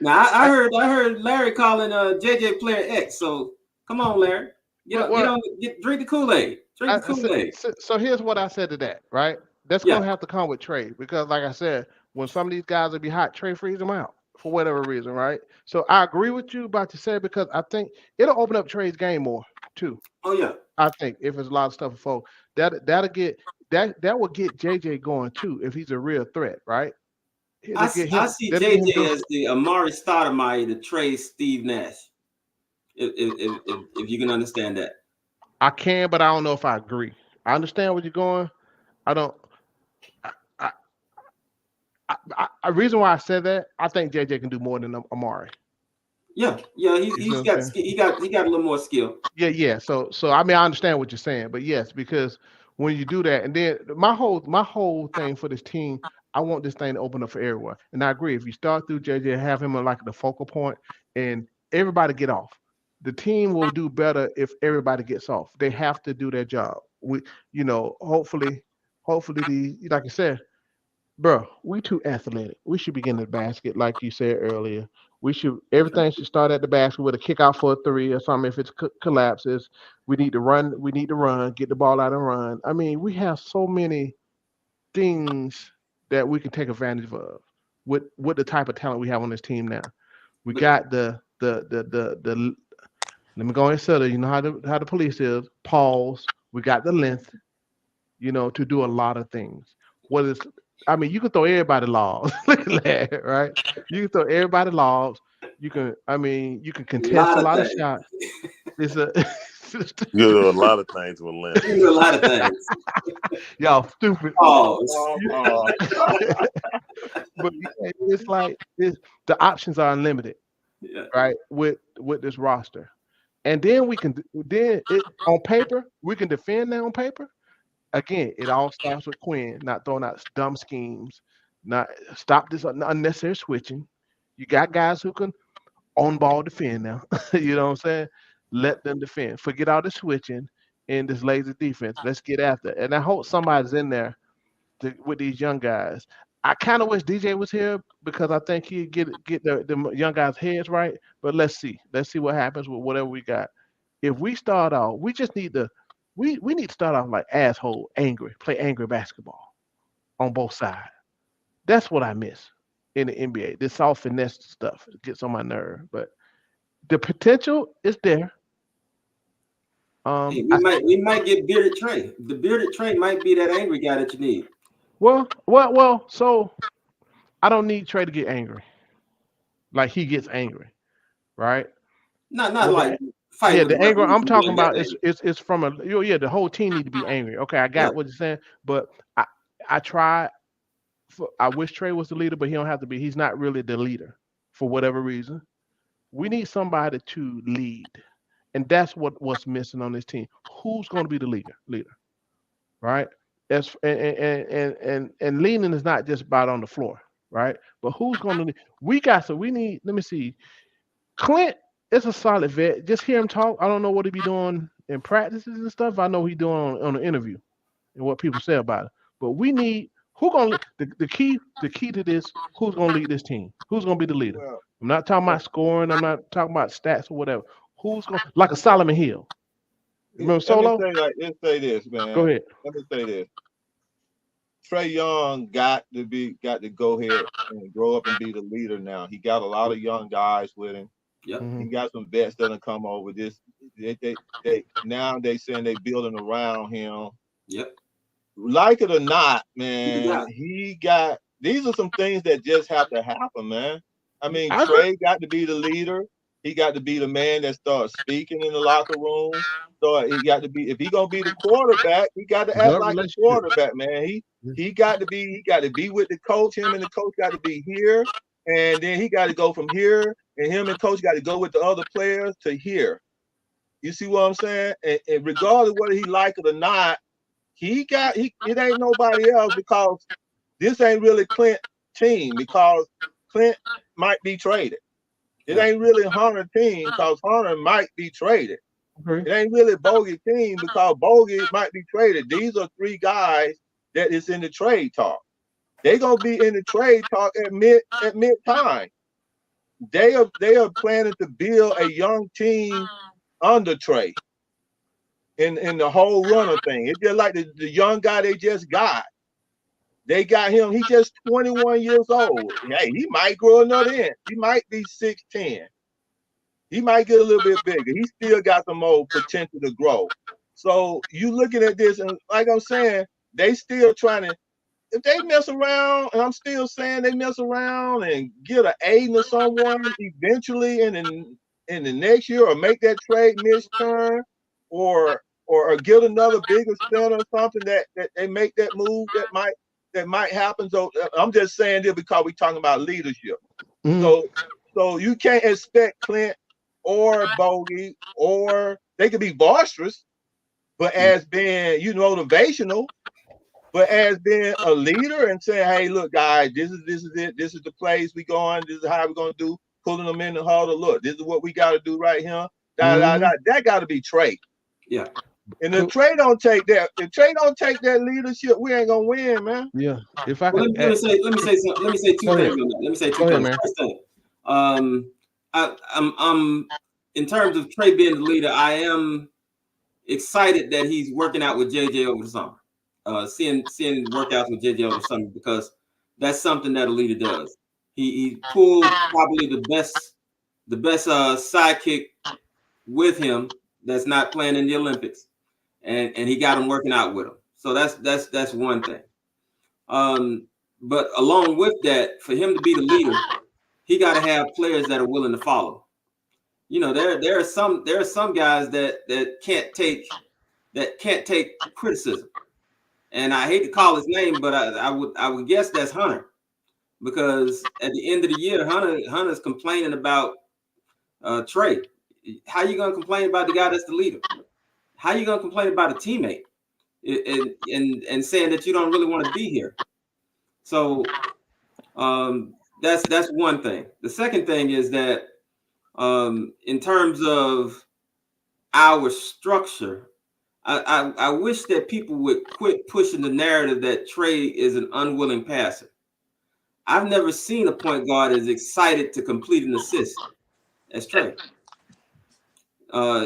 Now I heard Larry calling JJ player X. So come on, Larry. Drink the Kool-Aid. Drink the Kool-Aid. So here's what I said to that, right? That's gonna have to come with Trae because, like I said, when some of these guys will be hot, Trae frees them out for whatever reason, right? So I agree with you about to say because I think it'll open up Trae's game more too. Oh yeah. I think if there's a lot of stuff for folks, that'll get that will get JJ going too if he's a real threat, right? I see JJ as the Amari Stoudemire to Trae Steve Nash. If you can understand that. I can, but I don't know if I agree. I understand where you're going. I don't. A reason why I said that, I think JJ can do more than Amari. Yeah, he's got a little more skill. Yeah. So I mean, I understand what you're saying, but yes, because when you do that, and then my whole thing for this team, I want this thing to open up for everyone. And I agree. If you start through JJ, have him on like the focal point, and everybody get off. The team will do better if everybody gets off. They have to do their job. Hopefully, like I said, bro, we too athletic. We should begin the basket, like you said earlier. Everything should start at the basket with a kick out for a three or something. If it collapses, we need to run. Get the ball out and run. I mean, we have so many things that we can take advantage of with the type of talent we have on this team now. We got the let me go and settle. You know how the police is. Pause. We got the length, to do a lot of things. You can throw everybody logs. Look at that, right? You can throw everybody logs. You can contest a lot of shots. You do a lot of things with length. You do a lot of things. Y'all stupid. But it's like the options are unlimited, right? With this roster. And then on paper, we can defend that on paper. Again, it all starts with Quinn, not throwing out dumb schemes, not stop this unnecessary switching. You got guys who can on ball defend now. You know what I'm saying? Let them defend. Forget all the switching and this lazy defense. Let's get after it. And I hope somebody's in there with these young guys. I kind of wish DJ was here because I think he'd get the young guys' heads right. But let's see. Let's see what happens with whatever we got. If we start off, we just need to we need to start off like asshole, angry, play angry basketball on both sides. That's what I miss in the NBA. This all finesse stuff gets on my nerve, but the potential is there. We might get bearded Trae. The bearded Trae might be that angry guy that you need. Well. So I don't need Trae to get angry. Like he gets angry, right? Not like fighting. Yeah, the anger I'm talking about is from the whole team need to be angry. Okay, I got what you're saying, but I try. I wish Trae was the leader, but he don't have to be. He's not really the leader for whatever reason. We need somebody to lead, and that's what's missing on this team. Who's going to be the leader, right? And leading is not just about on the floor, right? But who's going to lead? We need. Let me see. Clint is a solid vet. Just hear him talk. I don't know what he be doing in practices and stuff. I know he's doing on an interview and what people say about it. But we need the key to this. Who's gonna lead this team? Who's gonna be the leader? Well, I'm not talking about scoring. I'm not talking about stats or whatever. Who's going like a Solomon Hill? Remember Solo? Let's say this, man. Go ahead. Let me say this. Trae Young got to go ahead and grow up and be the leader now. He got a lot of young guys with him. Yep. He got some vets that'll come over. This now they saying they building around him. Yep. Like it or not, man, he got these are some things that just have to happen, man. I mean, Trae got to be the leader. He got to be the man that starts speaking in the locker room. So he got to be, if he gonna be the quarterback, he got to act like a quarterback, man. He got to be with the coach. Him and the coach got to be here, and then he got to go from here, and him and coach got to go with the other players to here. You see what I'm saying? And regardless of whether he like it or not, it ain't nobody else because this ain't really Clint's team because Clint might be traded. It ain't really Hunter's team because Hunter might be traded. It ain't really Bogey's team because Bogey might be traded. These are three guys that is in the trade talk. They gonna be in the trade talk at mid time. They are planning to build a young team under Trae in the whole runner thing. It's just like the young guy they just got. They got him. He just 21 years old. Hey, he might grow another inch. He might be 6'10". He might get a little bit bigger. He still got some more potential to grow. So you looking at this, and like I'm saying, they still trying to. If they mess around, and I'm still saying they mess around and get an Aiden or someone eventually in the next year, or make that trade misturn, or get another bigger center or something that they make that move that might happen. So I'm just saying this because we're talking about leadership. So you can't expect Clint or Bogey, or they could be boisterous, but as being motivational. But as being a leader and saying, "Hey, look, guys, this is it. This is the place we going. This is how we're gonna do." Pulling them in the huddle. Look, this is what we got to do right here. That got to be Trae. Yeah. And if Trae don't take that leadership, we ain't gonna win, man. Yeah. If I let me say something. Let me say two things on that. Let me say two things. Man. First thing, I'm in terms of Trae being the leader, I am excited that he's working out with JJ over the summer. Seeing workouts with JJ over the summer, because that's something that a leader does. He pulled probably the best sidekick with him that's not playing in the Olympics, and he got him working out with him. So that's one thing. But along with that, for him to be the leader, he got to have players that are willing to follow. There are some guys that can't take criticism. And I hate to call his name, but I would guess that's Hunter, because at the end of the year, Hunter's complaining about Trae. How you gonna complain about the guy that's the leader? How you gonna complain about a teammate and saying that you don't really want to be here? So that's one thing. The second thing is that in terms of our structure, I wish that people would quit pushing the narrative that Trae is an unwilling passer. I've never seen a point guard as excited to complete an assist as Trae.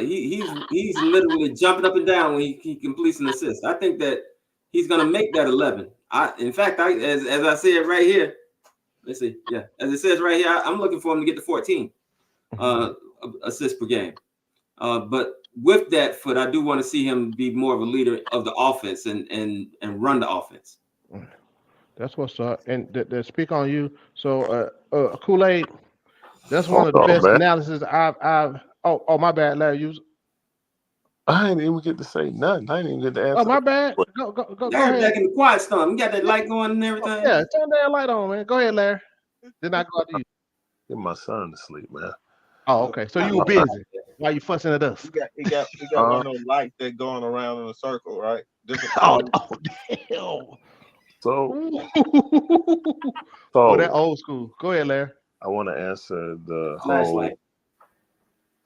He's literally jumping up and down when he completes an assist. I think that he's gonna make that 11. In fact, as I said right here, let's see, yeah, as it says right here, I'm looking for him to get to 14 assists per game. But with that foot, I do want to see him be more of a leader of the offense and run the offense. That's what's up. And to speak on you, so Kool-Aid, that's one of the best analysis I've. Oh, my bad, Larry. I didn't even get to say nothing. I didn't even get to answer. Oh, my bad. Go ahead. Back in the quiet storm. You got that light going and everything. Oh, yeah, turn that light on, man. Go ahead, Larry. Then I go out to you. Get my son to sleep, man. Oh, okay. So you were busy while you fussing at us. He got one of those lights that going around in a circle, right? Oh, damn. So that old school. Go ahead, Larry. I want to answer the Flashlight.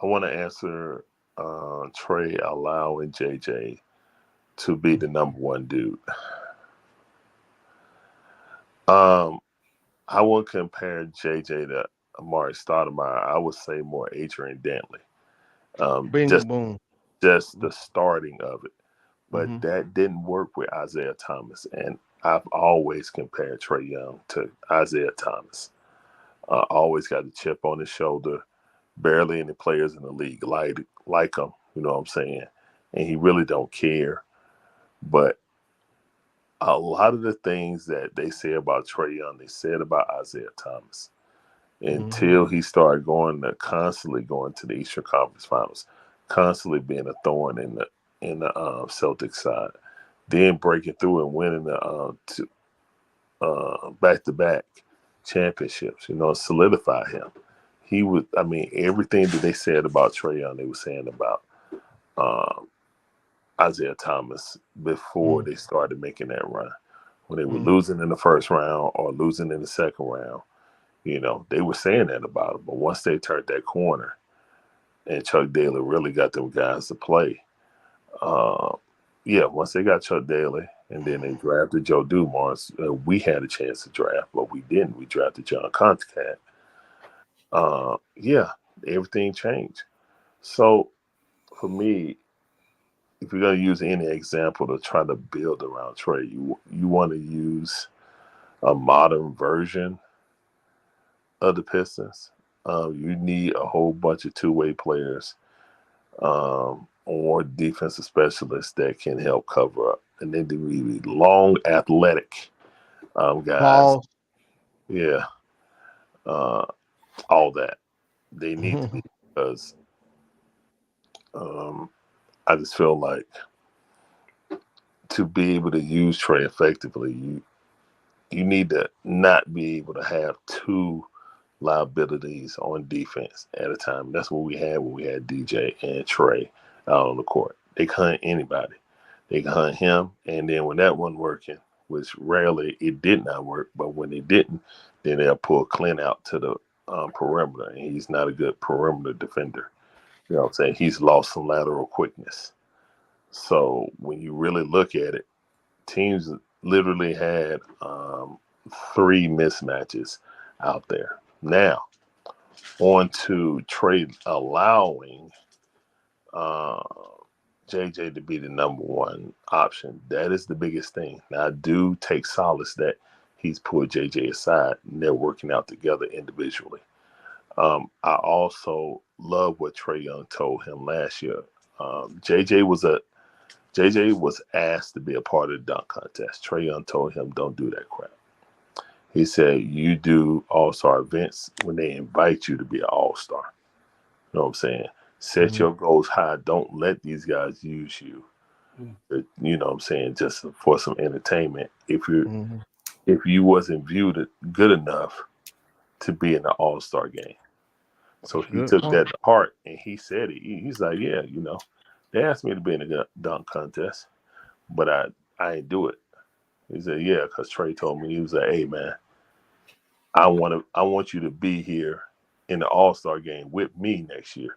I want to answer Trae allowing JJ to be the number one dude. I wouldn't compare JJ to Amari Stoudemire. I would say more Adrian Dantley. Just the starting of it. But that didn't work with Isaiah Thomas. And I've always compared Trae Young to Isaiah Thomas. Always got the chip on his shoulder. Barely any players in the league like him, you know what I'm saying? And he really don't care. But a lot of the things that they say about Trae Young, they said about Isaiah Thomas until he started constantly going to the Eastern Conference Finals, constantly being a thorn in the Celtics side, then breaking through and winning the back-to-back championships, solidify him. Everything that they said about Trae Young, they were saying about Isaiah Thomas before they started making that run. When they were losing in the first round or losing in the second round, they were saying that about him. But once they turned that corner and Chuck Daly really got them guys to play, once they got Chuck Daly and then they drafted Joe Dumars, we had a chance to draft, but we didn't. We drafted John Concat. Everything changed. So for me, if you're going to use any example to try to build around Trae, you want to use a modern version of the Pistons. You need a whole bunch of two-way players or defensive specialists that can help cover up. And they need long, athletic guys. Balls. Yeah. All that. They need to be, because I just feel like to be able to use Trae effectively, you need to not be able to have two liabilities on defense at a time. That's what we had when we had DJ and Trae out on the court. They can hunt anybody. They can hunt him, and then when that wasn't working, which rarely it did not work, but when it didn't, then they'll pull Clint out to the perimeter, and he's not a good perimeter defender. You know what I'm saying? He's lost some lateral quickness. So when you really look at it, teams literally had 3 mismatches out there. Now, on to Trae allowing JJ to be the number one option. That is the biggest thing. Now, I do take solace that he's pulled JJ aside and they're working out together individually. I also love what Trae Young told him last year. JJ was asked to be a part of the dunk contest. Trae Young told him, don't do that crap. He said, you do all-star events when they invite you to be an all-star. You know what I'm saying? Set your goals high. Don't let these guys use you. You know what I'm saying? Just for some entertainment. If you wasn't viewed good enough to be in the all-star game. So he took that to heart and he said it. He's like, yeah, they asked me to be in a dunk contest, but I ain't do it. He said, yeah, because Trae told me, he was like, hey, man, I want you to be here in the All-Star game with me next year.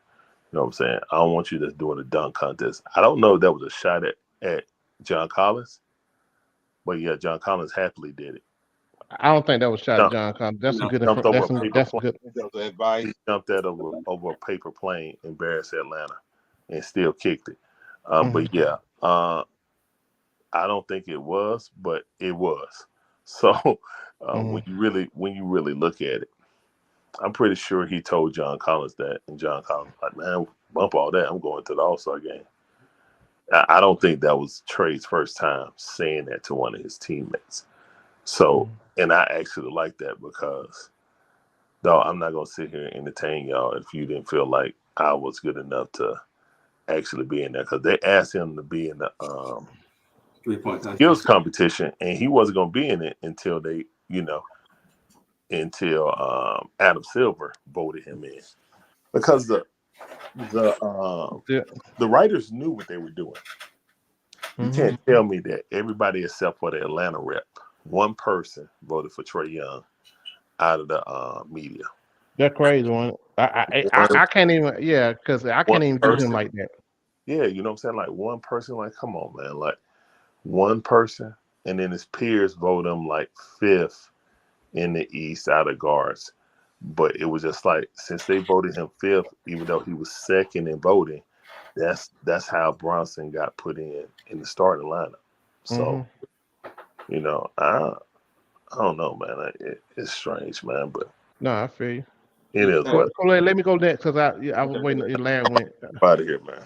You know what I'm saying? I don't want you just doing a dunk contest. I don't know if that was a shot at John Collins, but yeah, John Collins happily did it. I don't think that was shot at John Collins. That's some good. That's good. That was advice. He jumped that over a paper plane, embarrassed Atlanta, and still kicked it. But yeah, I don't think it was, but it was. So when you really look at it, I'm pretty sure he told John Collins that, and John Collins like, man, bump all that. I'm going to the All-Star game. I don't think that was Trae's first time saying that to one of his teammates. So, and I actually like that because, though, I'm not going to sit here and entertain y'all if you didn't feel like I was good enough to actually be in there, because they asked him to be in the 3-point skills competition, and he wasn't going to be in it until Adam Silver voted him in, because the writers knew what they were doing. You can't tell me that everybody except for the Atlanta rep, one person voted for Trae Young out of the media. That crazy one. I can't even. Yeah, because I can't even do him like that. Yeah, you know what I'm saying? Like one person. Like, come on, man. Like one person, and then his peers vote him like 5th in the East out of guards. But it was just like, since they voted him 5th, even though he was 2nd in voting, that's how Bronson got put in the starting lineup. So, I don't know, man. It's strange, man. But no, I feel you. It is. Let me go next because I was waiting until Larry went. Out of here, man.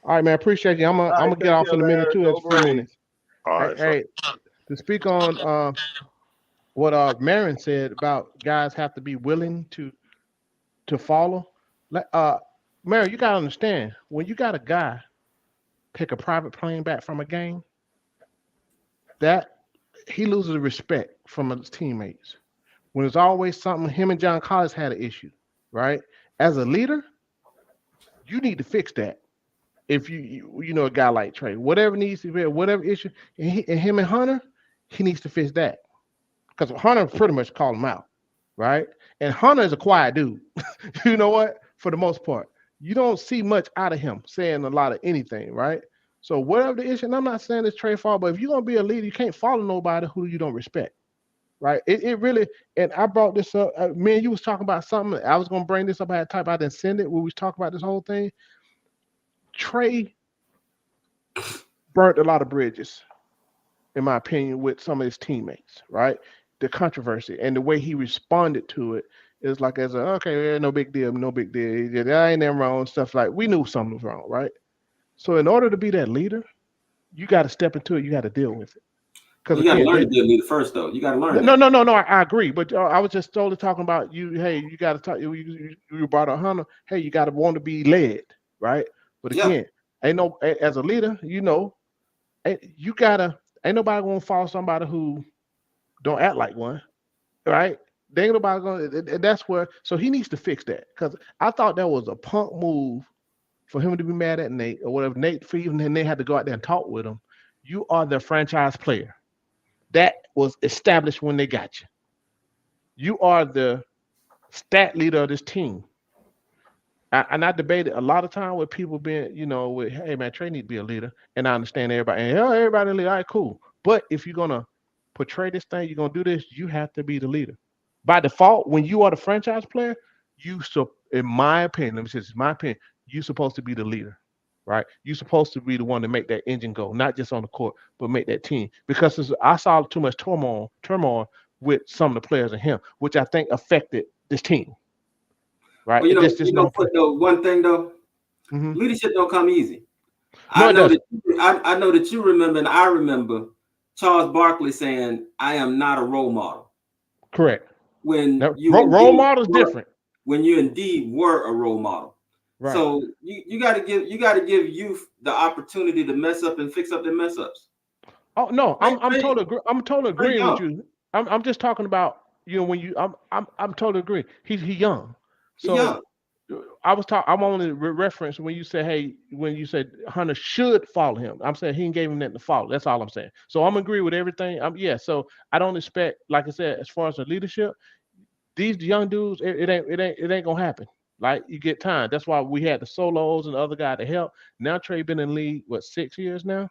All right, man. Appreciate you. I'm gonna get off in a minute too. It's a few minutes. All right. Hey, to speak on what Marion said about guys have to be willing to follow. Marion, you gotta understand, when you got a guy take a private plane back from a game, that he loses respect from his teammates. When it's always something, him and John Collins had an issue, right? As a leader, you need to fix that. If you know a guy like Trae, whatever needs to be, whatever issue, and him and Hunter, he needs to fix that. Because Hunter pretty much called him out, right? And Hunter is a quiet dude. You know what? For the most part, you don't see much out of him saying a lot of anything, right? So whatever the issue, and I'm not saying it's Trae's fault, but if you're gonna be a leader, you can't follow nobody who you don't respect, right? It really, and I brought this up. Me and you was talking about something. I was gonna bring this up. I had type. I didn't send it. When we was talking about this whole thing. Trae burnt a lot of bridges, in my opinion, with some of his teammates, right? the controversy and the way he responded to it is like as a okay, no big deal, no big deal. I ain't nothing wrong, stuff like we knew something was wrong, right? So in order to be that leader, you got to step into it. You got to deal with it. Because you got to again, learn to be a leader first, though. You got to learn. No. I agree, but I was just totally talking about you. Hey, you got to talk. You brought a hunter. Hey, you got to want to be led, right? But again, ain't no as a leader, you gotta. Ain't nobody gonna follow somebody who don't act like one, right? They ain't nobody gonna. That's where. So he needs to fix that because I thought that was a punk move for him to be mad at Nate or whatever. Nate, for even then they had to go out there and talk with him. You are the franchise player. That was established when they got you. You are the stat leader of this team. And I debated a lot of time with people being, with hey man, Trae need to be a leader. And I understand everybody. And everybody leader, all right, cool. But if you're gonna portray this thing, you're gonna do this, you have to be the leader. By default, when you are the franchise player, in my opinion, let me say this, my opinion, you're supposed to be the leader. Right? You're supposed to be the one to make that engine go, not just on the court, but make that team. Because I saw too much turmoil with some of the players and him, which I think affected this team. Right? Well, one thing though, leadership don't come easy. No, I know that you remember, and I remember Charles Barkley saying, "I am not a role model." Correct. When role model is different. When you indeed were a role model. Right. So you got to give youth the opportunity to mess up and fix up their mess ups. Oh no, I'm totally agreeing with you. I'm just talking about when I'm totally agreeing. He's young, so I'm only reference when you say when you said Hunter should follow him. I'm saying he gave him that to follow. That's all I'm saying. So I'm agree with everything. So I don't expect, like I said, as far as the leadership, these young dudes, it ain't gonna happen. Like you get time. That's why we had the solos and the other guy to help. Now Trae been in the league 6 years now.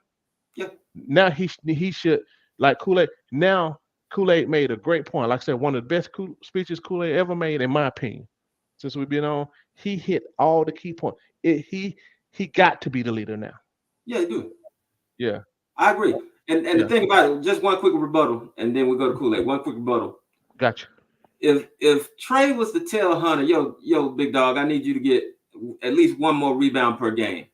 Yeah. Now he should like Kool-Aid. Now Kool-Aid made a great point. Like I said, one of the best speeches Kool-Aid ever made, in my opinion. Since we've been on, he hit all the key points. He got to be the leader now. Yeah, he do. Yeah, I agree. And the thing about it, just one quick rebuttal, and then we go to Kool-Aid. One quick rebuttal. Gotcha. If Trae was to tell Hunter, yo, big dog, I need you to get at least one more rebound per game,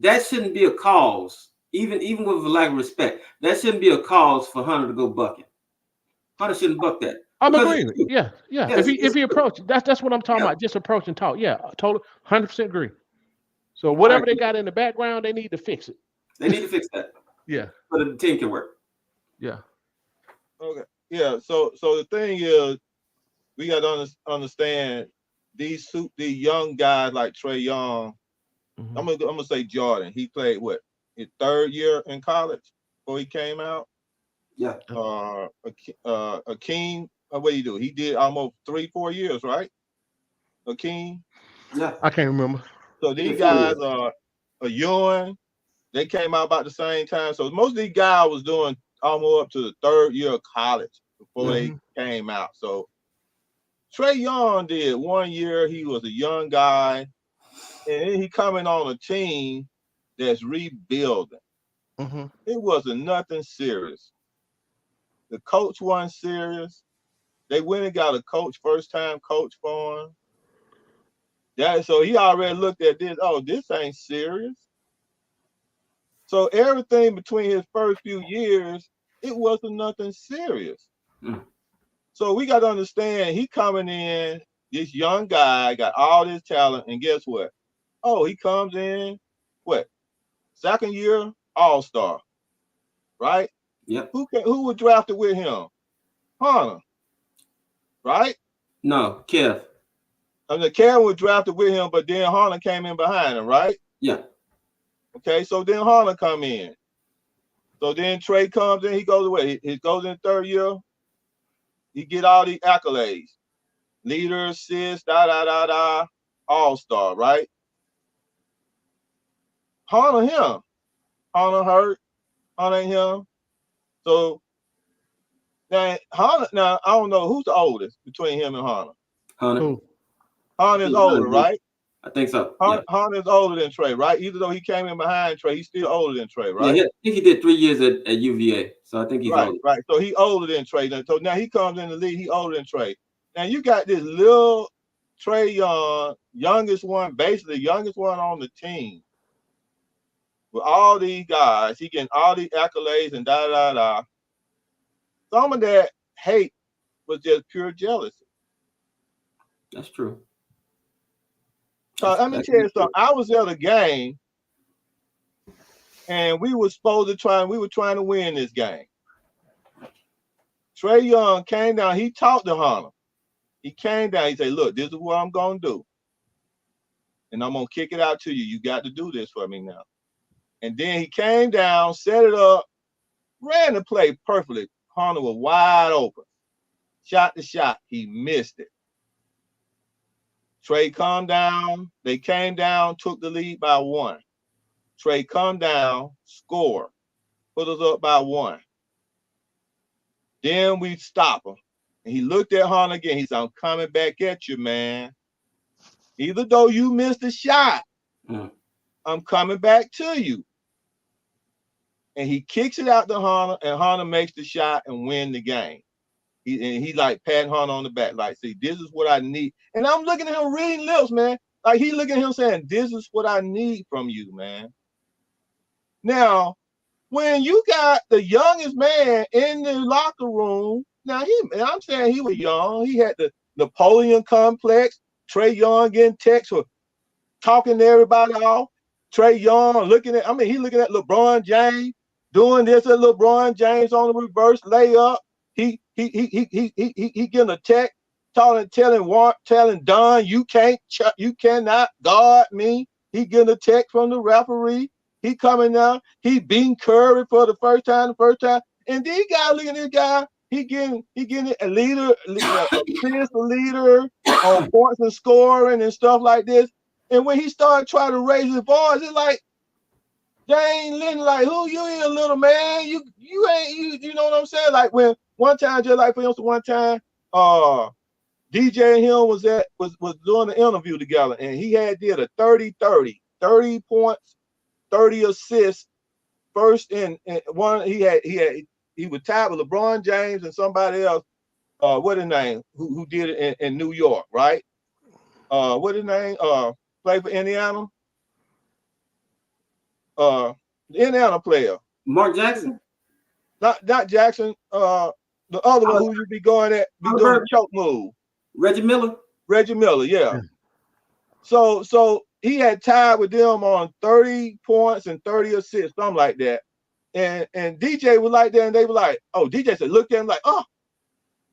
that shouldn't be a cause, even with a lack of respect, that shouldn't be a cause for Hunter to go bucking. Hunter shouldn't buck that. I'm agreeing. Yeah. If he approach, that's what I'm talking about. Just approach and talk. Yeah, totally, 100% agree. So whatever they got in the background, they need to fix it. They need to fix that. Yeah, so the team can work. Yeah. Okay. Yeah. So the thing is, we got to understand these young guys like Trae Young. Mm-hmm. I'm gonna say Jordan. He played his third year in college before he came out. Yeah. Akeem, what did he do? He did almost 3-4 years, right? Akeem. Yeah. I can't remember. So these guys are Ewing. They came out about the same time. So most of these guys was doing almost up to the third year of college before they came out. So Trae Young did 1 year. He was a young guy, and then he coming on a team that's rebuilding. Mm-hmm. It wasn't nothing serious. The coach wasn't serious. They went and got a coach, first-time coach for him. So he already looked at this. Oh, this ain't serious. So everything between his first few years, it wasn't nothing serious. Mm. So we got to understand, he coming in, this young guy got all this talent, and guess what? Oh, he comes in, second year All-Star, right? Yep. Who was drafted with him? Hunter, right? No, Kev. I mean, Kev was drafted with him, but then Hunter came in behind him, right? Yeah. Okay, so then Hunter come in. So then Trae comes in, he goes away. He goes in third year. He get all these accolades. Leader, assist, All-Star, right? Hunter him. Hunter hurt. Hunter ain't him. So now Hunter, I don't know who's the oldest between him and Hunter. Hunter. Hunter's older, right? I think so. Hunter's older than Trae, right? Even though he came in behind Trae, he's still older than Trae, right? Yeah, I think he did 3 years at UVA, so I think he's older. Right. So he older than Trae. So now he comes in the league, he older than Trae. Now you got this little Trae Young, youngest one, basically youngest one on the team. With all these guys, he getting all these accolades and da. Some of that hate was just pure jealousy. That's true. Let me tell you something. I was at a game, and we were trying to win this game. Trae Young came down. He talked to Hunter. He came down. He said, "Look, this is what I'm gonna do, and I'm gonna kick it out to you. You got to do this for me now." And then he came down, set it up, ran the play perfectly. Hunter was wide open. Shot the shot. He missed it. Trae come down. They came down, took the lead by 1. Trae come down, score, put us up by 1. Then we stop him. And he looked at Hunter again. He said, "I'm coming back at you, man. Even though you missed the shot, I'm coming back to you." And he kicks it out to Hunter, and Hunter makes the shot and win the game. He like patting Hunter on the back, like, "See, this is what I need." And I'm looking at him reading lips, man. Like he looking at him saying, "This is what I need from you, man." Now, when you got the youngest man in the locker room, I'm saying he was young. He had the Napoleon complex. Trae Young getting texts for talking to everybody off. Trae Young he looking at LeBron James doing this at LeBron James on the reverse layup. He getting a text telling Don, you cannot guard me. He getting a text from the referee. He coming down. He beating Curry for the first time. And these guys looking at this guy. He getting a leader, a leader on points and scoring and stuff like this. And when he started trying to raise his voice, it's like, Dane Linton, like, who you is, little man? You know what I'm saying? Like when one time, just like for instance, DJ and him was doing an interview together, and he did a 30-30, 30 points, 30 assists. First in one, he was tied with LeBron James and somebody else. What his name? Who did it in New York, right? What his name? Played for Indiana. The Indiana player. Mark Jackson? Not Jackson. The other one who you be doing the choke move. Reggie Miller, yeah. So he had tied with them on 30 points and 30 assists, something like that. And DJ was like that, and they were like, oh, DJ said, looked at him like, oh,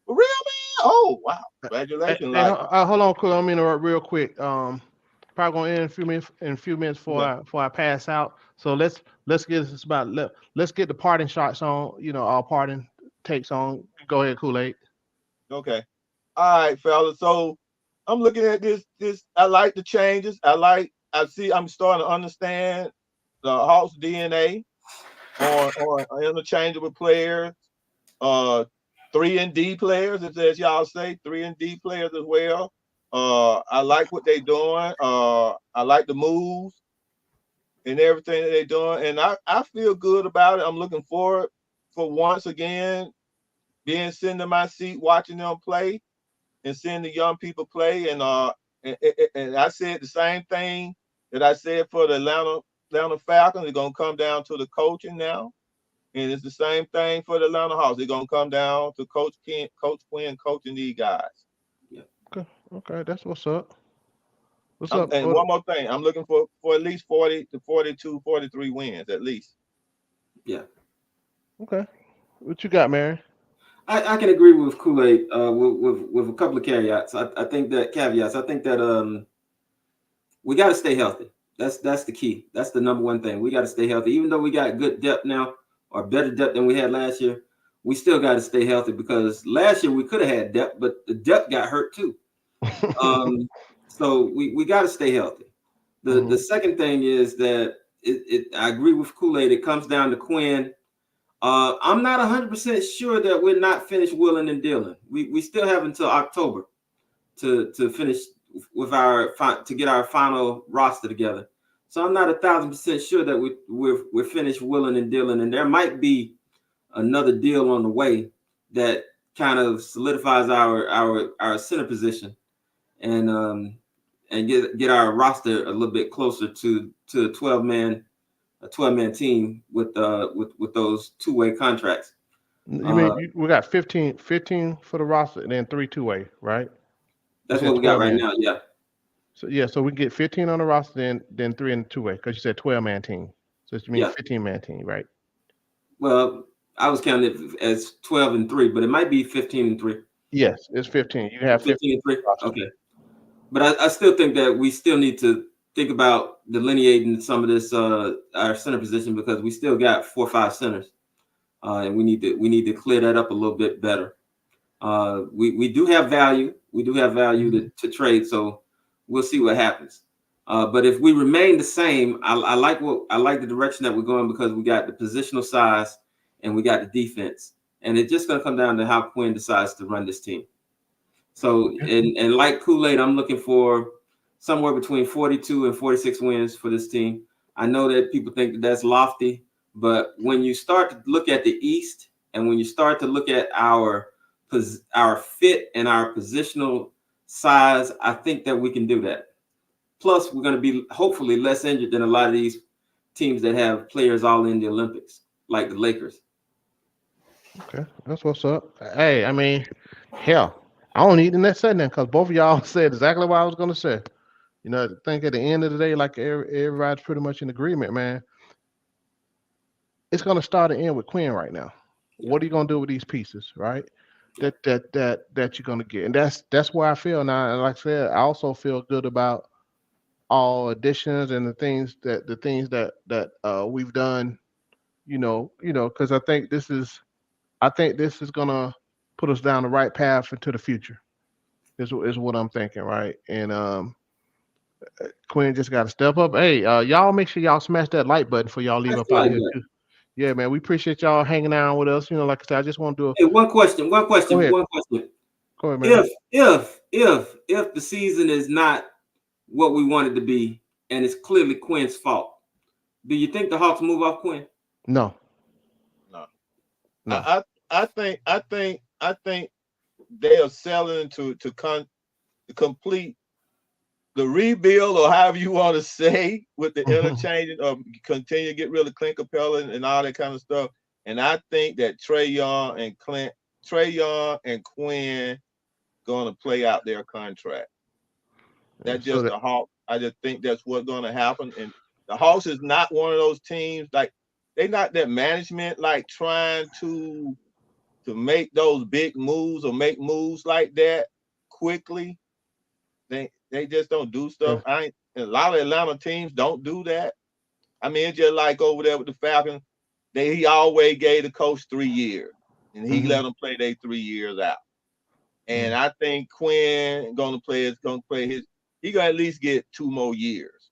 for real, man? Oh, wow. Congratulations. Hold on, quick. I'm interrupt real quick. Probably gonna end in a few minutes before I pass out. So let's get the parting shots on, all parting takes on. Go ahead, Kool-Aid. Okay. All right, fellas. So I'm looking at this. I like the changes. I'm starting to understand the Hawks DNA on interchangeable players, 3-and-D players, as y'all say, 3-and-D players as well. I like what they're doing. I like the moves and everything that they're doing, and I feel good about it. I'm looking forward for once again being sitting in my seat watching them play and seeing the young people play. And I said the same thing that I said for the Atlanta Falcons. It's gonna come down to the coaching now, and it's the same thing for the Atlanta Hawks. It's gonna come down to Coach Quinn coaching these guys. Yeah. Okay, that's what's up. And one more thing, I'm looking for at least 40 to 42, 43 wins at least. Yeah. Okay. What you got, Mary? I can agree with Kool-Aid with a couple of caveats. I think that we got to stay healthy. That's the key. That's the number one thing. We got to stay healthy. Even though we got good depth now, or better depth than we had last year, we still got to stay healthy, because last year we could have had depth, but the depth got hurt too. So we got to stay healthy. The second thing is that I agree with Kool-Aid. It comes down to Quinn. I'm not 100% sure that we're not finished willing and dealing. We still have until October to finish to get our final roster together. So I'm not 1,000% sure that we're finished willing and dealing, and there might be another deal on the way that kind of solidifies our center position and get our roster a little bit closer to a 12-man team with those two-way contracts. You mean we got 15 for the roster and then 3 two-way, right? That's what we got right now. Yeah. So we get 15 on the roster, then 3 in the two-way, because you said 12-man team. So you mean 15-man team, right? Well, I was counting it as 12 and 3, but it might be 15 and 3. Yes, it's 15. You have 15 and 3. Okay. But I still think that we still need to think about delineating some of this our center position, because we still got 4 or 5 centers, and we need to clear that up a little bit better. We do have value. We do have value to trade, so we'll see what happens. But if we remain the same, I like the direction that we're going, because we got the positional size and we got the defense, and it's just going to come down to how Quinn decides to run this team. So, and like Kool-Aid, I'm looking for somewhere between 42 and 46 wins for this team. I know that people think that that's lofty, but when you start to look at the East, and when you start to look at our fit and our positional size, I think that we can do that. Plus, we're going to be hopefully less injured than a lot of these teams that have players all in the Olympics, like the Lakers. Okay, that's what's up. Hey, I mean, hell, I don't need the next setting because both of y'all said exactly what I was going to say. You know, I think at the end of the day, like everybody's pretty much in agreement, man. It's going to start and end with Quinn right now. What are you going to do with these pieces, right? That you're going to get, and that's where I feel now. And like I said, I also feel good about all additions and the things that we've done. You know, because I think this is gonna put us down the right path into the future. Is what I'm thinking, right? And Quinn just got to step up. Hey, y'all make sure y'all smash that like button for y'all leave up out of here too. Yeah, man, we appreciate y'all hanging out with us. You know, like I said, I just want to do Hey, one question. Go ahead, man. If the season is not what we want it to be, and it's clearly Quinn's fault, do you think the Hawks move off Quinn? No. I think they are selling to complete the rebuild, or however you want to say, with the interchanging of continue to get rid of Clint Capella and all that kind of stuff. And I think that Trae Young and Quinn going to play out their contract. That's just the Hawks. I just think that's what's going to happen. And the Hawks is not one of those teams, like they're not that management like trying to make those big moves or make moves like that quickly. They just don't do stuff. A lot of Atlanta teams don't do that. I mean, it's just like over there with the Falcons. He always gave the coach 3 years, and he let them play their 3 years out. And I think Quinn gonna play his. He gonna at least get 2 more years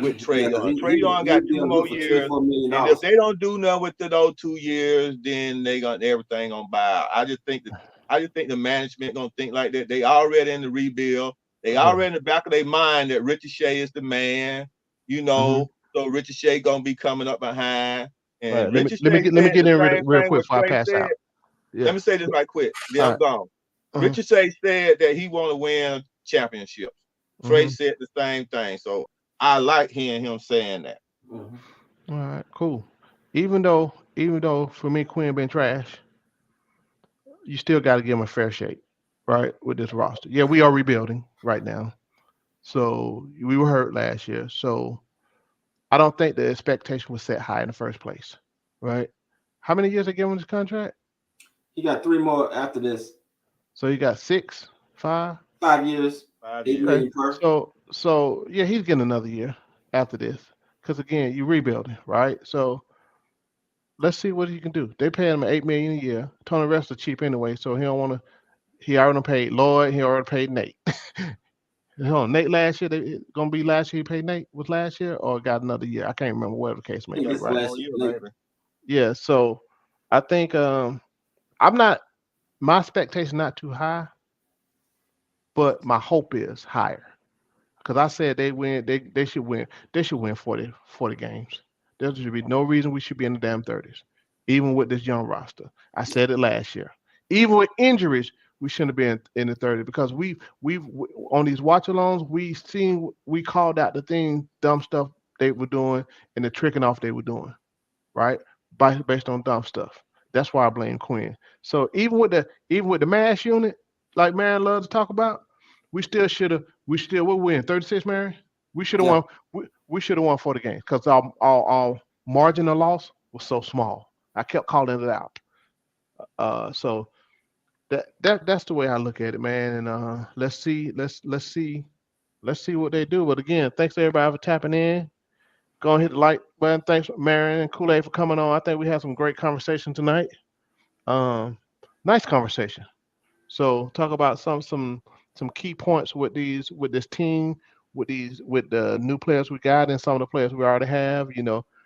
with Trae Young. Trae Young got 2 more years, and if they don't do nothing with those 2 years, then they got everything on buy out. I just think the management gonna think like that. They already in the rebuild. They already in the back of their mind that Richard Shea is the man, you know. So Richard Shea gonna be coming up behind. And let me get in real quick before I pass out. Yeah. Let me say this right quick. Then I'm gone. Richard Shea said that he want to win championships. Trae said the same thing. So I like hearing him saying that. All right, cool. Even though for me Quinn been trash, you still got to give him a fair shake, right? With this roster. Yeah, we are rebuilding right now. So we were hurt last year. So I don't think the expectation was set high in the first place, right? How many years they give him this contract? He got 3 more after this. So you got 6, 5? 5 years. 8 million per. So yeah, he's getting another year after this. Because again, you're rebuilding, right? So let's see what he can do. They pay him $8 million a year. Tony Rest are cheap anyway, so he don't want to. He already paid Lloyd. He already paid Nate. Nate last year. They gonna be last year. He paid Nate was last year, or got another year. I can't remember whatever the case may be. Right? Yeah. So I think I'm not. My expectation not too high, but my hope is higher. because I said they win. They should win. They should win 40 games. There should be no reason we should be in the damn 30s, even with this young roster. I said it last year. Even with injuries, we shouldn't have been in the 30s because we on these watch-alongs we called out the dumb stuff they were doing and the tricking off they were doing, right? Based on dumb stuff. That's why I blame Quinn. So even with the mass unit, like Marion loves to talk about, we still will win 36, Marion. We should have Yeah. won. We should have won 40 games because our margin of loss was so small. I kept calling it out. So that's the way I look at it, man. And let's see what they do. But again, thanks to everybody for tapping in. Go and hit the like button. Thanks, Marion and Kool-Aid, for coming on. I think we had some great conversation tonight. Nice conversation. So talk about some key points with this team, with the new players we got and some of the players we already have.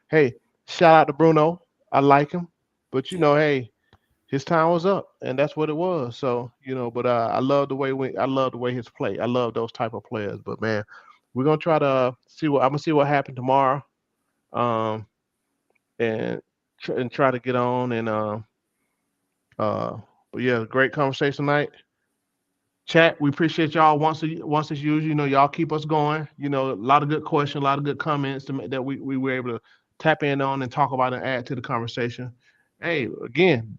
Hey, shout out to Bruno. I like him, but hey, his time was up, and that's what it was. So but I love the way his play. I love those type of players. But man, we're gonna try to see what happened tomorrow, and try to get on and but yeah, great conversation tonight. Chat, we appreciate y'all once as usual. Y'all keep us going. A lot of good questions, a lot of good comments that we were able to tap in on and talk about and add to the conversation. Hey, again,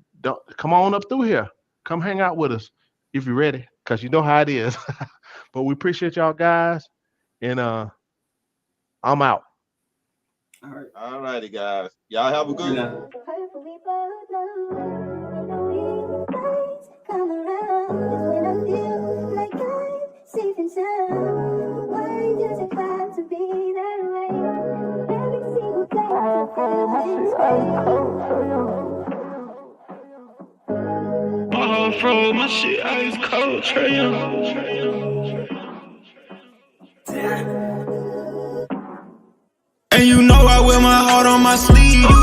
come on up through here. Come hang out with us if you're ready, because you know how it is. But we appreciate y'all guys, and I'm out. All right. All righty, guys. Y'all have a good one. Safe and sound. Why does it have to be that way? Every single day I feel my heart froze, my shit ice cold. Trae Young. And I wear my heart on my sleeve.